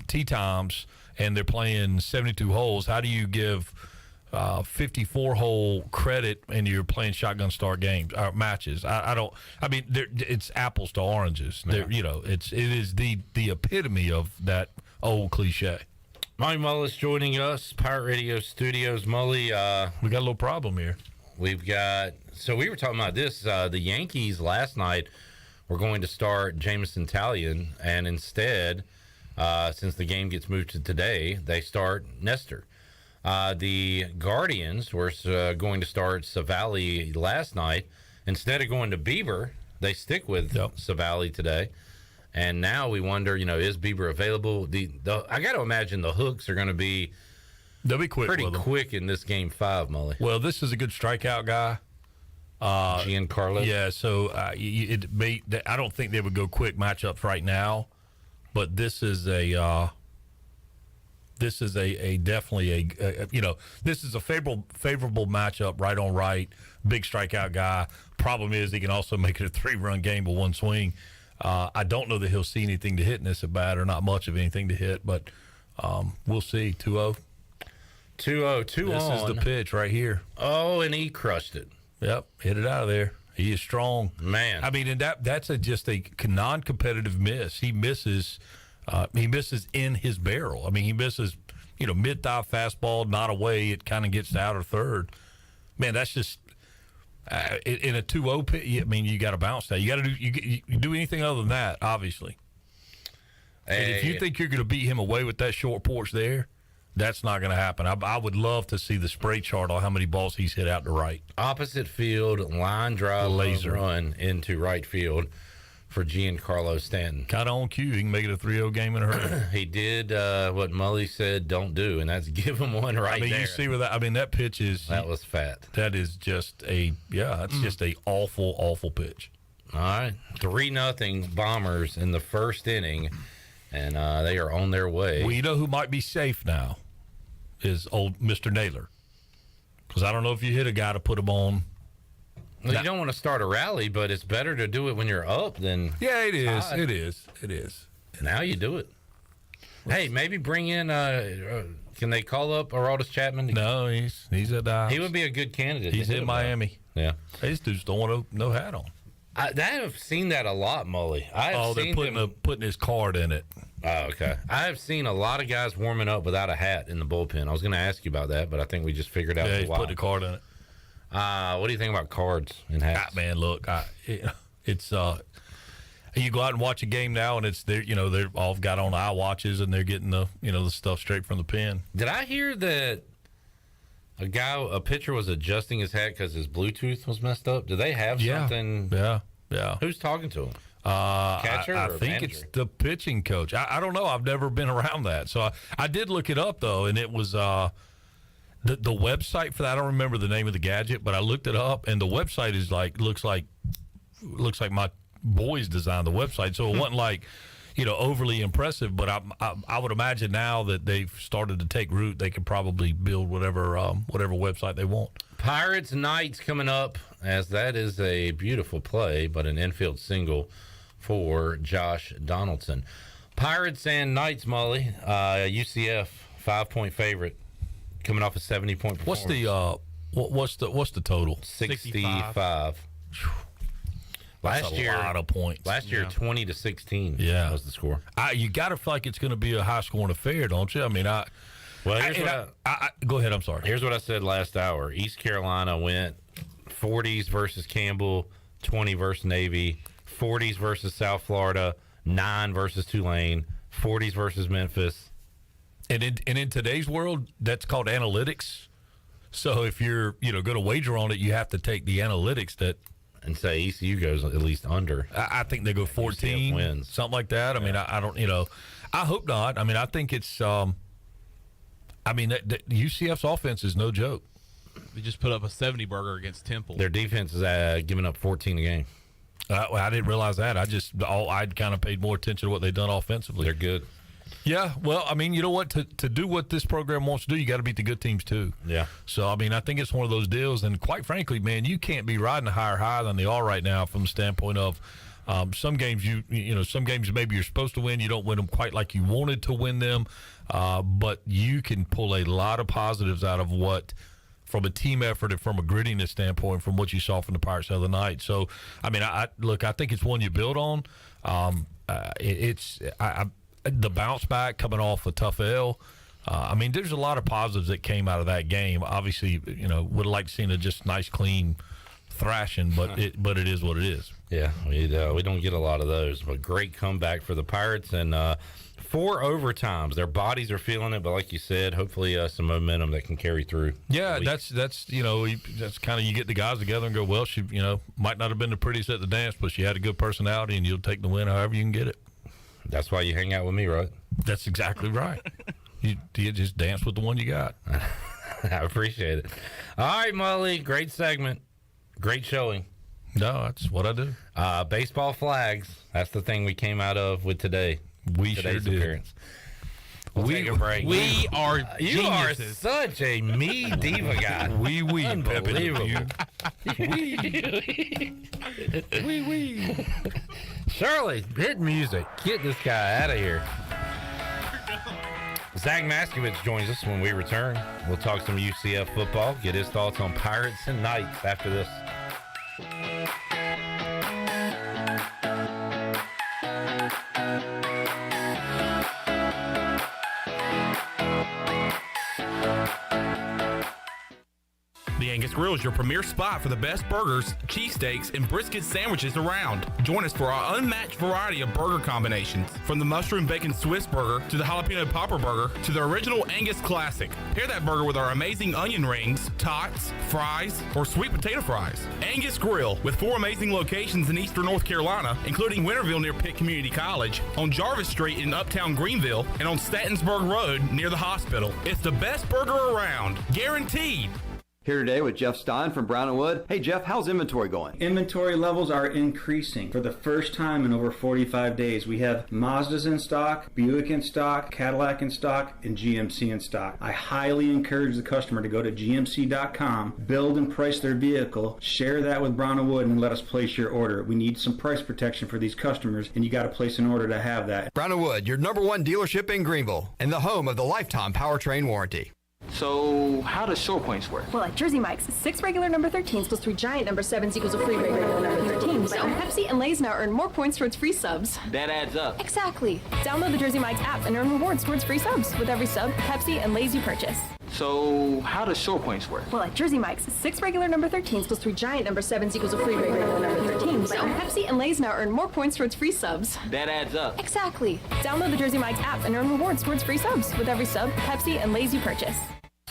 tee times, and they're playing 72 holes? How do you give 54-hole credit and you're playing shotgun start games matches? It's apples to oranges. Yeah. It is the epitome of that old cliche. Molly Mullis joining us, Pirate Radio Studios. Molly, we got a little problem here. So we were talking about this. The Yankees last night were going to start Jameson Taillon, and instead, since the game gets moved to today, they start Nestor. The Guardians were going to start Savali last night. Instead of going to Bieber, they stick with Savali today. And now we wonder, is Bieber available? I got to imagine the hooks are going to be they'll be quick, pretty quick in this game 5, Molly. Well, this is a good strikeout guy. Giancarlo. Yeah, so I don't think they would go quick matchups right now, but this is this is definitely this is a favorable matchup, right on right. Big strikeout guy. Problem is he can also make it a 3-run game with one swing. I don't know that he'll see anything to hit in this at bat, or not much of anything to hit, but we'll see. 2-0. 2-0, 2 This on. is the pitch right here. Oh, and he crushed it. Yep, hit it out of there. He is strong, man. I mean, and that's just a non-competitive miss. He misses. He misses in his barrel. I mean, he misses, mid-thigh fastball, not away. It kind of gets to outer third. Man, that's just in a 2-0 pitch. I mean, you got to bounce that. You got to do you do anything other than that, obviously. And if you think you're going to beat him away with that short porch there, that's not going to happen. I would love to see the spray chart on how many balls he's hit out to right. Opposite field, line drive, laser run into right field for Giancarlo Stanton. Kind of on cue. He can make it a 3-0 game in a hurry. He did what Mully said don't do, and that's give him one right there. You see where that, that pitch is. That was fat. That is just just a awful pitch. All right. 3-0 Bombers in the first inning, and they are on their way. Well, you know who might be safe now is old Mr. Naylor. Because I don't know if you hit a guy to put him on. Well, you don't want to start a rally, but it's better to do it when you're up than Yeah, it is. tied. It is. Now you do it. Hey, maybe bring in can they call up Aroldis Chapman? No, he's at Dives. He would be a good candidate. He's in Miami. Yeah. These dudes don't want no hat on. I've seen that a lot, Mully. They're putting his card in it. Oh, okay. I have seen a lot of guys warming up without a hat in the bullpen. I was going to ask you about that, but I think we just figured out. Yeah, he's put the card in it. What do you think about cards and hats? Man, look, it's you go out and watch a game now, and it's they're all got on eye watches, and they're getting the the stuff straight from the pen. Did I hear that a pitcher was adjusting his hat because his Bluetooth was messed up? Do they have something? Yeah. Who's talking to him? Catcher I think manager? it's the pitching coach. I don't know. I've never been around that. So I did look it up, though, and it was the website for that. I don't remember the name of the gadget, but I looked it up, and the website is looks like my boys designed the website. So it wasn't overly impressive, but I would imagine now that they've started to take root, they could probably build whatever website they want. Pirates Knights coming up, as that is a beautiful play, but an infield single for Josh Donaldson. Pirates and Knights, Mully. UCF 5-point favorite, coming off a 70-point performance. What's the total? 65. That's a lot of points. Last year, 20-16 was the score. You got to feel like it's going to be a high-scoring affair, don't you? I mean, go ahead. I'm sorry. Here's what I said last hour. East Carolina went 40s versus Campbell, 20 versus Navy, 40s versus South Florida, 9 versus Tulane, 40s versus Memphis. And in today's world, that's called analytics. So if you're going to wager on it, you have to take the analytics and say ECU goes at least under. I think they go 14 wins, something like that. I mean, I don't. I hope not. I mean, I think it's. The UCF's offense is no joke. They just put up a 70 burger against Temple. Their defense is giving up 14 a game. I didn't realize that. I'd kind of paid more attention to what they've done offensively. They're good. Yeah, well, I mean, you know what? To do what this program wants to do, you got to beat the good teams too. Yeah. So, I mean, I think it's one of those deals. And quite frankly, man, you can't be riding a higher high than they are right now from the standpoint of some games some games maybe you're supposed to win. You don't win them quite like you wanted to win them. But you can pull a lot of positives out of what, from a team effort and from a grittiness standpoint, from what you saw from the Pirates the other night. So, I mean, I think it's one you build on. The bounce back coming off a tough L. I mean, there's a lot of positives that came out of that game. Obviously, would have liked to see a just nice, clean thrashing, but it is what it is. Yeah, we don't get a lot of those. But great comeback for the Pirates, and 4 overtimes. Their bodies are feeling it, but like you said, hopefully some momentum that can carry through. Yeah, that's kind of, you get the guys together and go, well, she might not have been the prettiest at the dance, but she had a good personality, and you'll take the win however you can get it. That's why you hang out with me, right? That's exactly right. You just dance with the one you got. I appreciate it. All right, Mully, great segment. Great showing. No, that's what I do. Baseball flags. That's the thing we came out of with today. Today's appearance. Take a break. We are You are geniuses. such a me diva guy. Unbelievable. Shirley, hit music. Get this guy out of here. Zach Maskovich joins us when we return. We'll talk some UCF football, get his thoughts on Pirates and Knights after this. The Angus Grill is your premier spot for the best burgers, cheesesteaks, and brisket sandwiches around. Join us for our unmatched variety of burger combinations. From the mushroom bacon Swiss burger to the jalapeno popper burger to the original Angus classic. Pair that burger with our amazing onion rings, tots, fries, or sweet potato fries. Angus Grill, with 4 amazing locations in eastern North Carolina, including Winterville near Pitt Community College, on Jarvis Street in uptown Greenville, and on Statensburg Road near the hospital. It's the best burger around, guaranteed. Here today with Jeff Stein from Brown & Wood. Hey Jeff, how's inventory going? Inventory levels are increasing. For the first time in over 45 days, we have Mazdas in stock, Buick in stock, Cadillac in stock, and GMC in stock. I highly encourage the customer to go to gmc.com, build and price their vehicle, share that with Brown & Wood, and let us place your order. We need some price protection for these customers, and you got to place an order to have that. Brown & Wood, your #1 dealership in Greenville, and the home of the lifetime powertrain warranty. So, how does short points work? Well, at Jersey Mike's, 6 regular number 13s plus 3 giant number 7s equals a free regular number 13. So, Pepsi and Lay's now earn more points towards free subs. That adds up. Exactly. Download the Jersey Mike's app and earn rewards towards free subs with every sub, Pepsi, and Lay's you purchase. So, how does short points work? Well, at Jersey Mike's, 6 regular number 13s plus 3 giant number 7s equals a free regular number 13. So, Pepsi and Lay's now earn more points towards free subs. That adds up. Exactly. Download the Jersey Mike's app and earn rewards towards free subs with every sub, Pepsi, and Lay's you purchase.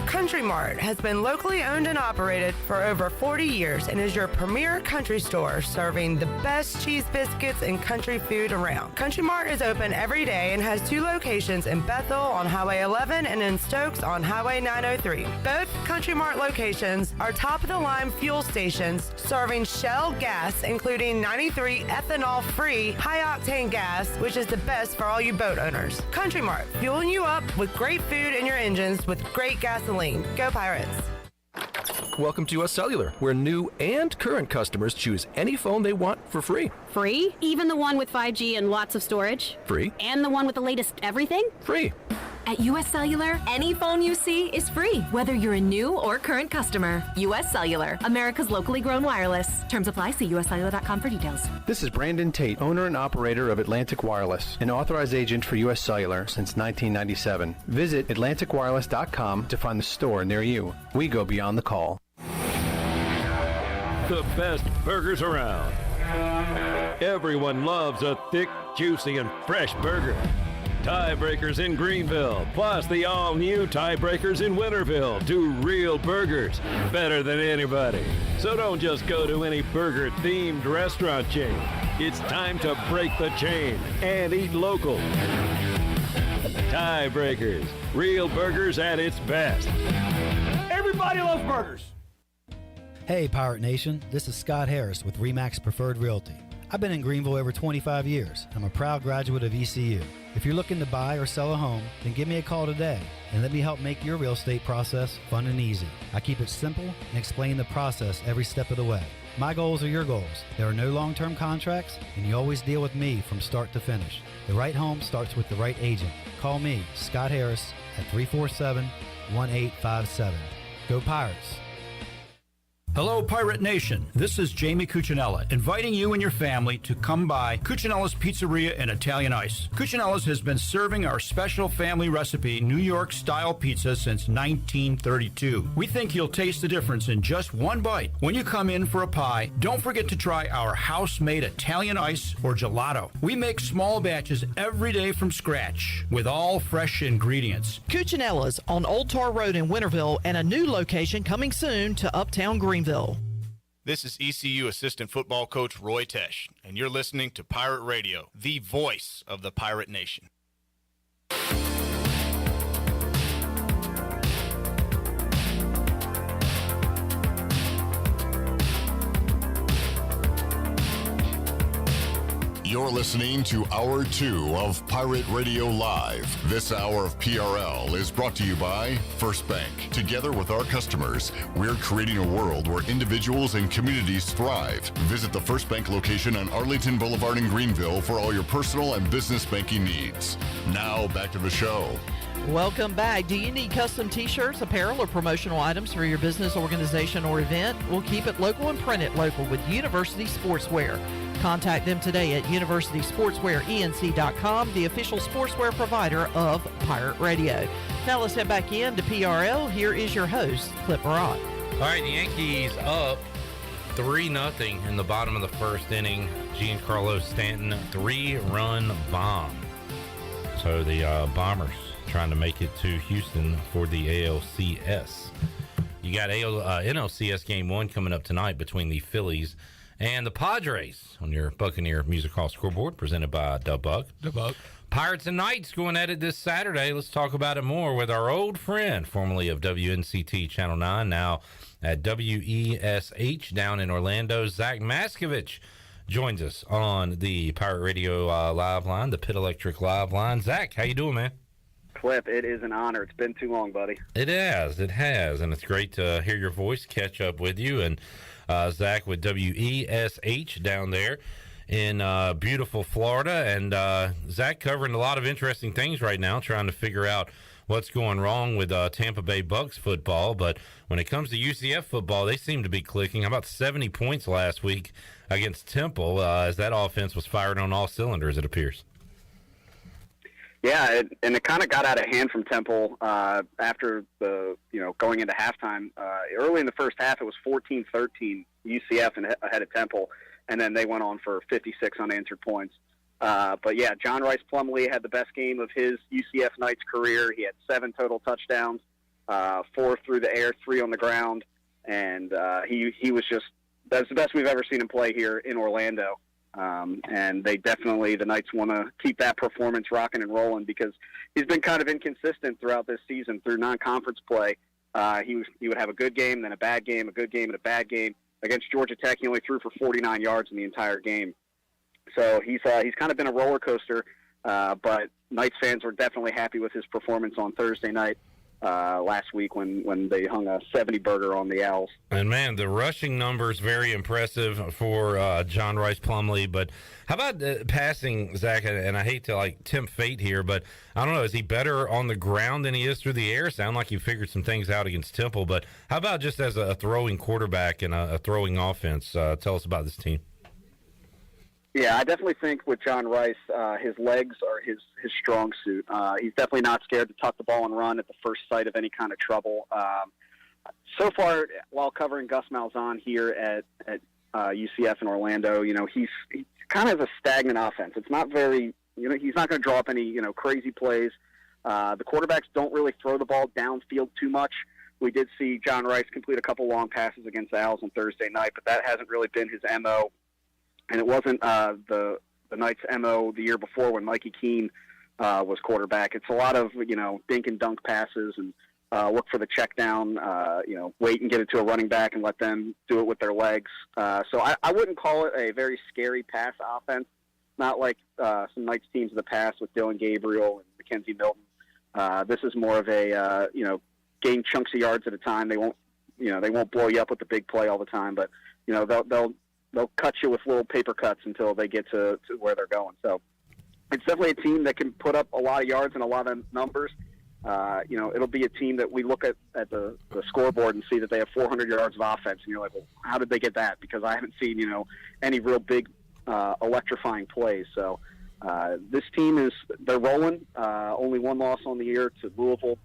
Country Mart has been locally owned and operated for over 40 years and is your premier country store serving the best cheese biscuits and country food around. Country Mart is open every day and has 2 locations in Bethel on Highway 11 and in Stokes on Highway 903. Both Country Mart locations are top-of-the-line fuel stations serving Shell gas, including 93 ethanol-free high-octane gas, which is the best for all you boat owners. Country Mart, fueling you up with great food in your engines with great gasoline. Go Pirates! Welcome to US Cellular, where new and current customers choose any phone they want for free. Free? Even the one with 5G and lots of storage? Free. And the one with the latest everything? Free. At US Cellular, any phone you see is free, whether you're a new or current customer. US Cellular, America's locally grown wireless. Terms apply. See uscellular.com for details. This is Brandon Tate, owner and operator of Atlantic Wireless, an authorized agent for US Cellular since 1997. Visit atlanticwireless.com to find the store near you. We go beyond the call. The best burgers around. Everyone loves a thick, juicy, and fresh burger. Tiebreakers in Greenville, plus the all-new Tiebreakers in Winterville. Do real burgers better than anybody. So don't just go to any burger-themed restaurant chain. It's time to break the chain and eat local. Tiebreakers, real burgers at its best. Everybody loves burgers. Hey, Pirate Nation. This is Scott Harris with RE/MAX Preferred Realty. I've been in Greenville over 25 years. I'm a proud graduate of ECU. If you're looking to buy or sell a home, then give me a call today and let me help make your real estate process fun and easy. I keep it simple and explain the process every step of the way. My goals are your goals. There are no long-term contracts, and you always deal with me from start to finish. The right home starts with the right agent. Call me, Scott Harris, at 347-1857. Go Pirates! Hello, Pirate Nation. This is Jamie Cuccinella, inviting you and your family to come by Cuccinella's Pizzeria and Italian Ice. Cuccinella's has been serving our special family recipe New York-style pizza since 1932. We think you'll taste the difference in just one bite. When you come in for a pie, don't forget to try our house-made Italian ice or gelato. We make small batches every day from scratch with all fresh ingredients. Cuccinella's on Old Tar Road in Winterville and a new location coming soon to Uptown Greenville. This is ECU assistant football coach Roy Tesh, and you're listening to Pirate Radio, the voice of the Pirate Nation. You're listening to Hour 2 of Pirate Radio Live. This hour of PRL is brought to you by First Bank. Together with our customers, we're creating a world where individuals and communities thrive. Visit the First Bank location on Arlington Boulevard in Greenville for all your personal and business banking needs. Now, back to the show. Welcome back. Do you need custom t-shirts, apparel, or promotional items for your business, organization, or event? We'll keep it local and print it local with University Sportswear. Contact them today at universitysportswearenc.com, the official sportswear provider of Pirate Radio. Now let's head back in to PRL. Here is your host, Clip Rock. All right, the Yankees up 3-0 in the bottom of the first inning. Giancarlo Stanton, 3-run bomb. So the Bombers trying to make it to Houston for the ALCS. You got NLCS Game 1 coming up tonight between the Phillies and the Padres on your Buccaneer Music Hall scoreboard, presented by Dubbuck. Pirates and Knights going at it this Saturday. Let's talk about it more with our old friend, formerly of WNCT Channel 9, now at WESH down in Orlando. Zach Maskovich joins us on the Pirate Radio live line, the Pit Electric live line. Zach, how you doing, man? Clip, it is an honor. It's been too long, buddy. It has, and it's great to hear your voice, catch up with you, and Zach with WESH down there in beautiful Florida, and Zach covering a lot of interesting things right now, trying to figure out what's going wrong with Tampa Bay Bucks football. But when it comes to UCF football, they seem to be clicking. How about 70 points last week against Temple, as that offense was fired on all cylinders, it appears. Yeah, it kind of got out of hand from Temple after going into halftime. Early in the first half, it was 14-13 UCF ahead of Temple, and then they went on for 56 unanswered points. But yeah, John Rice Plumlee had the best game of his UCF Knights career. He had 7 total touchdowns, 4 through the air, 3 on the ground, and he was just that's the best we've ever seen him play here in Orlando. And the Knights want to keep that performance rocking and rolling because he's been kind of inconsistent throughout this season through non-conference play. He would have a good game, then a bad game, a good game, and a bad game. Against Georgia Tech, he only threw for 49 yards in the entire game. So he's kind of been a roller coaster, but Knights fans were definitely happy with his performance on Thursday night last week when they hung a 70-burger on the Owls. And, man, the rushing numbers very impressive for John Rice Plumlee. But how about passing, Zach? And I hate to, tempt fate here, but I don't know. Is he better on the ground than he is through the air? Sound like he figured some things out against Temple. But how about just as a throwing quarterback and a throwing offense? Tell us about this team. Yeah, I definitely think with John Rice, his legs are his strong suit. He's definitely not scared to tuck the ball and run at the first sight of any kind of trouble. So far, while covering Gus Malzahn here at UCF in Orlando, he's kind of a stagnant offense. It's not very, he's not going to draw up any, crazy plays. The quarterbacks don't really throw the ball downfield too much. We did see John Rice complete a couple long passes against the Owls on Thursday night, but that hasn't really been his MO. And it wasn't the Knights' MO the year before when Mikey Keene was quarterback. It's a lot of, dink and dunk passes and look for the check down, wait and get it to a running back and let them do it with their legs. So I wouldn't call it a very scary pass offense, not like some Knights teams in the past with Dylan Gabriel and Mackenzie Milton. This is more of a, gain chunks of yards at a time. They won't blow you up with the big play all the time, but, they'll cut you with little paper cuts until they get to where they're going. So it's definitely a team that can put up a lot of yards and a lot of numbers. It'll be a team that we look at the scoreboard and see that they have 400 yards of offense, and you're like, well, how did they get that? Because I haven't seen, any real big electrifying plays. So this team they're rolling. Only one loss on the year to Louisville.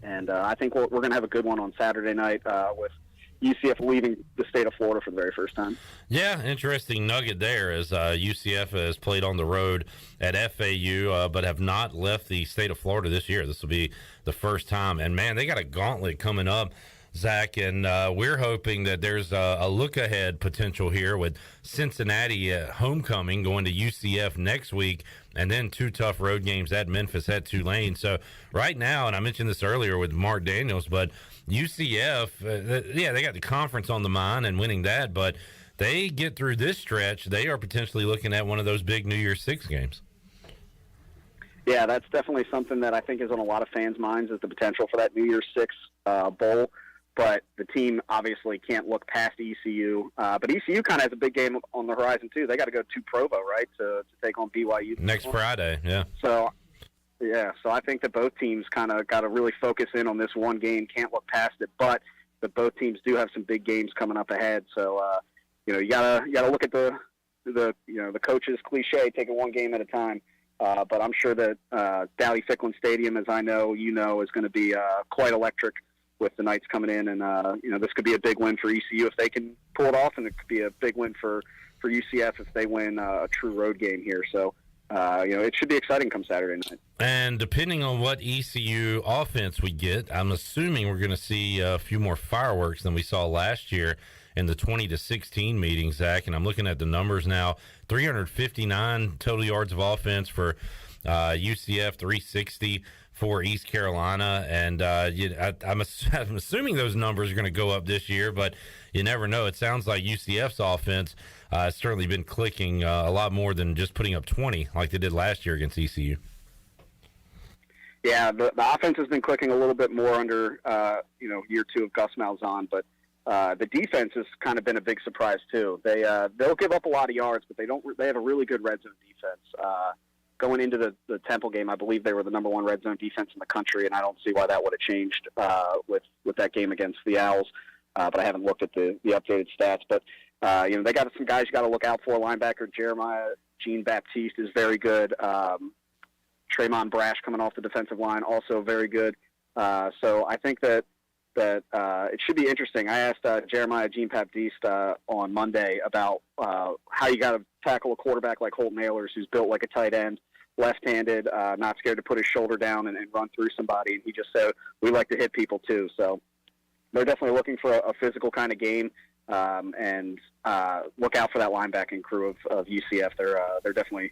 And I think we're going to have a good one on Saturday night with UCF leaving the state of Florida for the very first time. Yeah, interesting nugget there as UCF has played on the road at FAU, but have not left the state of Florida this year. This will be the first time. And, man, they got a gauntlet coming up, Zach, and we're hoping that there's a look-ahead potential here with Cincinnati at homecoming going to UCF next week, and then 2 tough road games at Memphis, at Tulane. So right now, and I mentioned this earlier with Marc Daniels, but UCF, they got the conference on the mind and winning that, but they get through this stretch, they are potentially looking at one of those big New Year's Six games. Yeah, that's definitely something that I think is on a lot of fans' minds, is the potential for that New Year's Six bowl. But the team obviously can't look past ECU. But ECU kind of has a big game on the horizon, too. They got to go to Provo, right, to take on BYU. Next Friday, yeah. So I think that both teams kind of got to really focus in on this one game, can't look past it. But both teams do have some big games coming up ahead. So, you gotta look at the coach's cliche, taking one game at a time. But I'm sure that Dowdy-Ficklin Stadium, as I know, is going to be quite electric with the Knights coming in. And, this could be a big win for ECU if they can pull it off, and it could be a big win for UCF if they win a true road game here. So, it should be exciting come Saturday night. And depending on what ECU offense we get, I'm assuming we're going to see a few more fireworks than we saw last year in the 20-16 meeting, Zach. And I'm looking at the numbers now. 359 total yards of offense for UCF, 360 for East Carolina. And I'm assuming those numbers are going to go up this year, but you never know. It sounds like UCF's offense has certainly been clicking a lot more than just putting up 20 like they did last year against ECU. Yeah, the offense has been clicking a little bit more under, year two of Gus Malzahn, but the defense has kind of been a big surprise too. They'll give up a lot of yards, but they have a really good red zone defense. Going into the Temple game, I believe they were the number one red zone defense in the country, and I don't see why that would have changed with that game against the Owls. But I haven't looked at the updated stats. But they got some guys you got to look out for. Linebacker Jeremiah Jean-Baptiste is very good. Tremont Brash coming off the defensive line, also very good. So I think that it should be interesting. I asked Jeremiah Jean-Baptiste on Monday about how you got to tackle a quarterback like Holton Ahlers, who's built like a tight end, left-handed, not scared to put his shoulder down and run through somebody. And he just said, we like to hit people too. So they're definitely looking for a physical kind of game, and look out for that linebacking crew of UCF. They're definitely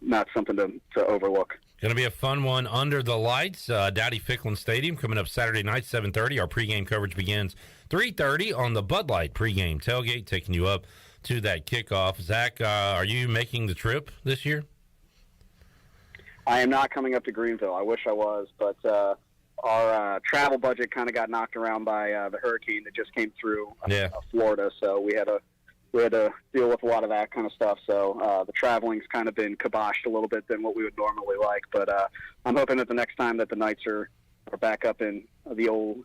not something to overlook. Going to be a fun one under the lights. Dowdy-Ficklin Stadium coming up Saturday night, 7:30. Our pregame coverage begins 3:30 on the Bud Light pregame tailgate, taking you up to that kickoff. Zach, are you making the trip this year? I am not coming up to Greenville. I wish I was, but our travel budget kind of got knocked around by the hurricane that just came through Florida, so we had to deal with a lot of that kind of stuff. So the traveling's kind of been kiboshed a little bit than what we would normally like. But I'm hoping that the next time that the Knights are back up in the old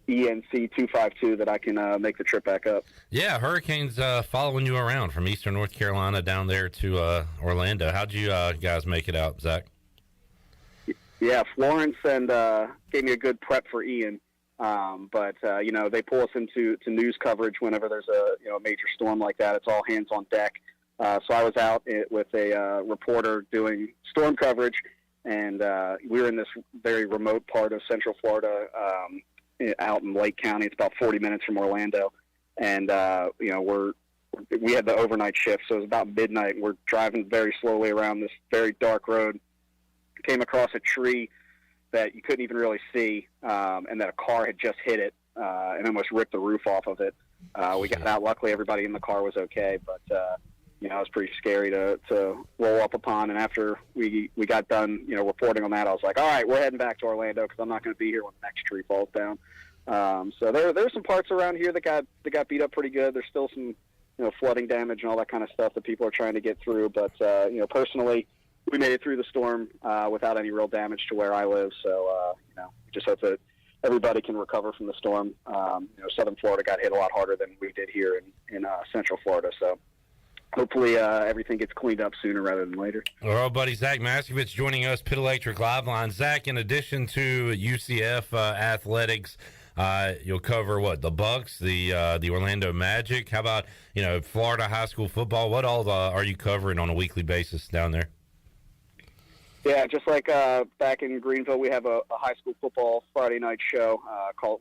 ENC 252 that I can make the trip back up. Yeah, Hurricanes following you around from eastern North Carolina down there to Orlando. How'd you guys make it out, Zach? Yeah, Florence and gave me a good prep for Ian. But they pull us into news coverage whenever there's a major storm like that. It's all hands on deck. So I was out with a reporter doing storm coverage, and we were in this very remote part of Central Florida, out in Lake County. It's about 40 minutes from Orlando, and we had the overnight shift, so it was about midnight. And we're driving very slowly around this very dark road. Came across a tree that you couldn't even really see, and that a car had just hit it and almost ripped the roof off of it. We got out. Luckily, everybody in the car was okay, but it was pretty scary to roll up upon. And after we got done, reporting on that, I was like, all right, we're heading back to Orlando because I'm not going to be here when the next tree falls down. So there's some parts around here that got beat up pretty good. There's still some flooding damage and all that kind of stuff that people are trying to get through. But personally, we made it through the storm without any real damage to where I live. So, just hope that everybody can recover from the storm. Southern Florida got hit a lot harder than we did here in Central Florida. So hopefully everything gets cleaned up sooner rather than later. Our buddy Zach Maskovich joining us, Pit Electric Live Line. Zach, in addition to UCF athletics, you'll cover the Bucks, the Orlando Magic. How about Florida high school football? What all are you covering on a weekly basis down there? Yeah, just like back in Greenville, we have a high school football Friday night show.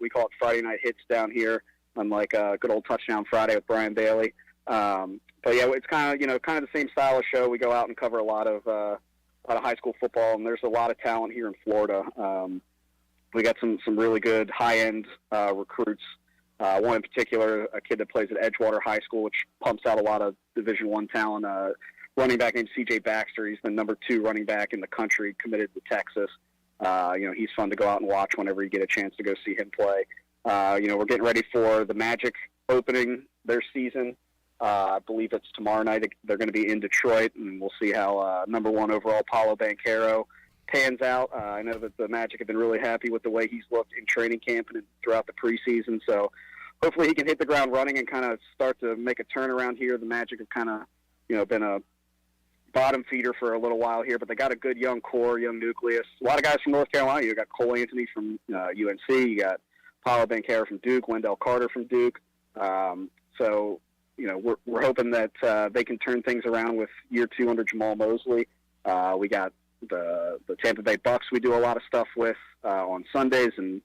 We call it Friday Night Hits down here, unlike good old Touchdown Friday with Brian Bailey. But yeah, it's kind of the same style of show. We go out and cover a lot of high school football, and there's a lot of talent here in Florida. We got some really good high end recruits One in particular, a kid that plays at Edgewater High School, which pumps out a lot of Division I talent. Running back named C.J. Baxter. He's the number 2 running back in the country, committed to Texas. He's fun to go out and watch whenever you get a chance to go see him play. We're getting ready for the Magic opening their season. I believe it's tomorrow night. They're going to be in Detroit, and we'll see how number 1 overall Paulo Banchero pans out. I know that the Magic have been really happy with the way he's looked in training camp and throughout the preseason. So hopefully he can hit the ground running and kind of start to make a turnaround here. The Magic have kind of, been a bottom feeder for a little while here, but they got a good young core, young nucleus. A lot of guys from North Carolina. You got Cole Anthony from UNC. You got Paulo Banchero from Duke, Wendell Carter from Duke. We're hoping that they can turn things around with year 2 under Jamal Mosley. We got the Tampa Bay Bucks we do a lot of stuff with on Sundays, and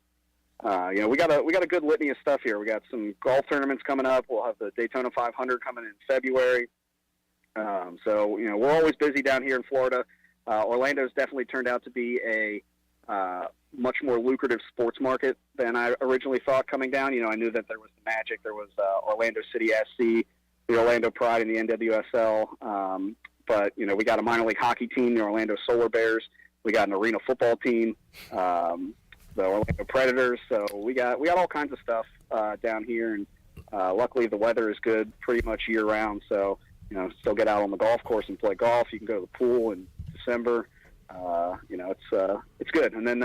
we got a good litany of stuff here. We got some golf tournaments coming up. We'll have the Daytona 500 coming in February. We're always busy down here in Florida. Orlando's definitely turned out to be a much more lucrative sports market than I originally thought coming down. I knew that there was the Magic, there was Orlando City SC, the Orlando Pride, and the NWSL. But we got a minor league hockey team, the Orlando Solar Bears. We got an arena football team, the Orlando Predators. So we got all kinds of stuff down here, and luckily the weather is good pretty much year round. So still get out on the golf course and play golf. You can go to the pool in December. It's good. And then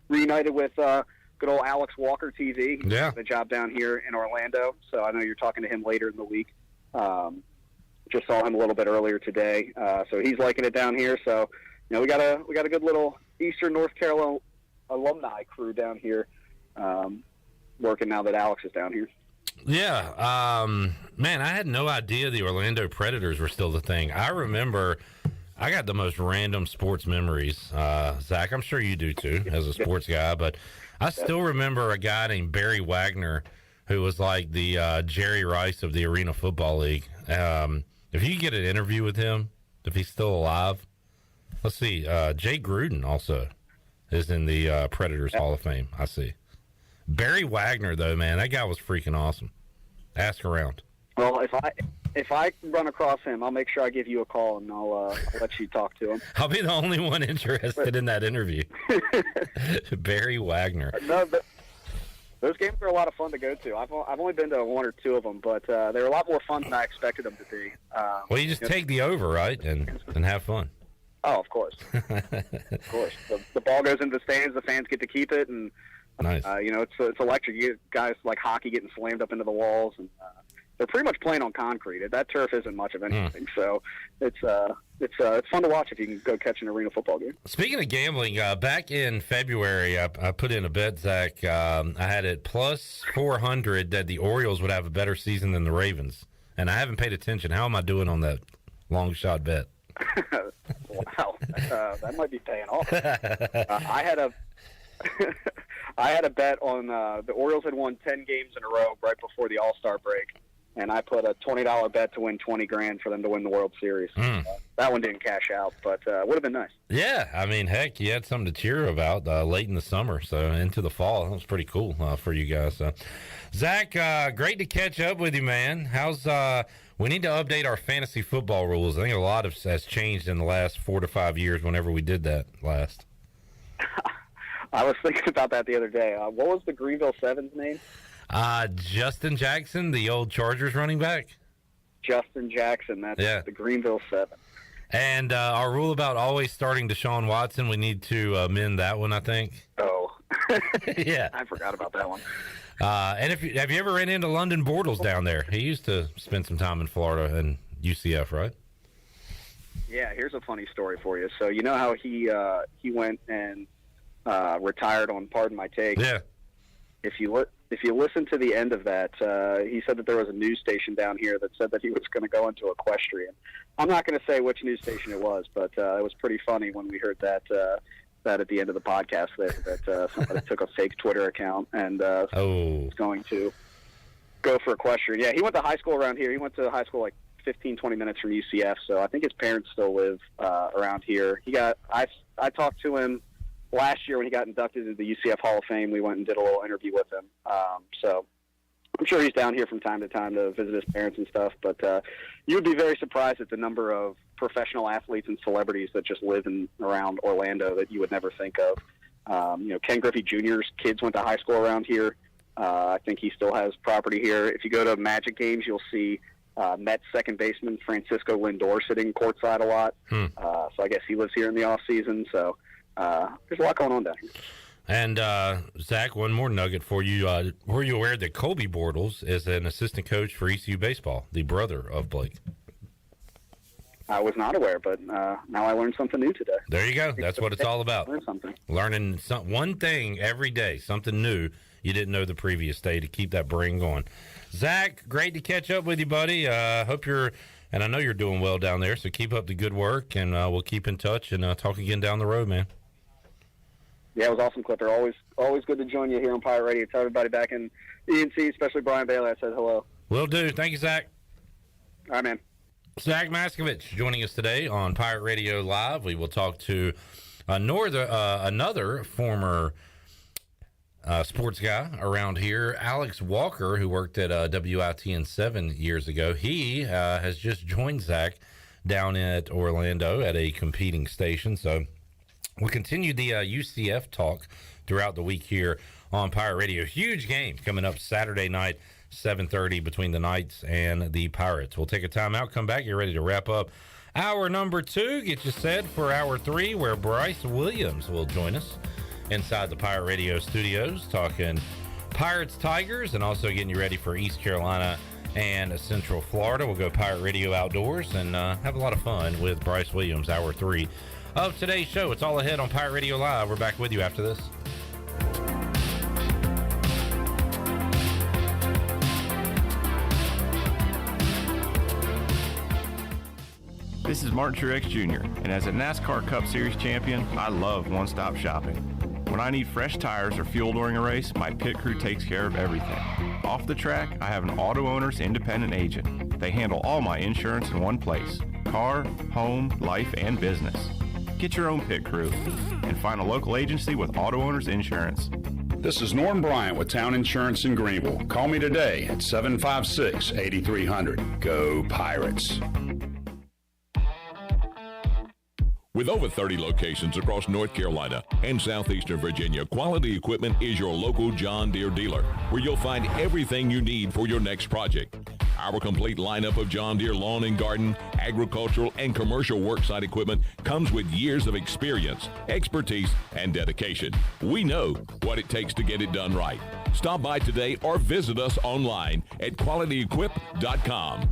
reunited with good old Alex Walker TV. He's got a job down here in Orlando. So I know you're talking to him later in the week. Just saw him a little bit earlier today. So he's liking it down here. So we got a good little Eastern North Carolina alumni crew down here working now that Alex is down here. Yeah. Man, I had no idea the Orlando Predators were still the thing. I remember I got the most random sports memories. Zach, I'm sure you do too as a sports guy, but I still remember a guy named Barry Wagner who was like the Jerry Rice of the Arena Football League. If you get an interview with him, if he's still alive, let's see. Jay Gruden also is in the Predators Hall of Fame, I see. Barry Wagner, though, man, that guy was freaking awesome. Ask around. Well, if I run across him, I'll make sure I give you a call, and I'll let you talk to him. I'll be the only one interested in that interview. Barry Wagner. No, but those games are a lot of fun to go to. I've only been to 1 or 2 of them, but they're a lot more fun than I expected them to be. Well, you just take the over, right, and have fun. Oh, of course. Of course. The ball goes into the stands, the fans get to keep it, and nice. It's electric. You get guys like hockey getting slammed up into the walls, and they're pretty much playing on concrete. That turf isn't much of anything, so it's fun to watch if you can go catch an arena football game. Speaking of gambling, back in February, I put in a bet, Zach. I had it plus 400 that the Orioles would have a better season than the Ravens, and I haven't paid attention. How am I doing on that long shot bet? Wow, that might be paying off. I had a bet on the Orioles had won 10 games in a row right before the All-Star break, and I put a $20 bet to win $20,000 for them to win the World Series. That one didn't cash out, but would have been nice. Yeah, I mean, heck, you had something to cheer about late in the summer, so into the fall. That was pretty cool for you guys. Zach, great to catch up with you, man. We need to update our fantasy football rules. I think a lot has changed in the last 4 to 5 years whenever we did that last. I was thinking about that the other day. What was the Greenville Seven's name? Justin Jackson, the old Chargers running back. Justin Jackson, that's the Greenville Seven. And our rule about always starting Deshaun Watson, we need to amend that one, I think. Oh. Yeah. I forgot about that one. And have you ever ran into London Bortles down there? He used to spend some time in Florida and UCF, right? Yeah, here's a funny story for you. So you know how he went and retired on Pardon My Take? Yeah. If you listen to the end of that, he said that there was a news station down here that said that he was going to go into equestrian. I'm not going to say which news station it was, but it was pretty funny when we heard that at the end of the podcast that somebody took a fake Twitter account and was going to go for equestrian. Yeah, he went to high school around here. He went to high school like 15, 20 minutes from UCF, so I think his parents still live around here. I talked to him last year when he got inducted into the UCF Hall of Fame. We went and did a little interview with him. So I'm sure he's down here from time to time to visit his parents and stuff, but you would be very surprised at the number of professional athletes and celebrities that just live around Orlando that you would never think of. Ken Griffey Jr.'s kids went to high school around here. I think he still has property here. If you go to Magic games, you'll see Mets second baseman Francisco Lindor sitting courtside a lot. So I guess he lives here in the off season. So there's a lot going on down here. And Zach, one more nugget for you. Were you aware that Colby Bortles is an assistant coach for ECU baseball, the brother of Blake? I was not aware, but now I learned something new today. There you go. That's what it's all about. Learn something. Learning one thing every day, something new you didn't know the previous day to keep that brain going. Zach, great to catch up with you, buddy. Hope you're, and I know you're doing well down there, so keep up the good work, and we'll keep in touch and talk again down the road, man. Yeah, it was awesome, Clipper. Always good to join you here on Pirate Radio. Tell everybody back in ENC, especially Brian Bailey, I said hello. Will do. Thank you, Zach. All right, man. Zach Maskovich joining us today on Pirate Radio Live. We will talk to another former sports guy around here, Alex Walker, who worked at WITN 7 years ago. He has just joined Zach down at Orlando at a competing station. So we'll continue the UCF talk throughout the week here on Pirate Radio. Huge game coming up Saturday night, 7:30 between the Knights and the Pirates. We'll take a timeout, come back, get ready to wrap up hour number 2. Get you set for hour 3, where Bryce Williams will join us inside the Pirate Radio studios, talking Pirates, Tigers, and also getting you ready for East Carolina and Central Florida. We'll go Pirate Radio outdoors and have a lot of fun with Bryce Williams, hour 3 of today's show. It's all ahead on Pirate Radio Live. We're back with you after this. This is Marc Truex Jr., and as a NASCAR Cup Series champion, I love one-stop shopping. When I need fresh tires or fuel during a race, my pit crew takes care of everything. Off the track, I have an Auto Owners independent agent. They handle all my insurance in one place: car, home, life, and business. Get your own pit crew and find a local agency with Auto Owners Insurance. This is Norm Bryant with Town Insurance in Greenville. Call me today at 756-8300. Go Pirates. With over 30 locations across North Carolina and southeastern Virginia, Quality Equipment is your local John Deere dealer, where you'll find everything you need for your next project. Our complete lineup of John Deere lawn and garden, agricultural, and commercial worksite equipment comes with years of experience, expertise, and dedication. We know what it takes to get it done right. Stop by today or visit us online at qualityequip.com.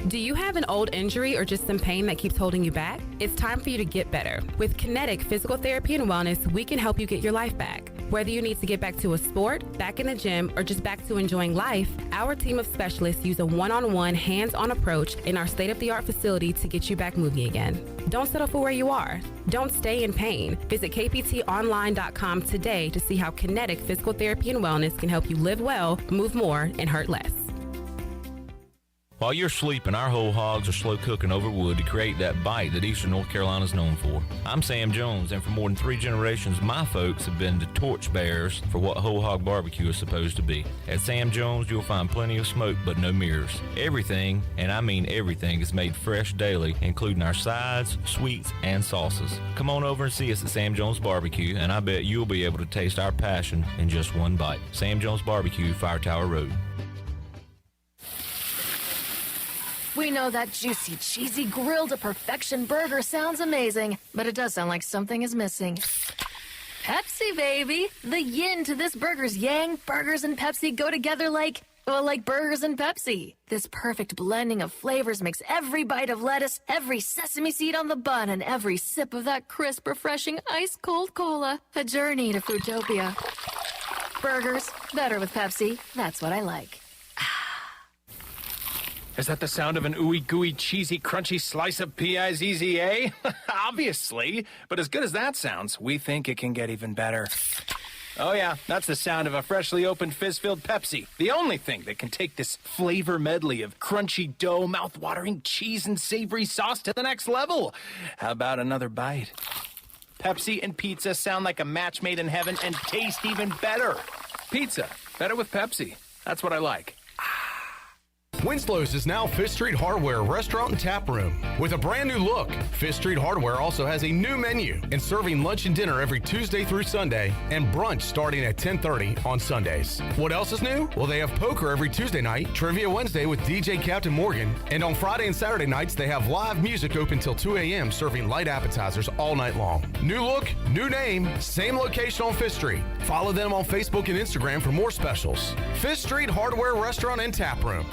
Do you have an old injury or just some pain that keeps holding you back? It's time for you to get better. With Kinetic Physical Therapy and Wellness, we can help you get your life back. Whether you need to get back to a sport, back in the gym, or just back to enjoying life, our team of specialists use a one-on-one, hands-on approach in our state-of-the-art facility to get you back moving again. Don't settle for where you are. Don't stay in pain. Visit kptonline.com today to see how Kinetic Physical Therapy and Wellness can help you live well, move more, and hurt less. While you're sleeping, our whole hogs are slow cooking over wood to create that bite that Eastern North Carolina is known for. I'm Sam Jones, and for more than 3 generations, my folks have been the torchbearers for what whole hog barbecue is supposed to be. At Sam Jones, you'll find plenty of smoke, but no mirrors. Everything, and I mean everything, is made fresh daily, including our sides, sweets, and sauces. Come on over and see us at Sam Jones Barbecue, and I bet you'll be able to taste our passion in just one bite. Sam Jones Barbecue, Fire Tower Road. We know that juicy, cheesy, grilled to perfection burger sounds amazing, but it does sound like something is missing. Pepsi, baby! The yin to this burger's yang. Burgers and Pepsi go together like burgers and Pepsi. This perfect blending of flavors makes every bite of lettuce, every sesame seed on the bun, and every sip of that crisp, refreshing, ice-cold cola a journey to Fruitopia. Burgers, better with Pepsi. That's what I like. Is that the sound of an ooey gooey cheesy crunchy slice of P-I-Z-Z-A? Obviously, but as good as that sounds, we think it can get even better. Oh yeah, that's the sound of a freshly opened fizz-filled Pepsi. The only thing that can take this flavor medley of crunchy dough, mouth-watering cheese, and savory sauce to the next level. How about another bite? Pepsi and pizza sound like a match made in heaven and taste even better. Pizza, better with Pepsi. That's what I like. Winslow's is now Fifth Street Hardware Restaurant and Tap Room. With a brand new look, Fifth Street Hardware also has a new menu and serving lunch and dinner every Tuesday through Sunday and brunch starting at 10:30 on Sundays. What else is new? Well, they have poker every Tuesday night, Trivia Wednesday with DJ Captain Morgan, and on Friday and Saturday nights they have live music open till 2 a.m. serving light appetizers all night long. New look, new name, same location on Fifth Street. Follow them on Facebook and Instagram for more specials. Fifth Street Hardware Restaurant and Tap Room.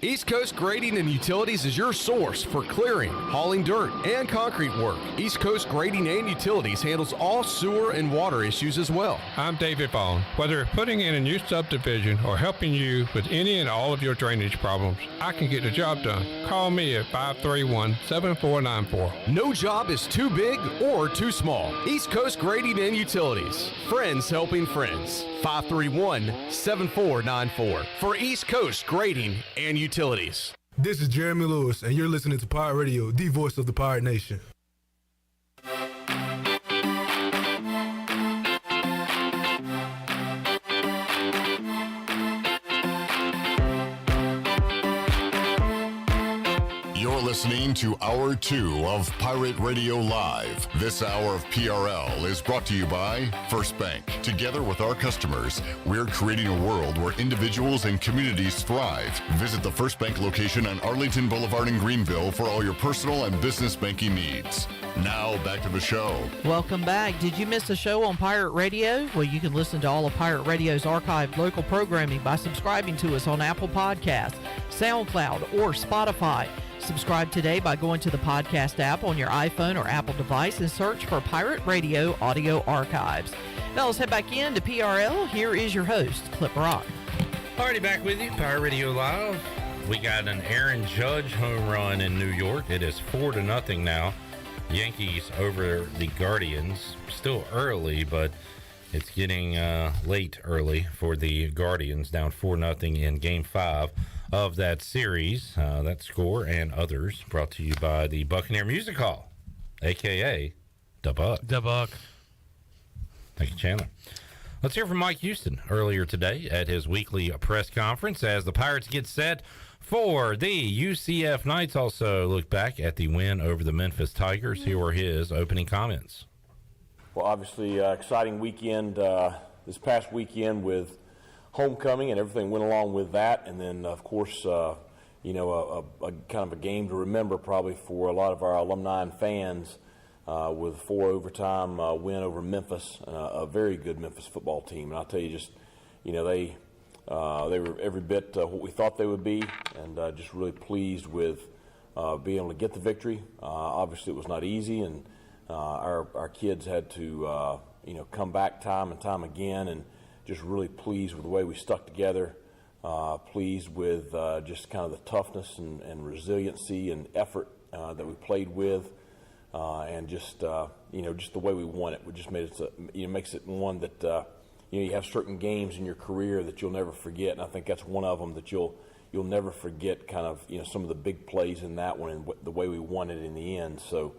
East Coast Grading and Utilities is your source for clearing, hauling dirt, and concrete work. East Coast Grading and Utilities handles all sewer and water issues as well. I'm David Vaughn. Whether putting in a new subdivision or helping you with any and all of your drainage problems, I can get the job done. Call me at 531-7494. No job is too big or too small. East Coast Grading and Utilities. Friends helping friends. 531-7494 for East Coast Grading and Utilities. This is Jeremy Lewis, and you're listening to Pirate Radio, the voice of the Pirate Nation. You're listening to Hour 2 of Pirate Radio Live. This hour of PRL is brought to you by First Bank. Together with our customers, we're creating a world where individuals and communities thrive. Visit the First Bank location on Arlington Boulevard in Greenville for all your personal and business banking needs. Now, back to the show. Welcome back. Did you miss a show on Pirate Radio? Well, you can listen to all of Pirate Radio's archived local programming by subscribing to us on Apple Podcasts, SoundCloud, or Spotify. Subscribe today by going to the podcast app on your iPhone or Apple device and search for Pirate Radio Audio Archives. Now let's head back into PRL. Here is your host, Clip Rock. Alrighty, back with you, Pirate Radio Live. We got an Aaron Judge home run in New York. It is 4-0 now. Yankees over the Guardians. Still early, but it's getting late early for the Guardians. Down 4-0 in Game 5 of that series. That score and others brought to you by the Buccaneer Music Hall, a.k.a. Da Buck. Da Buck. Thank you, Chandler. Let's hear from Mike Houston earlier today at his weekly press conference as the Pirates get set for the UCF Knights. Also look back at the win over the Memphis Tigers. Here were his opening comments. Well, obviously, exciting weekend this past weekend with homecoming and everything went along with that. And then, of course, a kind of a game to remember probably for a lot of our alumni and fans with a 4 overtime win over Memphis, a very good Memphis football team. And I'll tell you they were every bit what we thought they would be, and just really pleased with being able to get the victory. Obviously, it was not easy, and our kids had to come back time and time again, and just really pleased with the way we stuck together. Pleased with just kind of the toughness and resiliency and effort that we played with, and just the way we won it. We just made it makes it one that. You have certain games in your career that you'll never forget, and I think that's one of them that you'll never forget. Kind of some of the big plays in that one and the way we won it in the end. So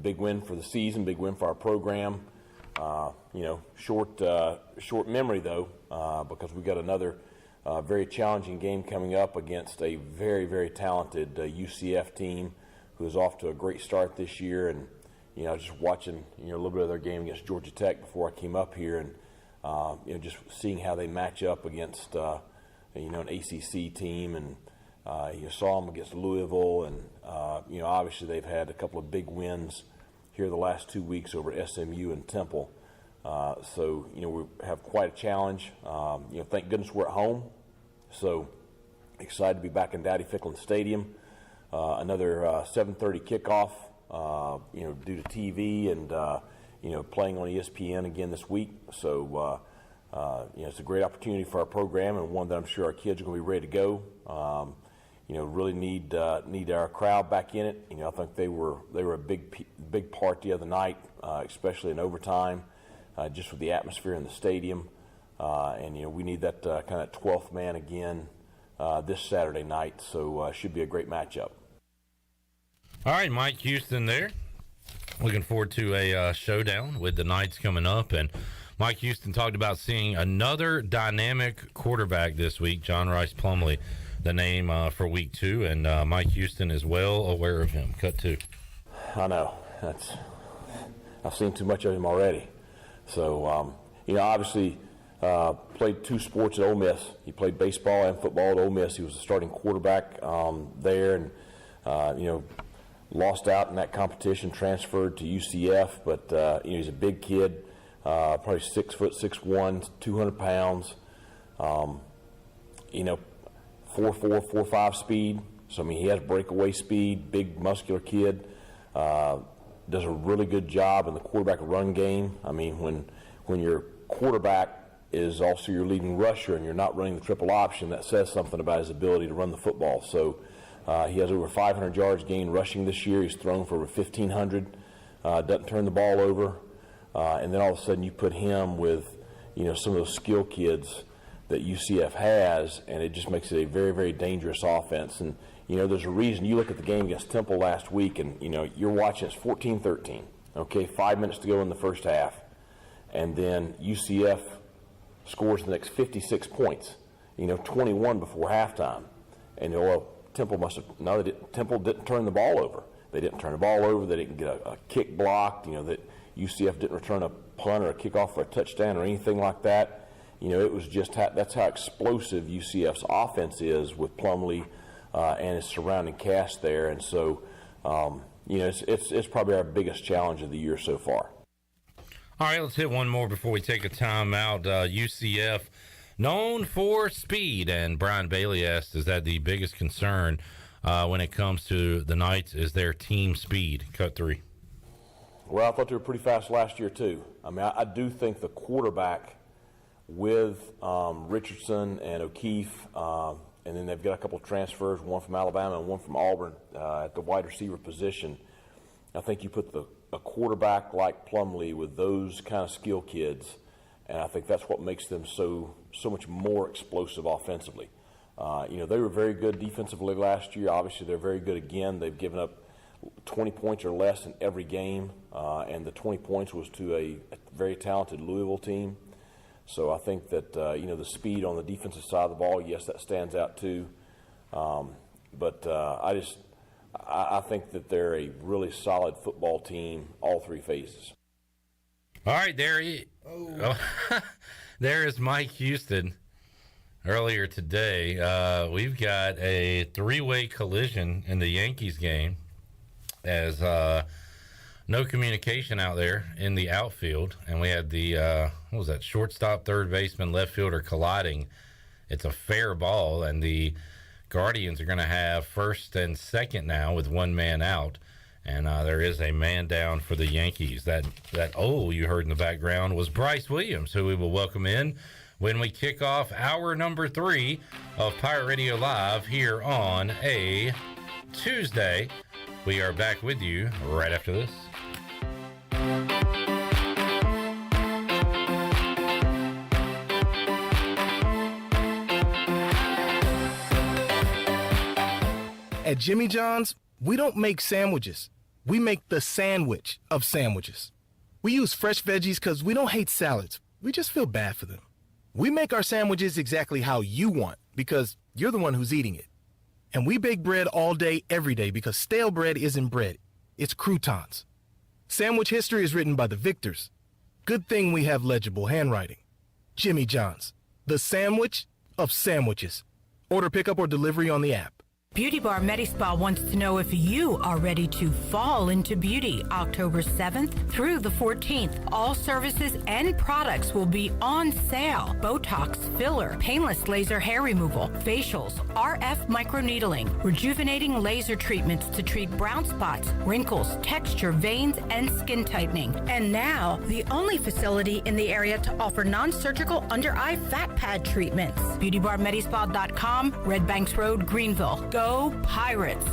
big win for the season, big win for our program. Short memory though, because we got another very challenging game coming up against a very, very talented UCF team who is off to a great start this year. And just watching a little bit of their game against Georgia Tech before I came up here, and just seeing how they match up against an ACC team, and saw them against Louisville, and obviously they've had a couple of big wins here the last 2 weeks over SMU and Temple. So we have quite a challenge. Thank goodness we're at home. So excited to be back in Daddy Ficklin Stadium. Another 7:30 kickoff. Due to TV and playing on ESPN again this week. So it's a great opportunity for our program, and one that I'm sure our kids are going to be ready to go. Really need our crowd back in it. I think they were a big part the other night, especially in overtime, just with the atmosphere in the stadium. And we need that kind of 12th man again this Saturday night. So should be a great matchup. All right, Mike Houston there. Looking forward to a showdown with the Knights coming up. And Mike Houston talked about seeing another dynamic quarterback this week, John Rice Plumlee, the name for week 2. And Mike Houston is well aware of him. Cut 2. I know. I've seen too much of him already. So, obviously played 2 sports at Ole Miss. He played baseball and football at Ole Miss. He was the starting quarterback there, and, lost out in that competition, transferred to UCF, but, he's a big kid, probably 6 foot, 6'1", 200 pounds, 4.4, 4.5 speed. So, he has breakaway speed, big muscular kid. Does a really good job in the quarterback run game. When your quarterback is also your leading rusher and you're not running the triple option, that says something about his ability to run the football. So he has over 500 yards gained rushing this year. He's thrown for over 1,500. Doesn't turn the ball over. And then all of a sudden you put him with, some of those skill kids that UCF has, and it just makes it a very, very dangerous offense. And there's a reason. You look at the game against Temple last week, and, you're watching it's 14-13. Okay, 5 minutes to go in the first half. And then UCF scores the next 56 points, 21 before halftime. And, Temple Temple didn't turn the ball over. They didn't turn the ball over. They didn't get a kick blocked, that UCF didn't return a punt or a kickoff for a touchdown or anything like that. It was just that's how explosive UCF's offense is with Plumlee and his surrounding cast there. And so, it's probably our biggest challenge of the year so far. All right, let's hit one more before we take a timeout. UCF, known for speed, and Brian Bailey asked, is that the biggest concern when it comes to the Knights, is their team speed? Cut 3. Well, I thought they were pretty fast last year, too. I do think the quarterback with Richardson and O'Keefe, and then they've got a couple of transfers, one from Alabama and one from Auburn at the wide receiver position. I think you put a quarterback like Plumlee with those kind of skill kids, and I think that's what makes them so much more explosive offensively. They were very good defensively last year. Obviously, they're very good again. They've given up 20 points or less in every game, and the 20 points was to a very talented Louisville team. So I think that, the speed on the defensive side of the ball, yes, that stands out too. But I think that they're a really solid football team, all 3 phases. All right, there is Mike Houston. Earlier today, we've got a 3-way collision in the Yankees game as no communication out there in the outfield, and we had the shortstop, third baseman, left fielder colliding. It's a fair ball, and the Guardians are going to have first and second now with one man out, and there is a man down for the Yankees. That you heard in the background was Bryce Williams, who we will welcome in when we kick off hour number 3 of Pirate Radio Live here on a Tuesday. We are back with you right after this. At Jimmy John's, we don't make sandwiches. We make the sandwich of sandwiches. We use fresh veggies because we don't hate salads. We just feel bad for them. We make our sandwiches exactly how you want because you're the one who's eating it. And we bake bread all day, every day because stale bread isn't bread. It's croutons. Sandwich history is written by the victors. Good thing we have legible handwriting. Jimmy John's, the sandwich of sandwiches. Order pickup or delivery on the app. Beauty Bar MediSpa wants to know if you are ready to fall into beauty. October 7th through the 14th. All services and products will be on sale. Botox, filler, painless laser hair removal, facials, RF microneedling, rejuvenating laser treatments to treat brown spots, wrinkles, texture, veins, and skin tightening. And now, the only facility in the area to offer non-surgical under-eye fat pad treatments. BeautyBarMedispa.com, Red Banks Road, Greenville. Go Pirates!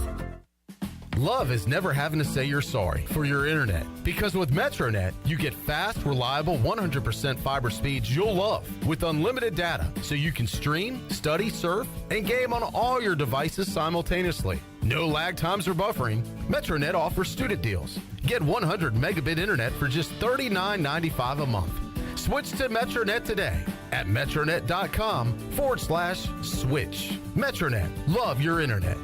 Love is never having to say you're sorry for your internet. Because with MetroNet, you get fast, reliable, 100% fiber speeds you'll love with unlimited data so you can stream, study, surf, and game on all your devices simultaneously. No lag times or buffering. MetroNet offers student deals. Get 100 megabit internet for just $39.95 a month. Switch to MetroNet today at metronet.com/switch. MetroNet. Love your internet.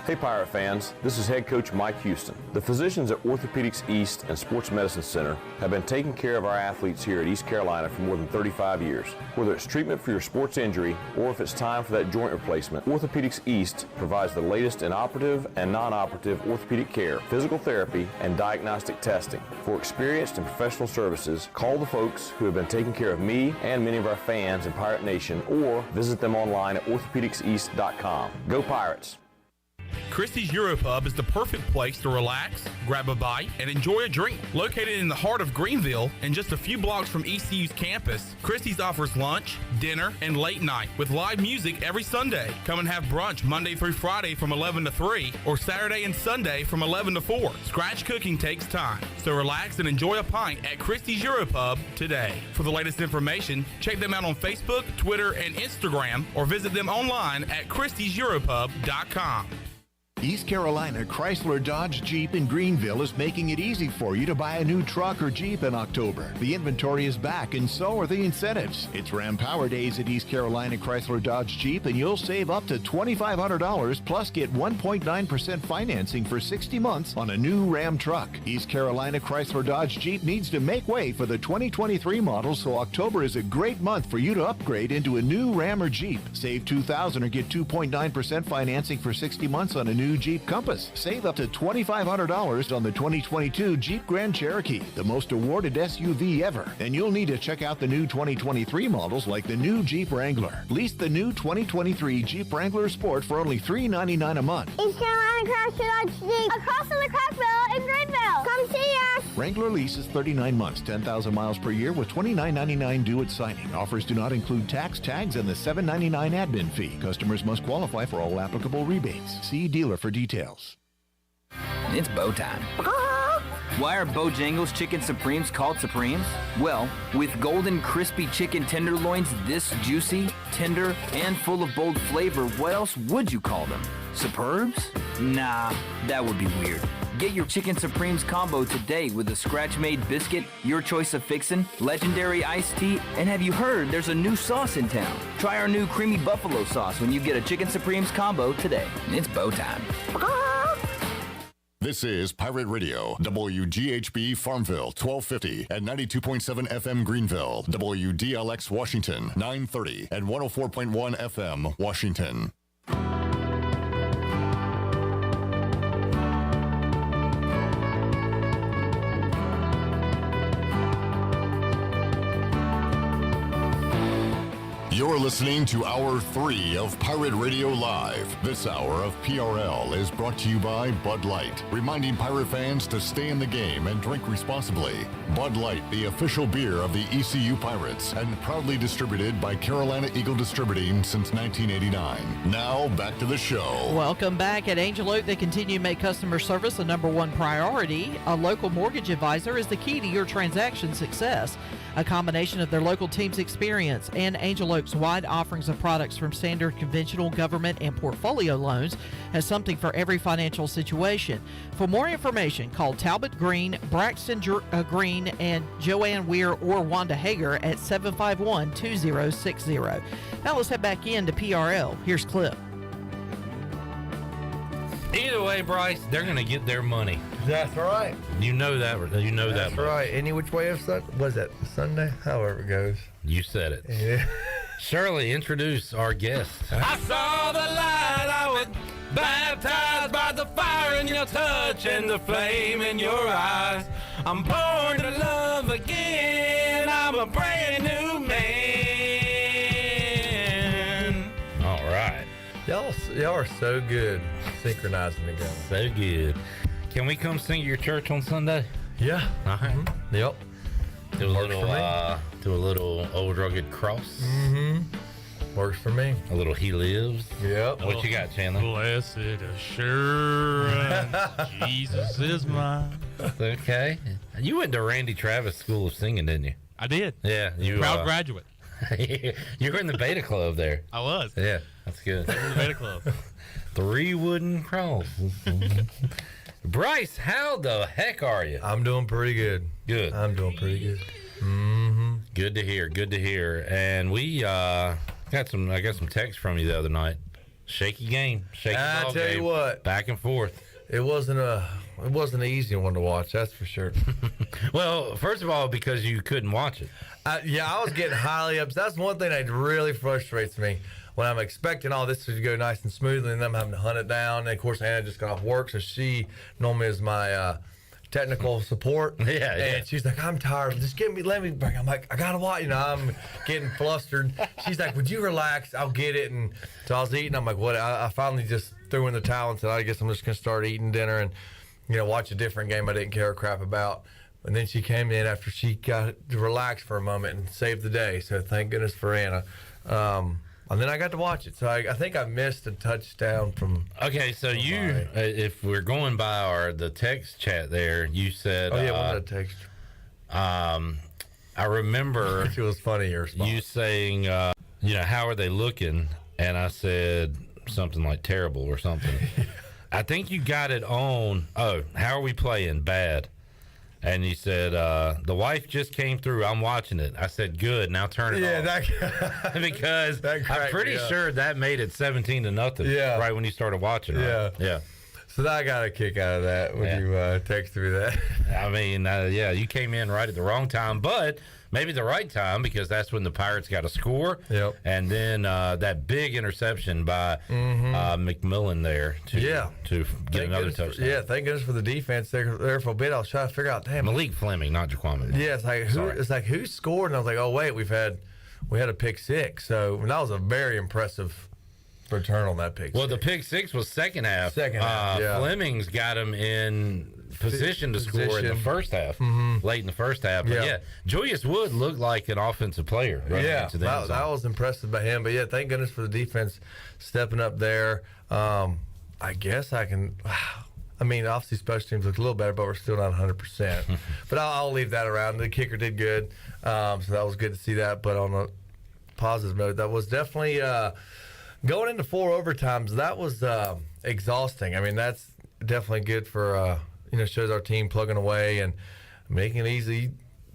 Hey Pirate fans, this is head coach Mike Houston. The physicians at Orthopedics East and Sports Medicine Center have been taking care of our athletes here at East Carolina for more than 35 years. Whether it's treatment for your sports injury or if it's time for that joint replacement, Orthopedics East provides the latest in operative and non-operative orthopedic care, physical therapy, and diagnostic testing. For experienced and professional services, call the folks who have been taking care of me and many of our fans in Pirate Nation, or visit them online at orthopedicseast.com. Go Pirates! Christie's Europub is the perfect place to relax, grab a bite, and enjoy a drink. Located in the heart of Greenville and just a few blocks from ECU's campus, Christie's offers lunch, dinner, and late night with live music every Sunday. Come and have brunch Monday through Friday from 11 to 3 or Saturday and Sunday from 11 to 4. Scratch cooking takes time, so relax and enjoy a pint at Christie's Europub today. For the latest information, check them out on Facebook, Twitter, and Instagram, or visit them online at christieseuropub.com. East Carolina Chrysler Dodge Jeep in Greenville is making it easy for you to buy a new truck or Jeep in October. The inventory is back and so are the incentives. It's Ram Power Days at East Carolina Chrysler Dodge Jeep and you'll save up to $2,500 plus get 1.9% financing for 60 months on a new Ram truck. East Carolina Chrysler Dodge Jeep needs to make way for the 2023 model, so October is a great month for you to upgrade into a new Ram or Jeep. Save $2,000 or get 2.9% financing for 60 months on a new Jeep Compass. Save up to $2,500 on the 2022 Jeep Grand Cherokee, the most awarded SUV ever. And you'll need to check out the new 2023 models like the new Jeep Wrangler. Lease the new 2023 Jeep Wrangler Sport for only $399 a month. East Carolina Chrysler Dodge Jeep, across from the Crackville in Greenville. Come see us. Wrangler lease is 39 months, 10,000 miles per year with $29.99 due at signing. Offers do not include tax, tags, and the $7.99 admin fee. Customers must qualify for all applicable rebates. See dealer for details. It's bow time. Why are Bojangles Chicken Supremes called Supremes? Well, with golden crispy chicken tenderloins this juicy, tender, and full of bold flavor, what else would you call them? Superbs? Nah, that would be weird. Get your Chicken Supremes combo today with a scratch-made biscuit, your choice of fixin', legendary iced tea, and have you heard there's a new sauce in town? Try our new creamy buffalo sauce when you get a Chicken Supremes combo today. It's bow time. This is Pirate Radio, WGHB Farmville, 1250 and 92.7 FM Greenville, WDLX Washington, 930 and 104.1 FM Washington. You're listening to Hour 3 of Pirate Radio Live. This hour of PRL is brought to you by Bud Light, reminding Pirate fans to stay in the game and drink responsibly. Bud Light, the official beer of the ECU Pirates, and proudly distributed by Carolina Eagle Distributing since 1989. Now, back to the show. Welcome back. At Angel Oak, they continue to make customer service a number one priority. A local mortgage advisor is the key to your transaction success. A combination of their local team's experience and Angel Oak's wide offerings of products from standard, conventional, government, and portfolio loans has something for every financial situation. For more information, call Talbot Green, Braxton Green, and Joanne Weir or Wanda Hager at 751-2060. Now let's head back into PRL. Here's Clip. Either way, Bryce, they're going to get their money. That's right. You know that. You know that. That's right. Any which way of was that Sunday? However it goes. You said it. Yeah. Shirley, introduce our guest. I saw the light. I was baptized by the fire in your touch and the flame in your eyes. I'm born to love again. I'm a brand new man. All right. Y'all are so good synchronizing together. So good. Can we come sing at your church on Sunday? Yeah. All right. Mm-hmm. Yep. Do a little Old Rugged Cross. Mm-hmm. Works for me. A little He Lives. Yep. What you got, Chandler? Blessed assurance, Jesus is mine. Okay. You went to Randy Travis School of Singing, didn't you? I did. Yeah. You proud graduate. You were in the Beta Club there. I was. Yeah, that's good. In the Beta Club. 3 wooden crosses. Bryce, how the heck are you? I'm doing pretty good. Good. I'm doing pretty good. Good to hear. Good to hear. And we got some text from you the other night. Shaky game. Shaky ball I tell game. you what. Back and forth. It wasn't an easy one to watch, that's for sure. Well, first of all, because you couldn't watch it. I was getting highly upset. That's one thing that really frustrates me when I'm expecting all this to go nice and smoothly, and I'm having to hunt it down. And of course, Anna just got off work, so she normally is my technical support. Yeah. And she's like, I'm tired. Just let me break. I'm like, I gotta watch. I'm getting flustered. She's like, would you relax? I'll get it. And so I was eating. I'm like, what? I finally just threw in the towel and said, I guess I'm just gonna start eating dinner and watch a different game I didn't care a crap about. And then she came in after she got to relax for a moment and saved the day. So thank goodness for Anna. And then I got to watch it. So I think I missed a touchdown from. Okay, so if we're going by the text chat there, you said. Oh, yeah, one of the text. I remember. It was funny, your response. You saying, how are they looking? And I said something like terrible or something. I think you got it on. Oh, how are we playing? Bad. And you said, the wife just came through. I'm watching it. I said, good. Now turn it off. Because I'm pretty sure that made it 17-0 right when you started watching. Right? Yeah. So I got a kick out of that when you texted me that. I mean, you came in right at the wrong time, but maybe the right time because that's when the Pirates got a score. Yep. And then that big interception by McMillan there to get another touchdown. Yeah, thank goodness for the defense there for a bit. I was trying to figure out, damn. Malik Fleming, not Jaquan. Yeah, it's like who scored? And I was like, oh wait, we had a pick six. So that was a very impressive return on that pick. Well, the pick six was second half. Yeah. Fleming's got him in position to score in the first half, late in the first half. But Julius Wood looked like an offensive player. That was impressive by him. But thank goodness for the defense stepping up there. I guess I can. I mean, obviously special teams look a little better, but we're still not 100%. But I'll leave that around. The kicker did good, so that was good to see that. But on a positive note, that was definitely going into 4 overtimes. That was exhausting. I mean, that's definitely good for shows our team plugging away and making it easy.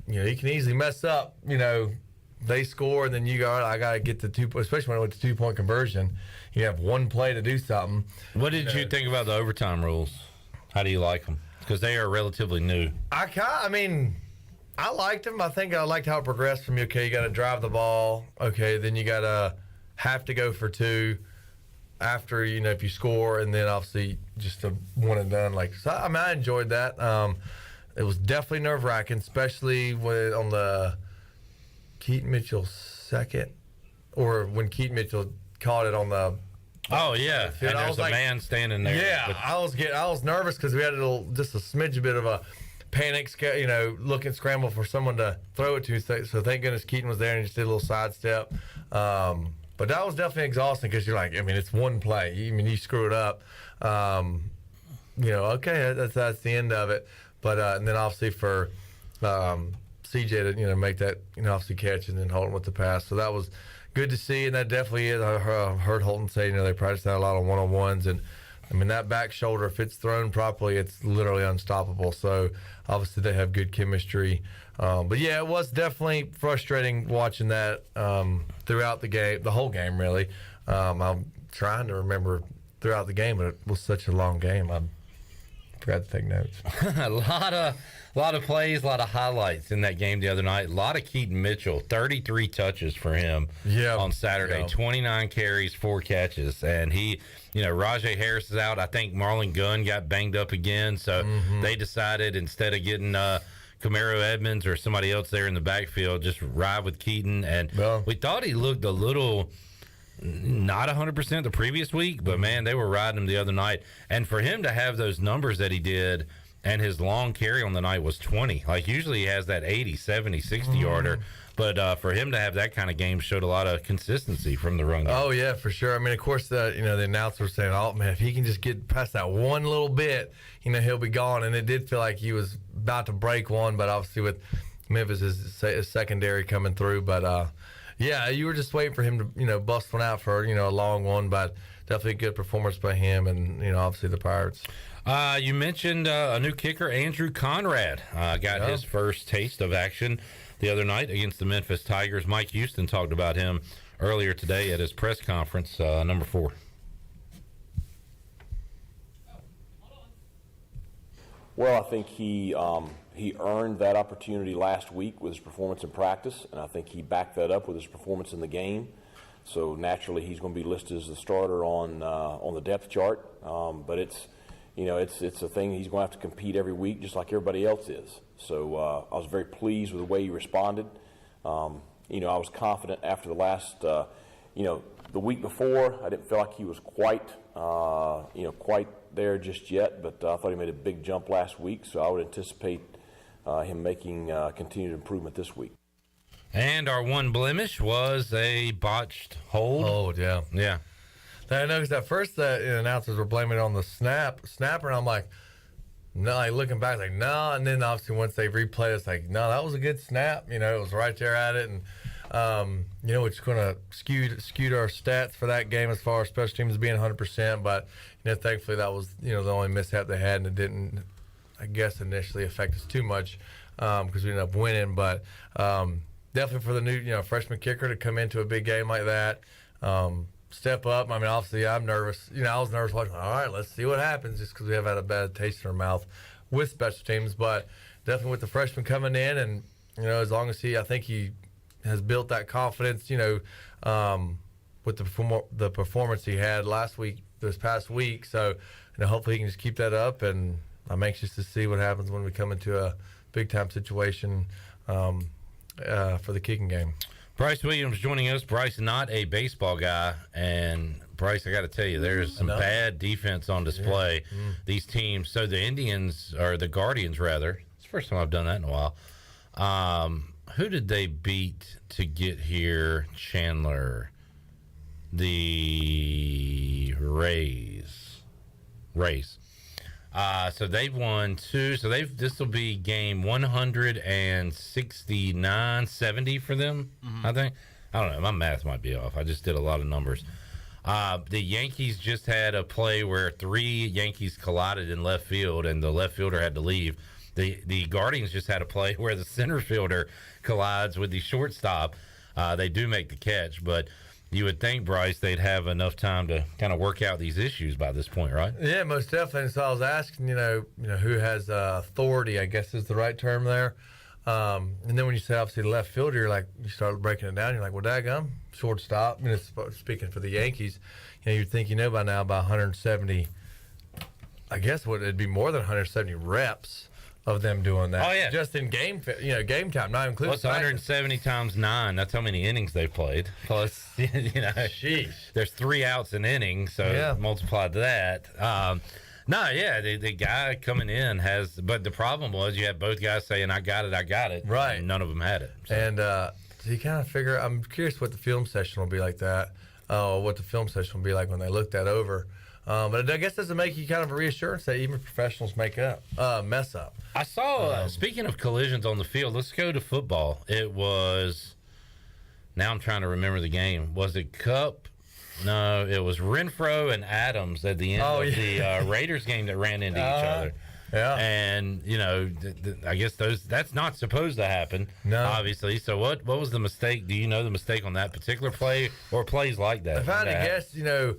You can easily mess up. They score and then you go, I got to get the 2, especially when it went to 2-point conversion. You have one play to do something. What did you think about the overtime rules? How do you like them? Because they are relatively new. I liked them. I think I liked how it progressed from you got to drive the ball. Okay, then you got to have to go for 2 after, if you score, and then obviously just a one and done. I enjoyed that. It was definitely nerve-wracking, especially on the Keaton Mitchell second, or when Keaton Mitchell caught it on the. Oh yeah, and there's a man standing there. Yeah, I was nervous because we had just a smidge bit of a panic, looking scramble for someone to throw it to. So thank goodness Keaton was there and just did a little sidestep. But that was definitely exhausting because you're like, it's one play. You screw it up. Okay, that's the end of it. But and then obviously for CJ to make that obviously catch and then Holton with the pass. So that was good to see, and that definitely is. I heard Holton say they practice that a lot on one-on-ones, and that back shoulder, if it's thrown properly, it's literally unstoppable. So obviously they have good chemistry. But it was definitely frustrating watching that throughout the game, the whole game really. I'm trying to remember throughout the game, but it was such a long game. I forgot to take notes. A lot of plays, a lot of highlights in that game the other night. A lot of Keaton Mitchell, 33 touches for him on Saturday, 29 carries, 4 catches. And he, Rajay Harris is out. I think Marlon Gunn got banged up again. So they decided instead of getting Camaro Edmonds or somebody else there in the backfield, just ride with Keaton. And we thought he looked a little not 100% the previous week, but man, they were riding him the other night. And for him to have those numbers that he did, and his long carry on the night was 20. Usually he has that 80, 70, 60-yarder. But for him to have that kind of game showed a lot of consistency from the run game. Oh, yeah, for sure. Of course, the announcer was saying, oh, man, if he can just get past that one little bit, he'll be gone. And it did feel like he was about to break one, but obviously with Memphis' secondary coming through. But, Yeah, you were just waiting for him to, bust one out for, a long one, but definitely a good performance by him and, obviously the Pirates. You mentioned a new kicker, Andrew Conrad, got his first taste of action the other night against the Memphis Tigers. Mike Houston talked about him earlier today at his press conference, number 4. Well, I think he earned that opportunity last week with his performance in practice, and I think he backed that up with his performance in the game. So naturally, he's going to be listed as the starter on the depth chart. But it's a thing he's going to have to compete every week, just like everybody else is. So I was very pleased with the way he responded. I was confident after the last, the week before. I didn't feel like he was quite there just yet, but I thought he made a big jump last week, so I would anticipate him making continued improvement this week. And our one blemish was a botched hold. Yeah. Yeah. I know because at first the announcers were blaming it on the snapper, and I'm like, no, looking back, like, no. And then obviously once they replayed, it's like, no, that was a good snap. It was right there at it. And, it's going to skew our stats for that game as far as special teams being 100%. But, thankfully that was, the only mishap they had, and it didn't, I guess, initially affect us too much because we ended up winning. But definitely for the new, freshman kicker to come into a big game like that, step up. I mean, obviously I'm nervous. I was nervous watching, all right, let's see what happens, just because we have had a bad taste in our mouth with special teams. But definitely with the freshman coming in, and, as long as I think he has built that confidence, with the performance he had this past week. So, hopefully he can just keep that up, and I'm anxious to see what happens when we come into a big-time situation for the kicking game. Bryce Williams joining us. Bryce, not a baseball guy, and Bryce, I got to tell you, there's some bad defense on display. Yeah. These teams. So the Indians, or the Guardians rather, it's the first time I've done that in a while. Who did they beat to get here? Chandler. The Rays. So they've won 2. So this will be game 169-70 for them, I think. I don't know. My math might be off. I just did a lot of numbers. The Yankees just had a play where 3 Yankees collided in left field, and the left fielder had to leave. The Guardians just had a play where the center fielder collides with the shortstop. They do make the catch, but you would think, Bryce, they'd have enough time to kind of work out these issues by this point, right? Yeah, most definitely. So I was asking, who has authority, I guess is the right term there. And then when you say obviously the left fielder, you start breaking it down. You're like, well, daggum, shortstop. Speaking for the Yankees, you'd think by now about 170. I guess it'd be more than 170 reps of them doing that. Oh yeah, just in game time, not including. What's 170 times 9? That's how many innings they've played. Plus, Sheesh. There's 3 outs an inning, so multiply that. The guy coming in has, but the problem was you had both guys saying, I got it. Right. And none of them had it. So. And so you kind of figure, I'm curious what the film session will be like that. What the film session will be like when they look that over. But I guess does it make you kind of a reassurance that even professionals mess up? I saw, speaking of collisions on the field, let's go to football. It was, now I'm trying to remember the game. Was it Cup? No, it was Renfro and Adams at the end of the Raiders game that ran into each other. Yeah. And, I guess that's not supposed to happen, obviously. So what was the mistake? Do you know the mistake on that particular play or plays like that? If I had to guess, because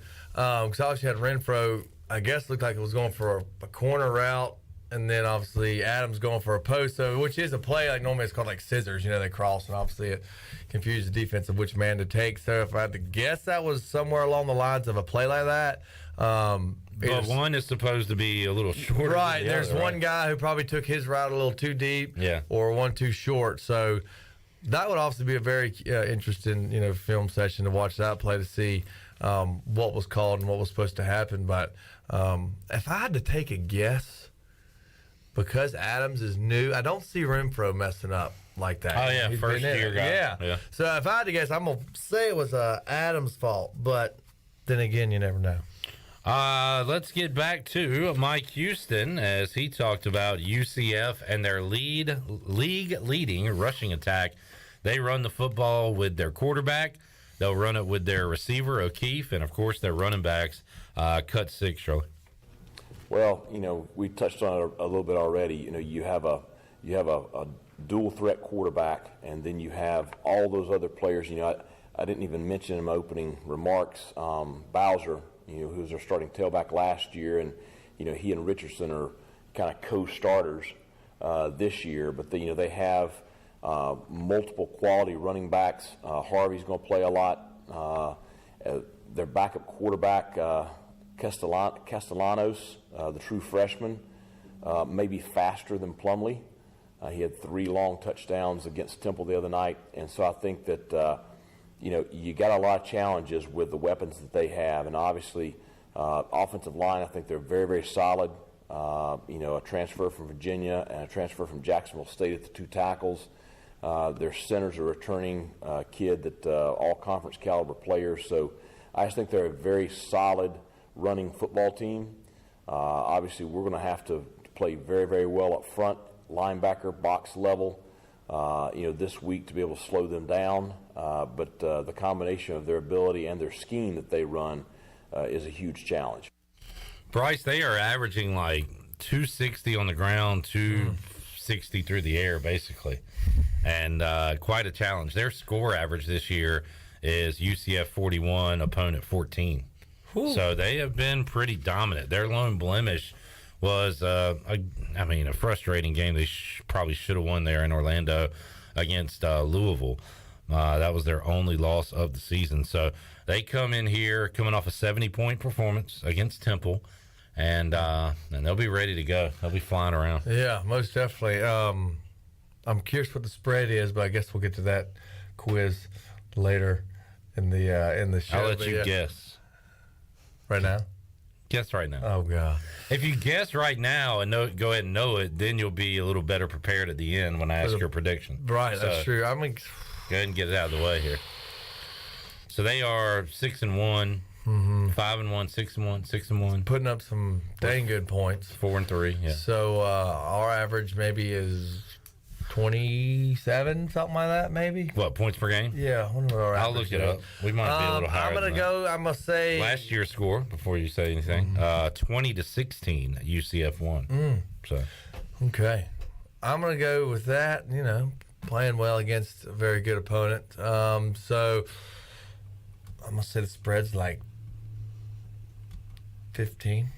obviously had Renfro, I guess looked like it was going for a corner route, and then obviously Adams going for a post, which is a play like normally it's called like scissors, they cross, and obviously it confused the defense of which man to take. So if I had to guess, that was somewhere along the lines of a play like that. But one is supposed to be a little shorter. Right. There's one guy who probably took his route a little too deep, or one too short. So that would obviously be a very interesting, film session to watch that play to see what was called and what was supposed to happen. But if I had to take a guess, because Adams is new, I don't see Renfro messing up like that. Oh, yeah, first year guy. Yeah. So if I had to guess, I'm going to say it was Adams' fault. But then again, you never know. Let's get back to Mike Houston as he talked about UCF and their league-leading rushing attack They run the football with their quarterback. They'll run it with their receiver, O'Keefe, and, of course, their running backs, cut six, Shirley. Well, we touched on it a little bit already. You have a dual threat quarterback, and then you have all those other players. I didn't even mention in my opening remarks, Bowser, who's their starting tailback last year, and he and Richardson are kind of co-starters this year. But they have multiple quality running backs. Harvey's going to play a lot. Their backup quarterback, Castellanos, the true freshman, maybe faster than Plumlee. He had 3 long touchdowns against Temple the other night, and so I think that you got a lot of challenges with the weapons that they have, and obviously offensive line. I think they're very, very solid. A transfer from Virginia and a transfer from Jacksonville State at the 2 tackles. Their center's a returning kid that all conference caliber players. So I just think they're a very solid running football team. Obviously, we're going to have to play very, very well up front, linebacker, box level, this week to be able to slow them down. But the combination of their ability and their scheme that they run is a huge challenge. Bryce, they are averaging like 260 on the ground, 260 through the air, basically. And quite a challenge. Their score average this year is UCF 41, opponent 14. Ooh. So they have been pretty dominant. Their lone blemish was, a frustrating game. They probably should have won there in Orlando against Louisville. That was their only loss of the season. So they come in here coming off a 70-point performance against Temple, and they'll be ready to go. They'll be flying around. Yeah, most definitely. I'm curious what the spread is, but I guess we'll get to that quiz later in the show. I'll let you guess. Right now? Guess right now. Oh, God. If you guess right now and go ahead and know it, then you'll be a little better prepared at the end when I ask your prediction. Right, So, that's true. go ahead and get it out of the way here. So they are 6-1, 5-1, 6-1, 6-1. Putting up some dang good points. 4-3, yeah. So our average maybe is 27, something like that, maybe. What, points per game? Yeah, I wonder what our I'll average look it is. up. We might be a little higher. I'm than going to say last year's score before you say anything. 20-16 UCF won. So okay, I'm going to go with that. Playing well against a very good opponent. So I'm going to say the spread's like 15.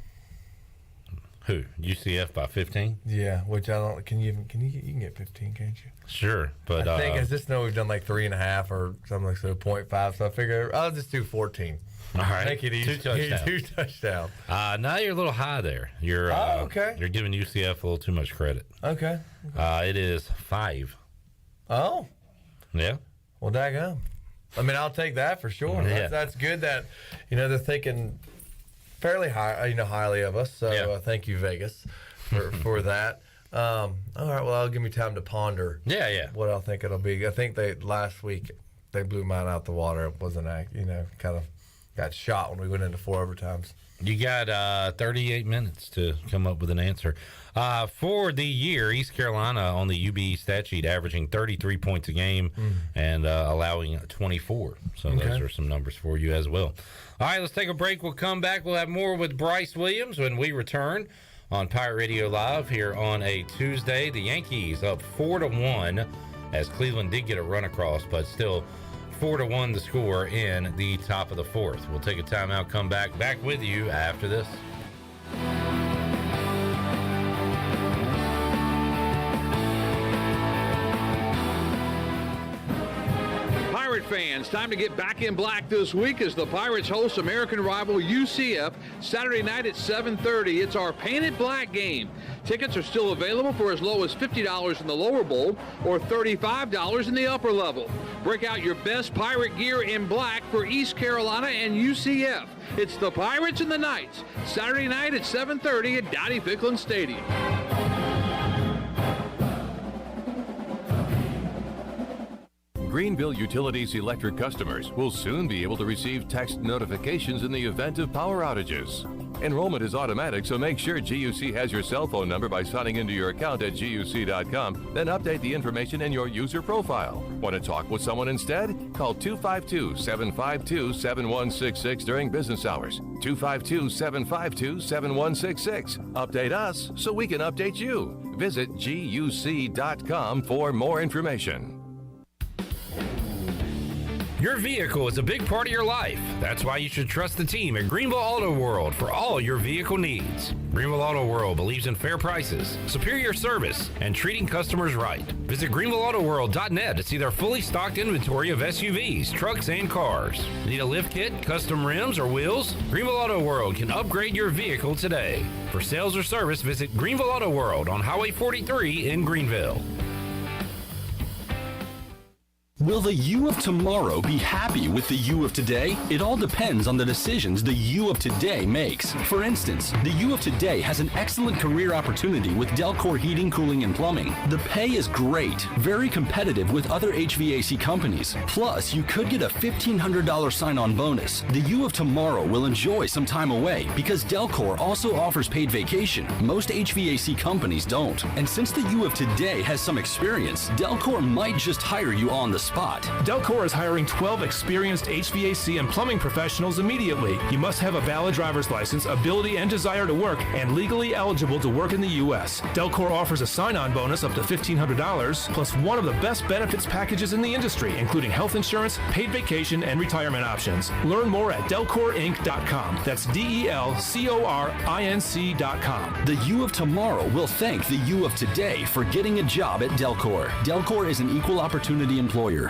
Who? UCF by 15? Yeah, which I don't. You can get 15, can't you? Sure, but I think I just know we've done like 3.5 or something like so, 0.5. So I figure I'll just do 14. All right, make it easy. 2 touchdowns. 2 touchdowns. Now you're a little high there. You're okay. You're giving UCF a little too much credit. Okay. It is 5. Oh. Yeah. Well, daggone. I mean, I'll take that for sure. Yeah. That's good that they're thinking fairly high, highly of us. So thank you, Vegas, for that. All right, well, that'll give me time to ponder. Yeah. What I think it'll be. I think last week they blew mine out the water. It wasn't kind of got shot when we went into 4 overtimes. You got 38 minutes to come up with an answer. For the year, East Carolina on the UBE stat sheet averaging 33 points a game and allowing 24. So those are some numbers for you as well. All right, let's take a break. We'll come back. We'll have more with Bryce Williams when we return on Pirate Radio Live here on a Tuesday. The Yankees up 4-1 as Cleveland did get a run across, but still 4-1 the score in the top of the 4th. We'll take a timeout, come back with you after this. Pirate fans, time to get back in black this week as the Pirates host American rival UCF Saturday night at 7:30. It's our Painted Black game. Tickets are still available for as low as $50 in the lower bowl or $35 in the upper level. Break out your best Pirate gear in black for East Carolina and UCF. It's the Pirates and the Knights, Saturday night at 7:30 at Dowdy-Ficklin Stadium. Greenville Utilities electric customers will soon be able to receive text notifications in the event of power outages. Enrollment is automatic, so make sure GUC has your cell phone number by signing into your account at GUC.com, then update the information in your user profile. Want to talk with someone instead? Call 252-752-7166 during business hours. 252-752-7166. Update us so we can update you. Visit GUC.com for more information. Your vehicle is a big part of your life. That's why you should trust the team at Greenville Auto World for all your vehicle needs. Greenville Auto World believes in fair prices, superior service, and treating customers right. Visit greenvilleautoworld.net to see their fully stocked inventory of SUVs, trucks, and cars. Need a lift kit, custom rims, or wheels? Greenville Auto World can upgrade your vehicle today. For sales or service, visit Greenville Auto World on Highway 43 in Greenville. Will the you of tomorrow be happy with the you of today? It all depends on the decisions the you of today makes. For instance, the you of today has an excellent career opportunity with Delcor Heating, Cooling, and Plumbing. The pay is great, very competitive with other HVAC companies. Plus, you could get a $1,500 sign-on bonus. The you of tomorrow will enjoy some time away because Delcor also offers paid vacation. Most HVAC companies don't. And since the you of today has some experience, Delcor might just hire you on the spot. Delcor is hiring 12 experienced HVAC and plumbing professionals immediately. You must have a valid driver's license, ability and desire to work, and legally eligible to work in the U.S. Delcor offers a sign-on bonus up to $1,500, plus one of the best benefits packages in the industry, including health insurance, paid vacation, and retirement options. Learn more at DelcorInc.com. That's DelCorinc.com. The you of tomorrow will thank the you of today for getting a job at Delcor. Delcor is an equal opportunity employer.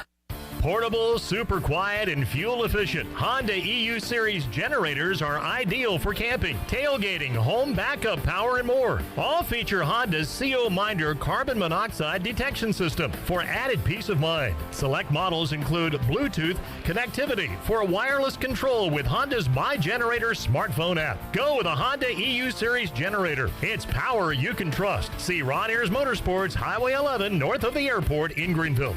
Portable, super quiet, and fuel efficient. Honda EU Series generators are ideal for camping, tailgating, home backup power, and more. All feature Honda's CO Minder carbon monoxide detection system for added peace of mind. Select models include Bluetooth connectivity for wireless control with Honda's My Generator smartphone app. Go with a Honda EU Series generator. It's power you can trust. See Ron Ayers Motorsports, Highway 11, north of the airport in Greenville.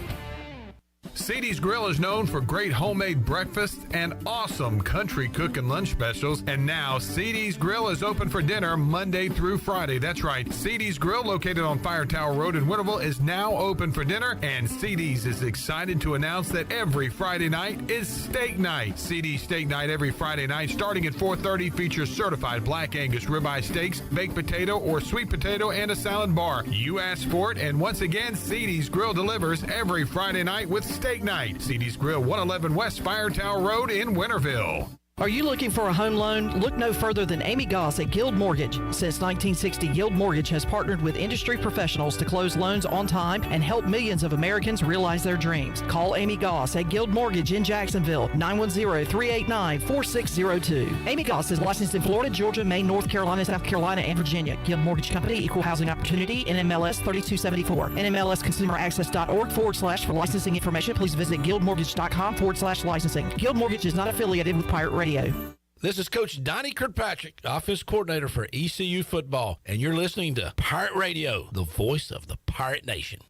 CD's Grill is known for great homemade breakfast and awesome country cook and lunch specials. And now CD's Grill is open for dinner Monday through Friday. That's right. CD's Grill, located on Fire Tower Road in Winterville, is now open for dinner. And CD's is excited to announce that every Friday night is steak night. CD's Steak Night every Friday night starting at 4:30 features certified Black Angus ribeye steaks, baked potato or sweet potato, and a salad bar. You asked for it, and once again, CD's Grill delivers every Friday night with Steak Night. CD's Grill, 111 West Fire Tower Road in Winterville. Are you looking for a home loan? Look no further than Amy Goss at Guild Mortgage. Since 1960, Guild Mortgage has partnered with industry professionals to close loans on time and help millions of Americans realize their dreams. Call Amy Goss at Guild Mortgage in Jacksonville, 910-389-4602. Amy Goss is licensed in Florida, Georgia, Maine, North Carolina, South Carolina, and Virginia. Guild Mortgage Company, Equal Housing Opportunity, NMLS 3274. NMLSconsumeraccess.org / for licensing information, please visit guildmortgage.com / licensing. Guild Mortgage is not affiliated with Pirate Radio. This is Coach Donnie Kirkpatrick, offense coordinator for ECU football, and you're listening to Pirate Radio, the voice of the Pirate Nation.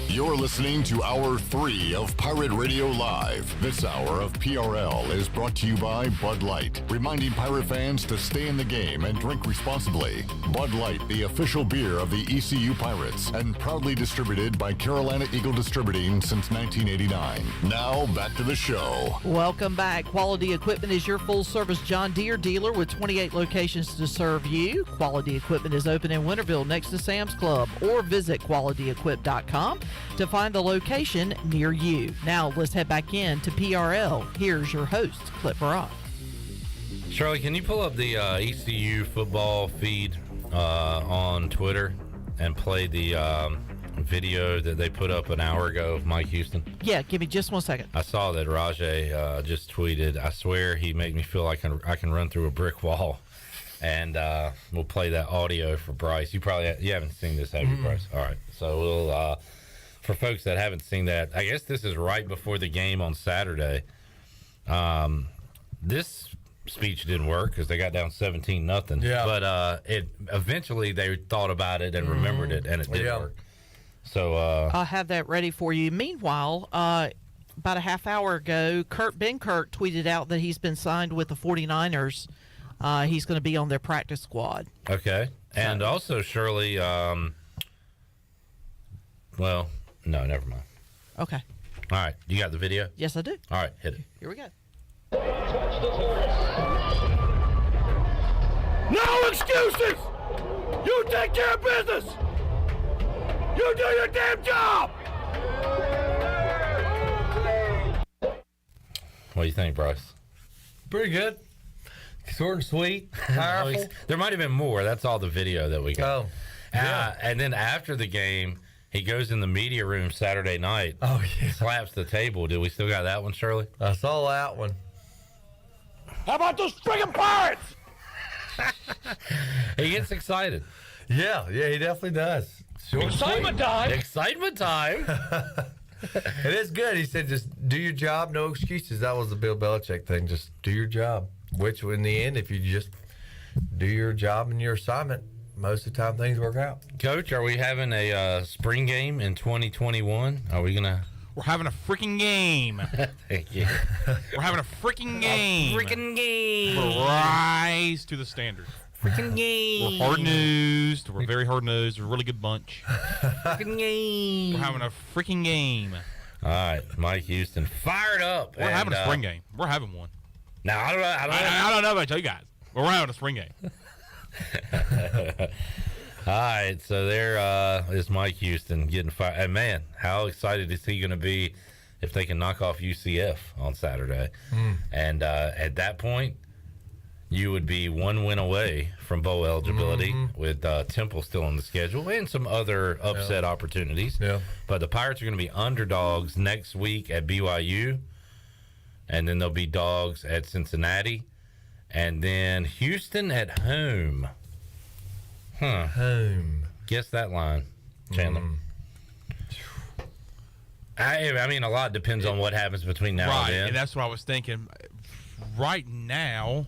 You're listening to Hour 3 of Pirate Radio Live. This hour of PRL is brought to you by Bud Light, reminding Pirate fans to stay in the game and drink responsibly. Bud Light, the official beer of the ECU Pirates, and proudly distributed by Carolina Eagle Distributing since 1989. Now, back to the show. Welcome back. Quality Equipment is your full-service John Deere dealer with 28 locations to serve you. Quality Equipment is open in Winterville next to Sam's Club, or visit qualityequip.com to find the location near you. Now, let's head back in to PRL. Here's your host, Clip Rock. Charlie, can you pull up the ECU football feed on Twitter and play the video that they put up an hour ago of Mike Houston? Yeah, give me just 1 second. I saw that Rajay just tweeted, I swear he made me feel like I can run through a brick wall. And we'll play that audio for Bryce. You haven't seen this, have you, Bryce? All right. So we'll... for folks that haven't seen that, I guess this is right before the game on Saturday. This speech didn't work because they got down 17-0. Yeah. But eventually they thought about it and remembered it, and it did work. So I'll have that ready for you. Meanwhile, about a half hour ago, Ben Kurt tweeted out that he's been signed with the 49ers. He's going to be on their practice squad. Okay. And also, Shirley, well, no, never mind. Okay. All right. You got the video? Yes, I do. All right. Hit it. Here we go. No excuses! You take care of business! You do your damn job! What do you think, Bryce? Pretty good. Short and sweet. Powerful. There might have been more. That's all the video that we got. Oh, yeah. And then after the game, he goes in the media room Saturday night. Oh, yeah. Slaps the table. Do we still got that one, Shirley? I saw that one. How about those friggin' Pirates? He gets excited. Yeah, he definitely does. Short Excitement time. Excitement time. It is good. He said, just do your job, no excuses. That was the Bill Belichick thing. Just do your job. Which, in the end, if you just do your job and your assignment, most of the time things work out. Coach, are we having a spring game in 2021? Are we going to... We're having a freaking game. Thank you. We're having a freaking game. Freaking game. We'll rise to the standard. Freaking game. We're hard-nosed. We're very hard-nosed. We're a really good bunch. Freaking game. We're having a freaking game. All right, Mike Houston fired up. We're having a spring game. We're having one. Now, I don't know about you guys, but we're having a spring game. All right, so there is Mike Houston getting fired. And man, how excited is he going to be if they can knock off UCF on Saturday? And at that point, you would be one win away from bowl eligibility with Temple still on the schedule and some other upset opportunities. Yeah. But the Pirates are going to be underdogs next week at BYU, and then they'll be dogs at Cincinnati, and then Houston at home. Home. Guess that line, Chandler. I mean, a lot depends on what happens between now and then. And that's what I was thinking. Right now,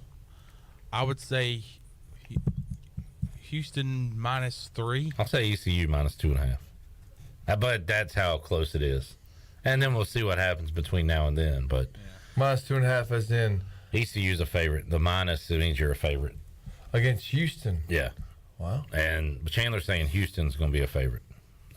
I would say Houston -3. I'll say ECU -2.5. But that's how close it is. And then we'll see what happens between now and then. But -2.5 as in ECU's a favorite. The minus, it means you're a favorite. Against Houston? Yeah. Wow. And Chandler's saying Houston's going to be a favorite.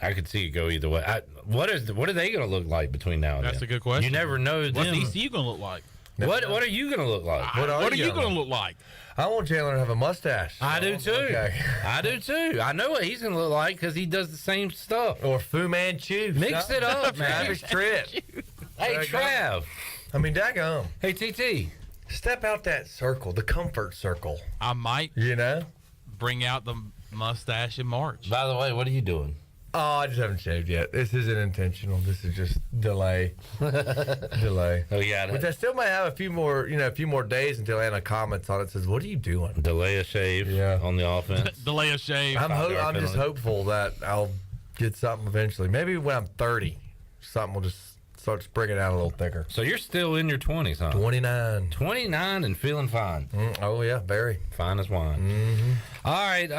I could see it go either way. What are they going to look like between now and then? That's a good question. You never know them. What's ECU going to look like? What are you going to look like? What are you going to look like? I want Chandler to have a mustache. I do too. Okay. I do too. I know what he's going to look like because he does the same stuff. Or Fu Manchu. Mix it up, man. Travis Tritt. Hey, Trav. I mean, daggone. Hey, TT. Step out that circle, the comfort circle. I might, bring out the mustache in March. By the way, what are you doing? Oh, I just haven't shaved yet. This isn't intentional. This is just delay. Delay. Oh, yeah. Which I still might have a few more days until Anna comments on it. Says, "What are you doing?" Delay a shave on the offense. Delay a shave. I'm just hopeful that I'll get something eventually. Maybe when I'm 30, something will just start springing out a little thicker. So you're still in your 20s, huh? 29. 29 and feeling fine. Oh, yeah, very. Fine as wine. All right,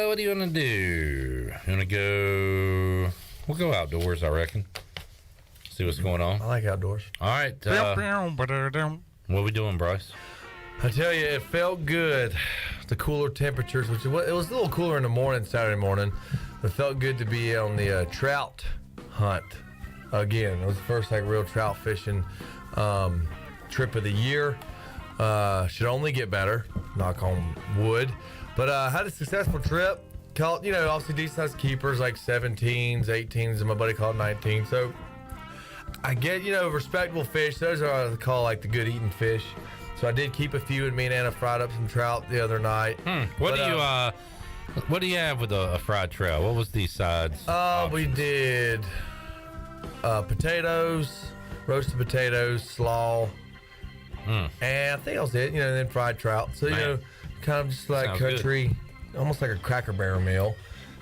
what do you want to do? You want to go... We'll go outdoors, I reckon. See what's going on. I like outdoors. All right. What are we doing, Bryce? I tell you, it felt good. The cooler temperatures, which it was a little cooler in the morning, Saturday morning. It felt good to be on the trout hunt. Again, it was the first real trout fishing trip of the year. Should only get better, knock on wood. But I had a successful trip. Caught, obviously decent-sized keepers like 17s, 18s, and my buddy caught 19. So I get, respectable fish. Those are what I call like the good eating fish. So I did keep a few, and me and Anna fried up some trout the other night. What do you have with a fried trout? What was these sides? We did potatoes, roasted potatoes, slaw, and I think that was it. And then fried trout. So kind of just like Sounds country, almost like a Cracker Barrel meal.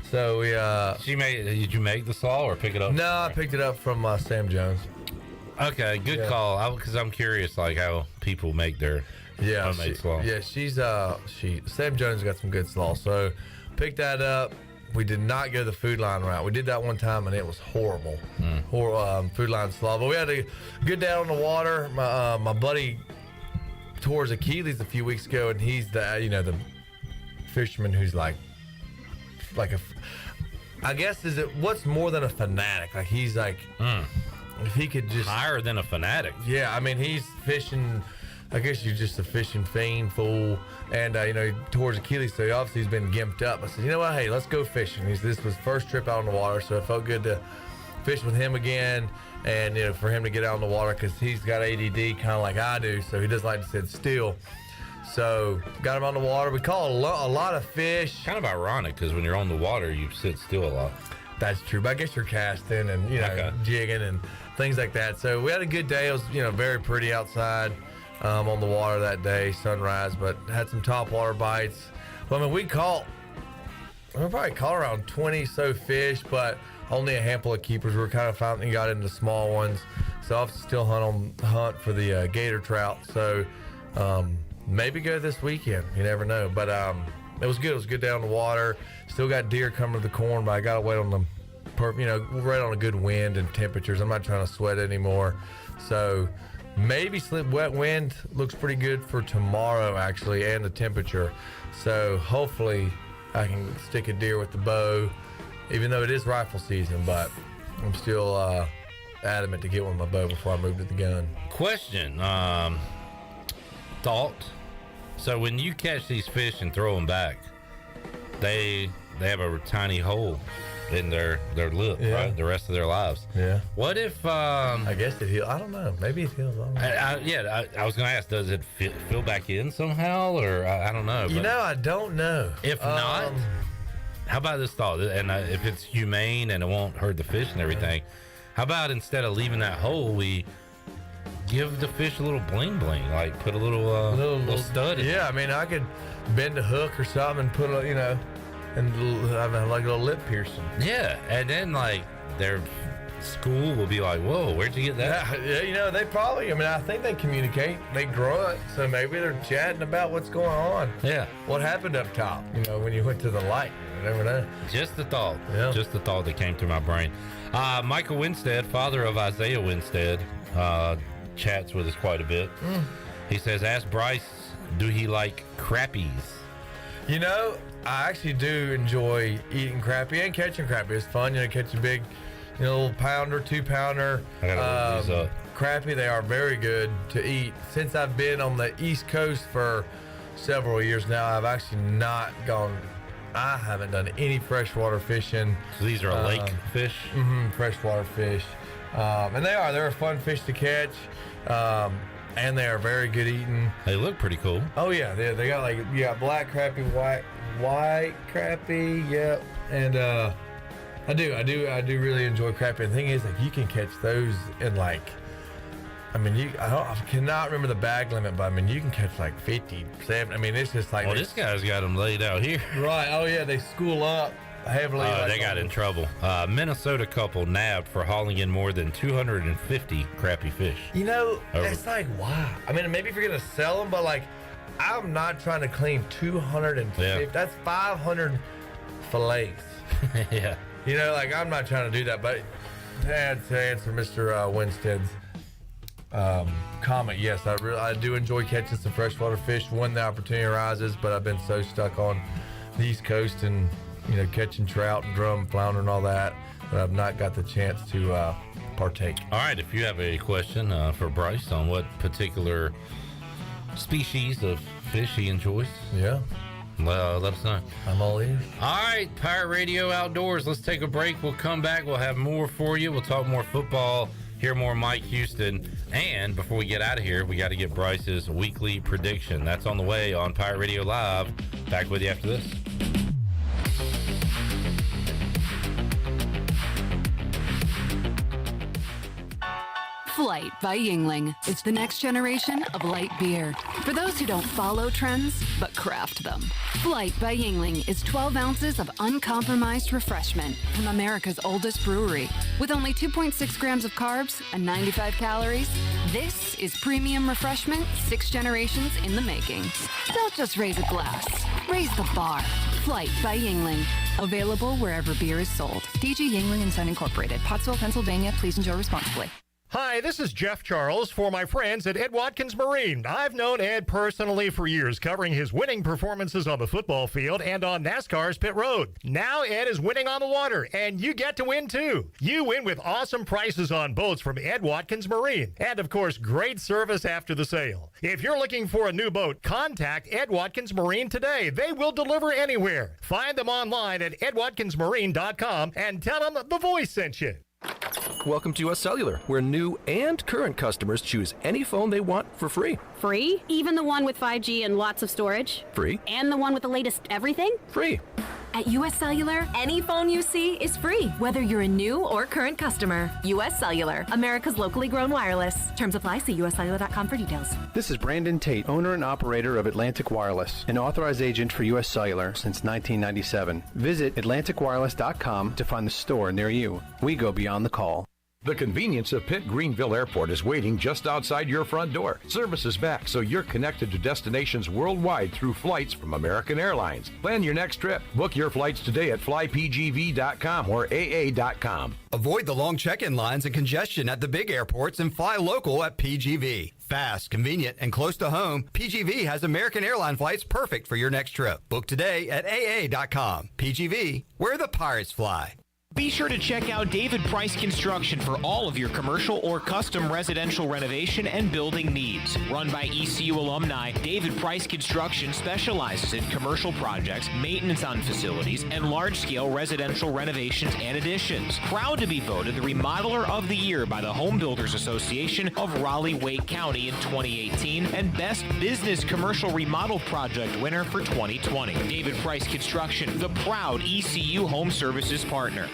So we. Did you make the slaw or pick it up? No, I picked it up from Sam Jones. Okay, good call. Because I'm curious, like how people make their homemade slaw. Yeah, Sam Jones got some good slaw. So picked that up. we did not go the food line route. We did that one time, and it was horrible. Food line slaw. But we had a good day on the water. My buddy tore his Achilles a few weeks ago, and he's the fisherman who's like a, I guess, what's more than a fanatic? Like, he's like, if he could just higher than a fanatic. Yeah, I mean, he's fishing. I guess you're just a fishing fiend, fool. And he tore his Achilles, so obviously he's been gimped up. I said, you know what? Hey, let's go fishing. This was his first trip out on the water, so it felt good to fish with him again, and for him to get out on the water, because he's got ADD kind of like I do, so he doesn't like to sit still. So got him on the water. We caught a lot of fish. Kind of ironic, because when you're on the water, you sit still a lot. That's true, but I guess you're casting and jigging and things like that. So we had a good day. It was very pretty outside on the water that day, sunrise, but had some top water bites. Well, I mean, we probably caught around 20 so fish, but only a handful of keepers. We were kind of finally got into small ones, so I'll still hunt for the gator trout. So maybe go this weekend. You never know. But it was good. It was a good day on the water. Still got deer coming to the corn, but I got to wait on them. Right on a good wind and temperatures. I'm not trying to sweat anymore. So maybe slip wet wind looks pretty good for tomorrow, actually, and the temperature. So hopefully I can stick a deer with the bow, even though it is rifle season, but I'm still adamant to get one with my bow before I move to the gun. Question, thought. So when you catch these fish and throw them back, they have a tiny hole in their lip, right? The rest of their lives. Yeah. What if? I guess it heals. I don't know. Maybe it heals. I was going to ask, does it fill back in somehow, or I don't know. I don't know. If not, how about this thought? And if it's humane and it won't hurt the fish and everything, how about instead of leaving that hole, we give the fish a little bling bling, like put a little stud in. Yeah, I mean, I could bend a hook or something and put and have like a little lip piercing. Yeah, and then like their school will be like, whoa, where'd you get that? Yeah, they probably, I think they communicate, they grunt, so maybe they're chatting about what's going on. Yeah. What happened up top, when you went to the light? You never know. Just the thought. Yeah. Just the thought that came through my brain. Michael Winstead, father of Isaiah Winstead, chats with us quite a bit. He says, ask Bryce, do he like crappies? I actually do enjoy eating crappie and catching crappie. It's fun, catch a big, little pounder, 2-pounder. I gotta look these up. Crappie, they are very good to eat. Since I've been on the East Coast for several years now, I've actually I haven't done any freshwater fishing. So these are lake fish? Freshwater fish. And they're a fun fish to catch. And they are very good eating. They look pretty cool. Oh yeah, they got you got black crappie, white crappie, yep. And I do really enjoy crappie. And the thing is, you can catch those in I cannot remember the bag limit, but you can catch 50, 70. It's just well, this guy's got them laid out here. Right. Oh yeah, they school up heavily. They got in trouble. Minnesota couple nabbed for hauling in more than 250 crappie fish. It's why? Maybe if you're gonna sell them, but I'm not trying to claim 250. Yeah. That's 500 fillets. Yeah. I'm not trying to do that. But to answer Mr. Winstead's comment, yes, I do enjoy catching some freshwater fish when the opportunity arises. But I've been so stuck on the East Coast and catching trout and drum, flounder, and all that I've not got the chance to partake. All right, if you have a question for Bryce on what particular species of fish he enjoys, let us know. I'm all ears. All right, Pirate Radio Outdoors. Let's take a break. We'll come back. We'll have more for you. We'll talk more football, hear more Mike Houston. And before we get out of here, we got to get Bryce's weekly prediction. That's on the way on Pirate Radio Live. Back with you after this. Flight by Yuengling is the next generation of light beer. For those who don't follow trends, but craft them. Flight by Yuengling is 12 ounces of uncompromised refreshment from America's oldest brewery. With only 2.6 grams of carbs and 95 calories, this is premium refreshment 6 generations in the making. Don't just raise a glass, raise the bar. Flight by Yingling. Available wherever beer is sold. DG Yingling & Son Incorporated, Pottsville, Pennsylvania. Please enjoy responsibly. Hi, this is Jeff Charles for my friends at Ed Watkins Marine. I've known Ed personally for years, covering his winning performances on the football field and on NASCAR's pit road. Now Ed is winning on the water, and you get to win too. You win with awesome prices on boats from Ed Watkins Marine, and of course, great service after the sale. If you're looking for a new boat, contact Ed Watkins Marine today. They will deliver anywhere. Find them online at edwatkinsmarine.com and tell them the voice sent you. Welcome to US Cellular, where new and current customers choose any phone they want for free. Free? Even the one with 5G and lots of storage? Free. And the one with the latest everything? Free. At US Cellular, any phone you see is free, whether you're a new or current customer. US Cellular, America's locally grown wireless. Terms apply. See uscellular.com for details. This is Brandon Tate, owner and operator of Atlantic Wireless, an authorized agent for US Cellular since 1997. Visit atlanticwireless.com to find the store near you. We go beyond the call. The convenience of Pitt Greenville Airport is waiting just outside your front door. Service is back, so you're connected to destinations worldwide through flights from American Airlines. Plan your next trip. Book your flights today at flypgv.com or aa.com. Avoid the long check-in lines and congestion at the big airports and fly local at PGV. Fast, convenient, and close to home, PGV has American Airline flights perfect for your next trip. Book today at aa.com. PGV, where the pirates fly. Be sure to check out David Price Construction for all of your commercial or custom residential renovation and building needs. Run by ECU alumni, David Price Construction specializes in commercial projects, maintenance on facilities, and large-scale residential renovations and additions. Proud to be voted the Remodeler of the Year by the Home Builders Association of Raleigh-Wake County in 2018 and Best Business Commercial Remodel Project winner for 2020. David Price Construction, the proud ECU Home Services partner.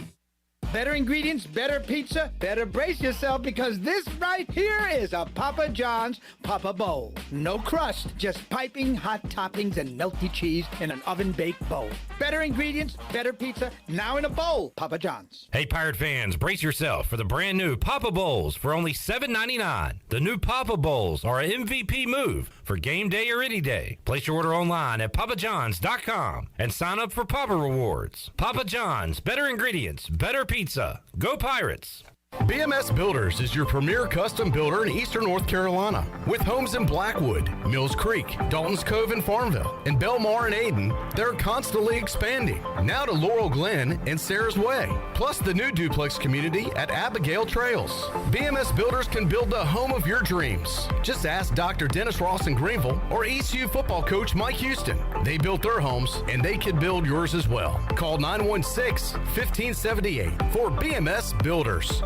Better ingredients, better pizza, better brace yourself because this right here is a Papa John's Papa Bowl. No crust, just piping hot toppings and melty cheese in an oven-baked bowl. Better ingredients, better pizza, now in a bowl, Papa John's. Hey, Pirate fans, brace yourself for the brand new Papa Bowls for only $7.99. The new Papa Bowls are an MVP move for game day or any day. Place your order online at papajohns.com and sign up for Papa Rewards. Papa John's, better ingredients, better pizza. Go Pirates! BMS Builders is your premier custom builder in eastern North Carolina. With homes in Blackwood, Mills Creek, Dalton's Cove and Farmville, and Belmar and Ayden, they're constantly expanding. Now to Laurel Glen and Sarah's Way, plus the new duplex community at Abigail Trails. BMS Builders can build the home of your dreams. Just ask Dr. Dennis Ross in Greenville or ECU football coach Mike Houston. They built their homes and they can build yours as well. Call 916-1578 for BMS Builders.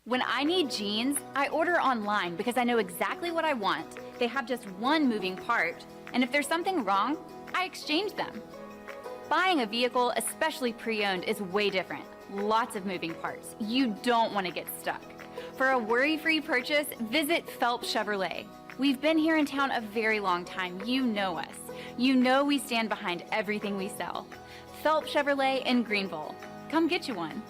When I need jeans, I order online because I know exactly what I want. They have just one moving part, and if there's something wrong, I exchange them. Buying a vehicle, especially pre-owned, is way different. Lots of moving parts. You don't want to get stuck. For a worry-free purchase, visit Phelps Chevrolet. We've been here in town a very long time. You know us. You know we stand behind everything we sell. Phelps Chevrolet in Greenville. Come get you one.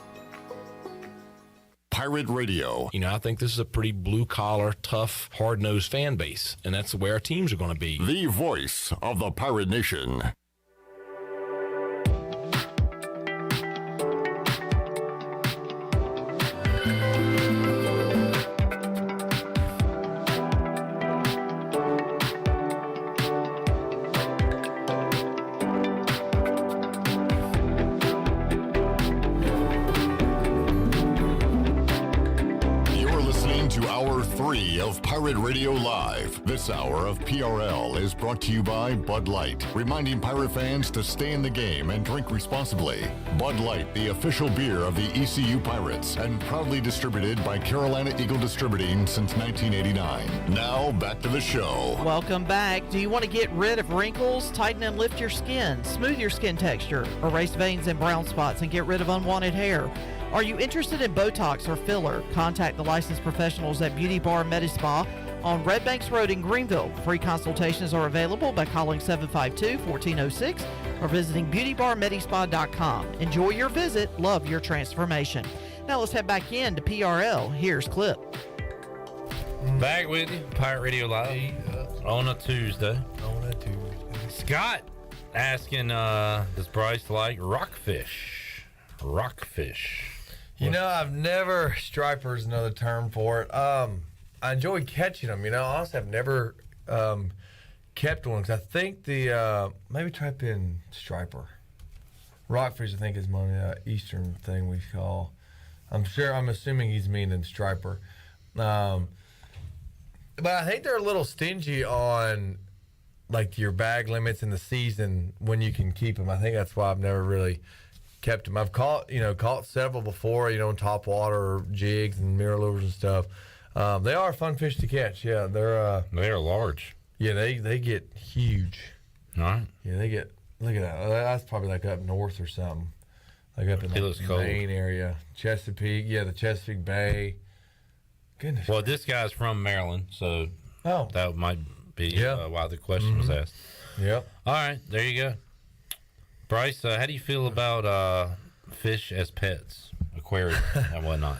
Pirate Radio. You know, I think this is a pretty blue-collar, tough, hard-nosed fan base, and that's where our teams are going to be. The voice of the Pirate Nation. Of Pirate Radio Live. This hour of PRL is brought to you by Bud Light, reminding Pirate fans to stay in the game and drink responsibly. Bud Light, the official beer of the ECU Pirates, and proudly distributed by Carolina Eagle Distributing since 1989. Now, back to the show. Welcome back. Do you want to get rid of wrinkles, tighten and lift your skin, smooth your skin texture, erase veins and brown spots, and get rid of unwanted hair? Are you interested in Botox or filler? Contact the licensed professionals at Beauty Bar Medi-Spa on Red Banks Road in Greenville. Free consultations are available by calling 752-1406 or visiting beautybarmedispa.com. Enjoy your visit. Love your transformation. Now let's head back in to PRL. Here's Clip. Back with you, Pirate Radio Live on a Tuesday. Scott, asking, does Bryce like rockfish? Rockfish. You know, I've never, striper is another term for it. I enjoy catching them. You know, honestly, I've never kept one because I think maybe type in striper. Rockfish, I think, is my eastern thing we call. I'm assuming he's meaning striper. But I think they're a little stingy on like your bag limits in the season when you can keep them. I think that's why I've never really kept them. I've caught several before, in top water jigs and mirror and stuff. They are fun fish to catch. Yeah, they are large. Yeah, they get huge. All right. Yeah, they get. Look at that. That's probably like up north or something. Like up in the Maine area, Chesapeake. Yeah, the Chesapeake Bay. Goodness. Well, this guy's from Maryland, so that might be why the question was asked. Yep. All right, there you go. Bryce, how do you feel about fish as pets, aquarium and whatnot?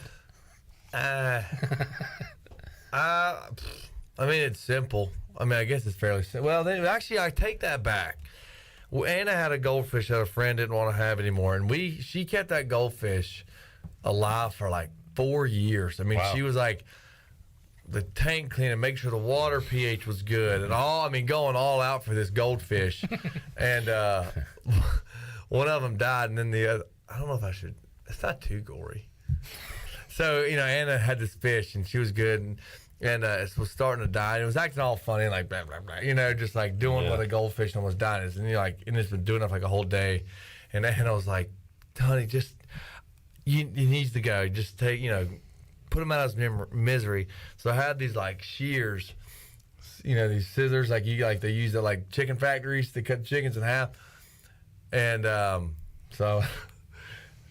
I mean, it's simple. I mean, I guess it's fairly simple. Well, then, actually, I take that back. Well, Anna had a goldfish that a friend didn't want to have anymore, and she kept that goldfish alive for like 4 years. I mean, she was like the tank cleaning, make sure the water pH was good, and going all out for this goldfish. And one of them died, and then the other, I don't know if I should. It's not too gory. So Anna had this fish, and she was good, and it was starting to die. And it was acting all funny, like blah blah blah, just like doing what a goldfish almost dying is. And and it's been doing it for like a whole day. And Anna was like, "Honey, just he needs to go. Just take, put him out of his misery." So I had these like shears, these scissors like they use at like chicken factories to cut chickens in half. And so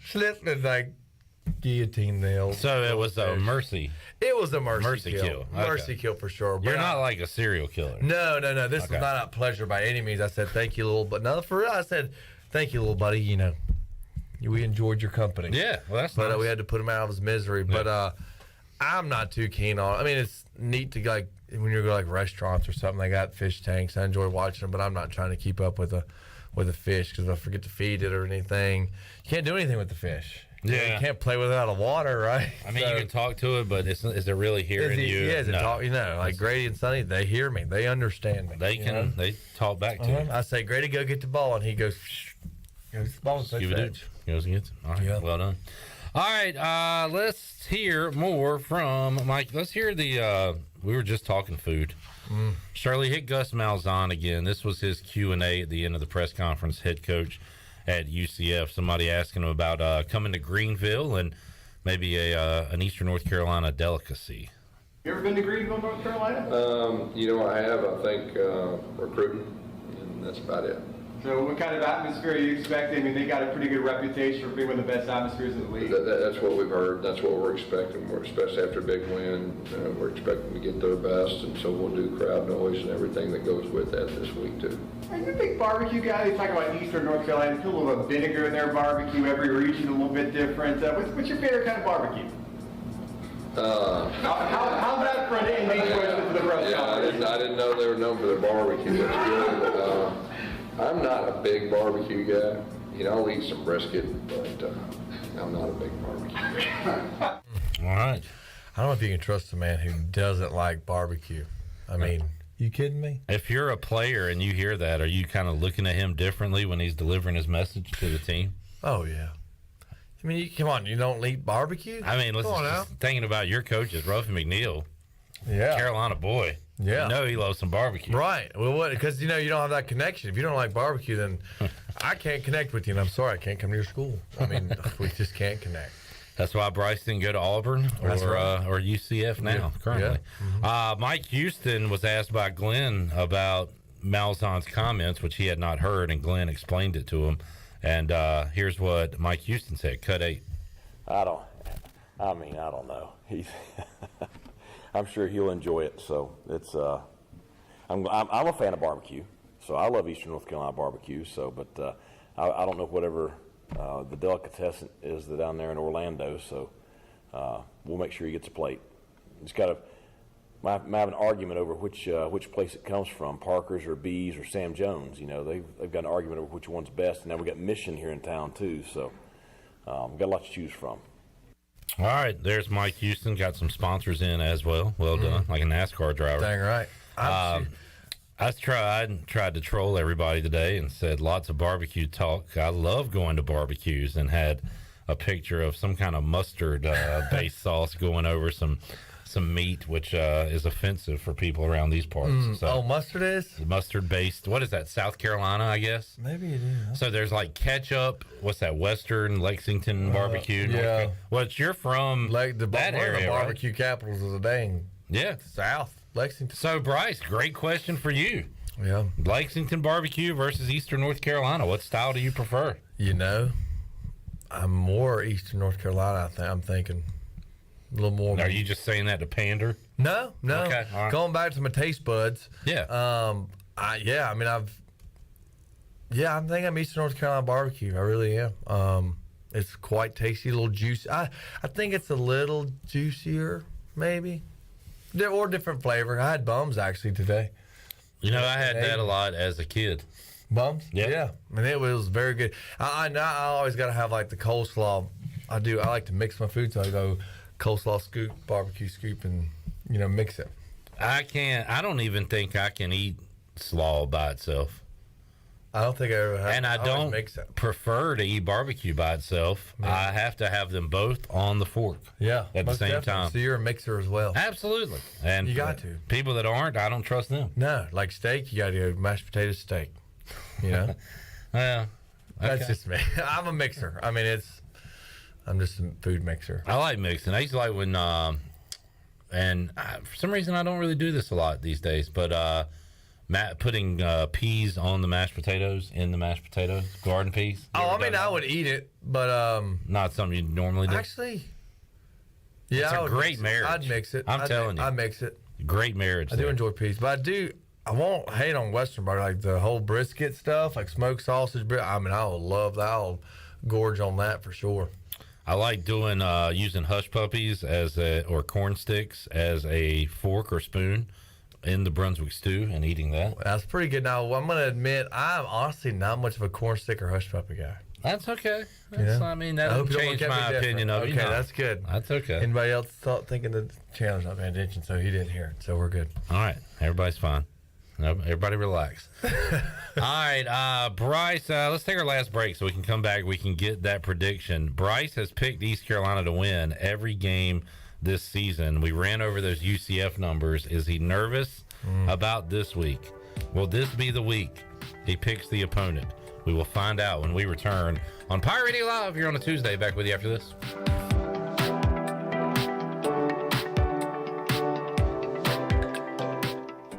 slipped and like guillotine nails. So it was a mercy. It was a mercy kill. Okay. Mercy kill for sure. You're not like a serial killer. No. This was not a pleasure by any means. I said, thank you, for real. I said, thank you, little buddy. We enjoyed your company. Yeah, well, that's nice. We had to put him out of his misery. Yeah. But I'm not too keen on it. I mean, it's neat to like when you go like restaurants or something, they got fish tanks. I enjoy watching them, but I'm not trying to keep up with a fish because if I forget to feed it or anything, you can't do anything with the fish. Yeah, you can't play with it out of water, right? I mean, you can talk to it, but is it really hearing you? Yeah, is it talk? Like Grady and Sonny, they hear me, they understand me. They talk back to you. I say, Grady, go get the ball, and he goes, goes the ball and goes and gets it. All right, well done. All right, let's hear more from Mike. Let's hear the. We were just talking food. Shirley, hit Gus Malzahn again. This was his Q&A at the end of the press conference. Head coach at UCF. Somebody asking him about coming to Greenville and maybe an Eastern North Carolina delicacy. You ever been to Greenville, North Carolina? I have. I think recruiting, and that's about it. So what kind of atmosphere are you expecting? I mean, they got a pretty good reputation for being one of the best atmospheres in the league. That's what we've heard. That's what we're expecting. Especially after a big win, we're expecting to get their best, and so we'll do crowd noise and everything that goes with that this week too. Are you a big barbecue guy? They talk about Eastern North Carolina. Put a little bit of vinegar in their barbecue. Every region a little bit different. What's your favorite kind of barbecue? How's that for an ND question for the press conference? I didn't know they were known for their barbecue. That's good. I'm not a big barbecue guy. I'll eat some brisket, but I'm not a big barbecue guy. All right. I don't know if you can trust a man who doesn't like barbecue. I mean, you kidding me? If you're a player and you hear that, are you kind of looking at him differently when he's delivering his message to the team? Oh, yeah. I mean, come on, you don't eat barbecue? I mean, listen, just thinking about your coaches, Ruffy McNeil. Yeah. Carolina boy. Yeah. He loves some barbecue. Right. Well, because, you don't have that connection. If you don't like barbecue, then I can't connect with you, and I'm sorry, I can't come to your school. I mean, we just can't connect. That's why Bryce didn't go to Auburn or UCF now, currently. Yeah. Mm-hmm. Mike Houston was asked by Glenn about Malzahn's comments, which he had not heard, and Glenn explained it to him. And here's what Mike Houston said. Cut 8. I don't know. I'm sure he'll enjoy it. So it's I'm a fan of barbecue. So I love Eastern North Carolina barbecue. So, but I don't know whatever the delicatessen is down there in Orlando. So we'll make sure he gets a plate. He's got might have an argument over which place it comes from, Parker's or B's or Sam Jones. They've got an argument over which one's best, and then we got Mission here in town too. So we've got a lot to choose from. All right, there's Mike Houston. Got some sponsors in as well. Well done, like a NASCAR driver. Dang right. I tried to troll everybody today and said lots of barbecue talk. I love going to barbecues, and had a picture of some kind of mustard based sauce going over some meat, which is offensive for people around these parts. Mustard is? Mustard based. What is that? South Carolina, I guess. Maybe it is. So there's like ketchup. What's that? Western Lexington barbecue. Yeah. Well, you're from that area, one of the barbecue capitals of the dang. Yeah. South Lexington. So Bryce, great question for you. Yeah. Lexington barbecue versus Eastern North Carolina. What style do you prefer? I'm more Eastern North Carolina. I'm thinking. A little more. Are you just saying that to pander? No. Okay, all right. Going back to my taste buds. Yeah. I'm thinking I'm Eastern North Carolina barbecue. I really am. It's quite tasty, a little juicy. I think it's a little juicier, maybe. Or different flavor. I had bums actually today. I had that a lot as a kid. Bums? Yeah. And it was very good. I always got to have like the coleslaw. I like to mix my food, so I go coleslaw scoop, barbecue scoop, and mix it. I don't even think I can eat slaw by itself. I don't think I ever have. And I don't prefer to eat barbecue by itself. Yeah. I have to have them both on the fork. Yeah. At the same time. So you're a mixer as well. Absolutely. And you got to. People that aren't, I don't trust them. No, like steak, you got to go mashed potato steak. Yeah. That's just me. I'm a mixer. I'm just a food mixer. I like mixing. I used to like when, for some reason I don't really do this a lot these days, but putting peas on the mashed potatoes, garden peas. I would eat it, but not something you normally do. Actually, yeah, it's a great marriage. I'd mix it. I'm telling you, I'd mix it. Great marriage. I do enjoy peas, but I won't hate on Western barbecue, like the whole brisket stuff, like smoked sausage. I will love that. I'll gorge on that for sure. I like doing using hush puppies or corn sticks as a fork or spoon in the Brunswick stew and eating that. That's pretty good. Now, I'm going to admit, I'm honestly not much of a corn stick or hush puppy guy. That's okay. That doesn't change my opinion of it. Okay, that's good. That's okay. Anybody else thinking the channel's not paying attention, so he didn't hear it, so we're good. All right. Everybody's fine. Everybody relax. All right, Bryce, let's take our last break so we can come back. We can get that prediction. Bryce has picked East Carolina to win every game this season. We ran over those UCF numbers. Is he nervous about this week? Will this be the week he picks the opponent? We will find out when we return on Pirate Radio Live here on a Tuesday. Back with you after this.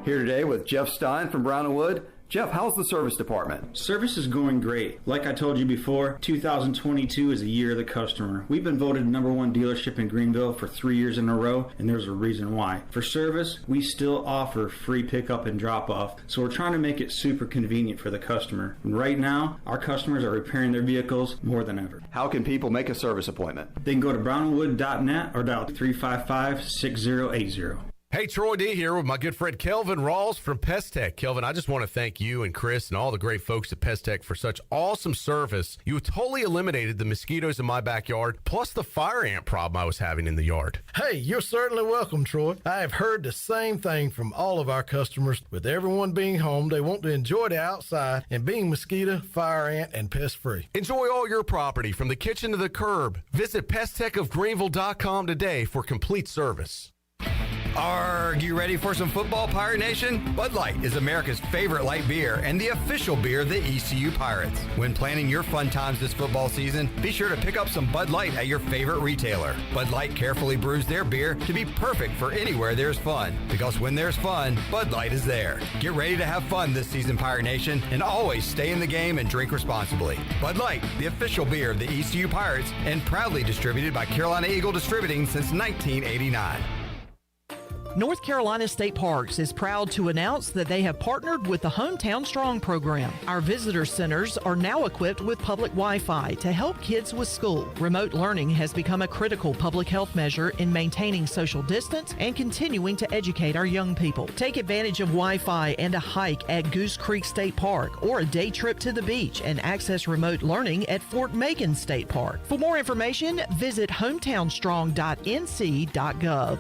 Here today with Jeff Stein from Brown & Wood. Jeff, how's the service department? Service is going great. Like I told you before, 2022 is a year of the customer. We've been voted #1 dealership in Greenville for 3 years in a row, and there's a reason why. For service, we still offer free pickup and drop-off, so we're trying to make it super convenient for the customer. And right now, our customers are repairing their vehicles more than ever. How can people make a service appointment? They can go to brownwood.net or dial 355-6080. Hey, Troy D here with my good friend Kelvin Rawls from Pest Tech. Kelvin, I just want to thank you and Chris and all the great folks at Pest Tech for such awesome service. You totally eliminated the mosquitoes in my backyard, plus the fire ant problem I was having in the yard. Hey, you're certainly welcome, Troy. I have heard the same thing from all of our customers. With everyone being home, they want to enjoy the outside and being mosquito, fire ant, and pest-free. Enjoy all your property from the kitchen to the curb. Visit pesttechofgreenville.com today for complete service. Are you ready for some football, Pirate Nation? Bud Light is America's favorite light beer and the official beer of the ECU Pirates. When planning your fun times this football season, be sure to pick up some Bud Light at your favorite retailer. Bud Light carefully brews their beer to be perfect for anywhere there's fun. Because when there's fun, Bud Light is there. Get ready to have fun this season, Pirate Nation, and always stay in the game and drink responsibly. Bud Light, the official beer of the ECU Pirates, and proudly distributed by Carolina Eagle Distributing since 1989. North Carolina State Parks is proud to announce that they have partnered with the Hometown Strong program. Our visitor centers are now equipped with public Wi-Fi to help kids with school. Remote learning has become a critical public health measure in maintaining social distance and continuing to educate our young people. Take advantage of Wi-Fi and a hike at Goose Creek State Park or a day trip to the beach and access remote learning at Fort Macon State Park. For more information, visit hometownstrong.nc.gov.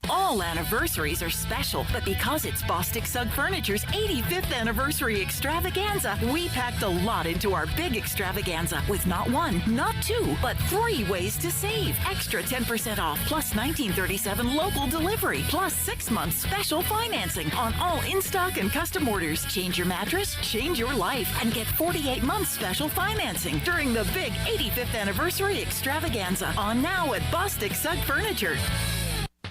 All anniversaries are special, but because it's Bostic Sugg Furniture's 85th anniversary extravaganza, we packed a lot into our big extravaganza with not one, not two, but 3 ways to save. Extra 10% off, plus $19.37 local delivery, plus 6 months special financing on all in-stock and custom orders. Change your mattress, change your life, and get 48 months special financing during the big 85th anniversary extravaganza. On now at Bostic Sugg Furniture.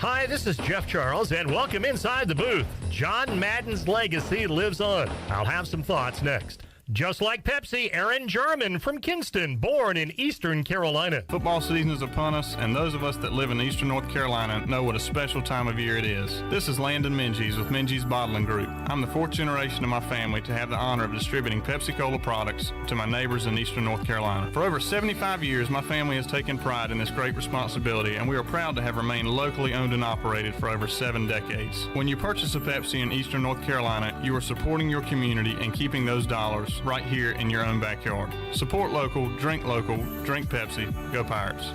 Hi, this is Jeff Charles, and welcome inside the booth. John Madden's legacy lives on. I'll have some thoughts next. Just like Pepsi, Aaron German from Kinston, born in Eastern Carolina. Football season is upon us, and those of us that live in Eastern North Carolina know what a special time of year it is. This is Landon Minges with Minges Bottling Group. I'm the 4th generation of my family to have the honor of distributing Pepsi-Cola products to my neighbors in Eastern North Carolina. For over 75 years, my family has taken pride in this great responsibility, and we are proud to have remained locally owned and operated for over 7 decades. When you purchase a Pepsi in Eastern North Carolina, you are supporting your community and keeping those dollars right here in your own backyard. Support local, drink Pepsi, go Pirates.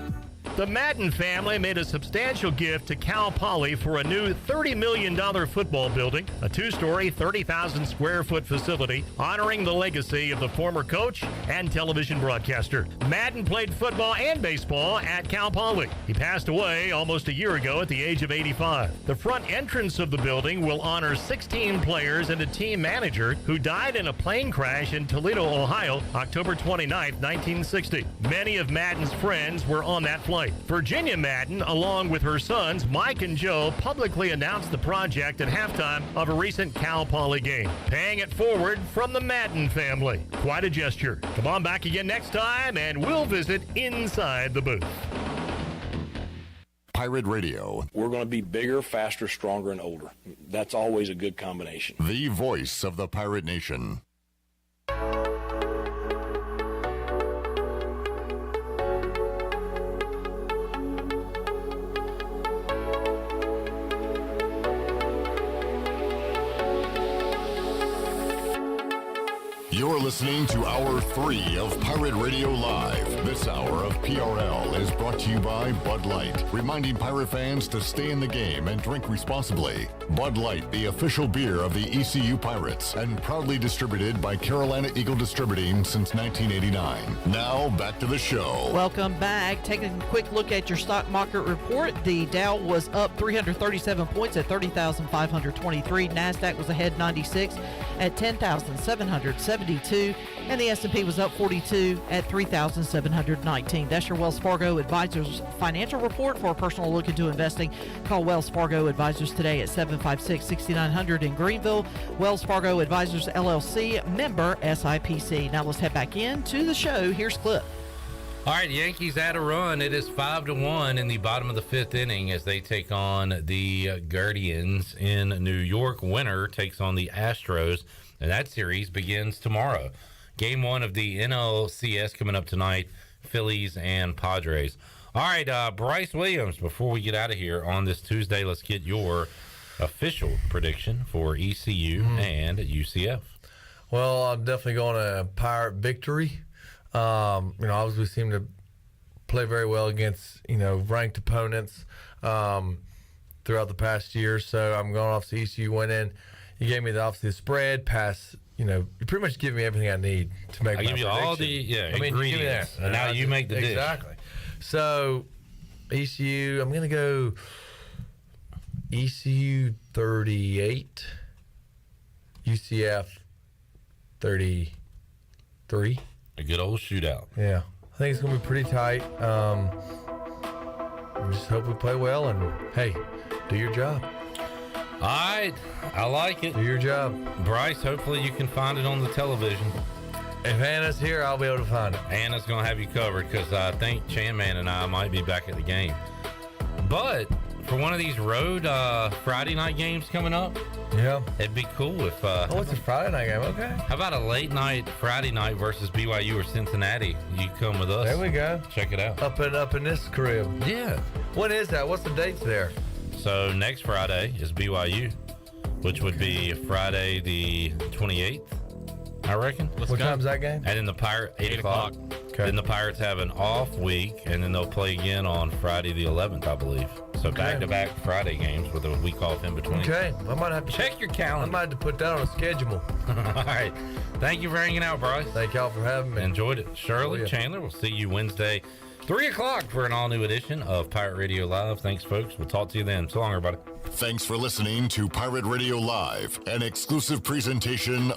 The Madden family made a substantial gift to Cal Poly for a new $30 million football building, a 2-story, 30,000 square foot facility honoring the legacy of the former coach and television broadcaster. Madden played football and baseball at Cal Poly. He passed away almost a year ago at the age of 85. The front entrance of the building will honor 16 players and a team manager who died in a plane crash in Toledo, Ohio, October 29, 1960. Many of Madden's friends were on that flight. Virginia Madden, along with her sons Mike and Joe, publicly announced the project at halftime of a recent Cal Poly game, paying it forward from the Madden family. Quite a gesture. Come on back again next time, and we'll visit inside the booth. Pirate Radio. We're going to be bigger, faster, stronger, and older. That's always a good combination. The voice of the Pirate Nation. You're listening to Hour 3 of Pirate Radio Live. This hour of PRL is brought to you by Bud Light, reminding Pirate fans to stay in the game and drink responsibly. Bud Light, the official beer of the ECU Pirates, and proudly distributed by Carolina Eagle Distributing since 1989. Now, back to the show. Welcome back. Taking a quick look at your stock market report. The Dow was up 337 points at 30,523. NASDAQ was ahead 96 at 10,772. And the S&P was up 42 at 3,719. That's your Wells Fargo Advisors financial report. For a personal look into investing, call Wells Fargo Advisors today at 756-6900 in Greenville. Wells Fargo Advisors, LLC, member SIPC. Now let's head back into the show. Here's Clip. All right, Yankees at a run. It is 5-1 in the bottom of the 5th inning as they take on the Guardians in New York. Winner takes on the Astros, and that series begins tomorrow. Game 1 of the NLCS coming up tonight, Phillies and Padres. All right, Bryce Williams, before we get out of here on this Tuesday, let's get your official prediction for ECU and UCF. Well, I'm definitely going to Pirate victory. Obviously we seem to play very well against, ranked opponents throughout the past year. So I'm going off to ECU winning. You gave me the spread, pass. You pretty much give me everything I need to make my prediction. I give you all the ingredients, and now you make the dish. Exactly. So ECU, I'm going to go ECU 38, UCF 33. A good old shootout. Yeah. I think it's going to be pretty tight. I just hope we play well, and, hey, do your job. All right. I like it. Do your job. Bryce, hopefully you can find it on the television. If Anna's here, I'll be able to find it. Anna's going to have you covered because I think Chan Man and I might be back at the game. But for one of these road Friday night games coming up. Yeah. It'd be cool if... it's a Friday night game. Okay. How about a late night Friday night versus BYU or Cincinnati? You come with us. There we go. Check it out. Up in this crib. Yeah. When is that? What's the dates there? So next Friday is BYU, which would be Friday the 28th, I reckon. What time's that game? And then the Pirates, 8 o'clock. Okay. Then the Pirates have an off week, and then they'll play again on Friday the 11th, I believe. So back-to-back Friday games with a week off in between. Okay. I might have to check your calendar. I might have to put that on a schedule. All right. Thank you for hanging out, Bryce. Thank y'all for having me. Enjoyed it. Shirley, Oh, yeah. Chandler, we'll see you Wednesday, 3 o'clock for an all-new edition of Pirate Radio Live. Thanks, folks. We'll talk to you then. So long, everybody. Thanks for listening to Pirate Radio Live, an exclusive presentation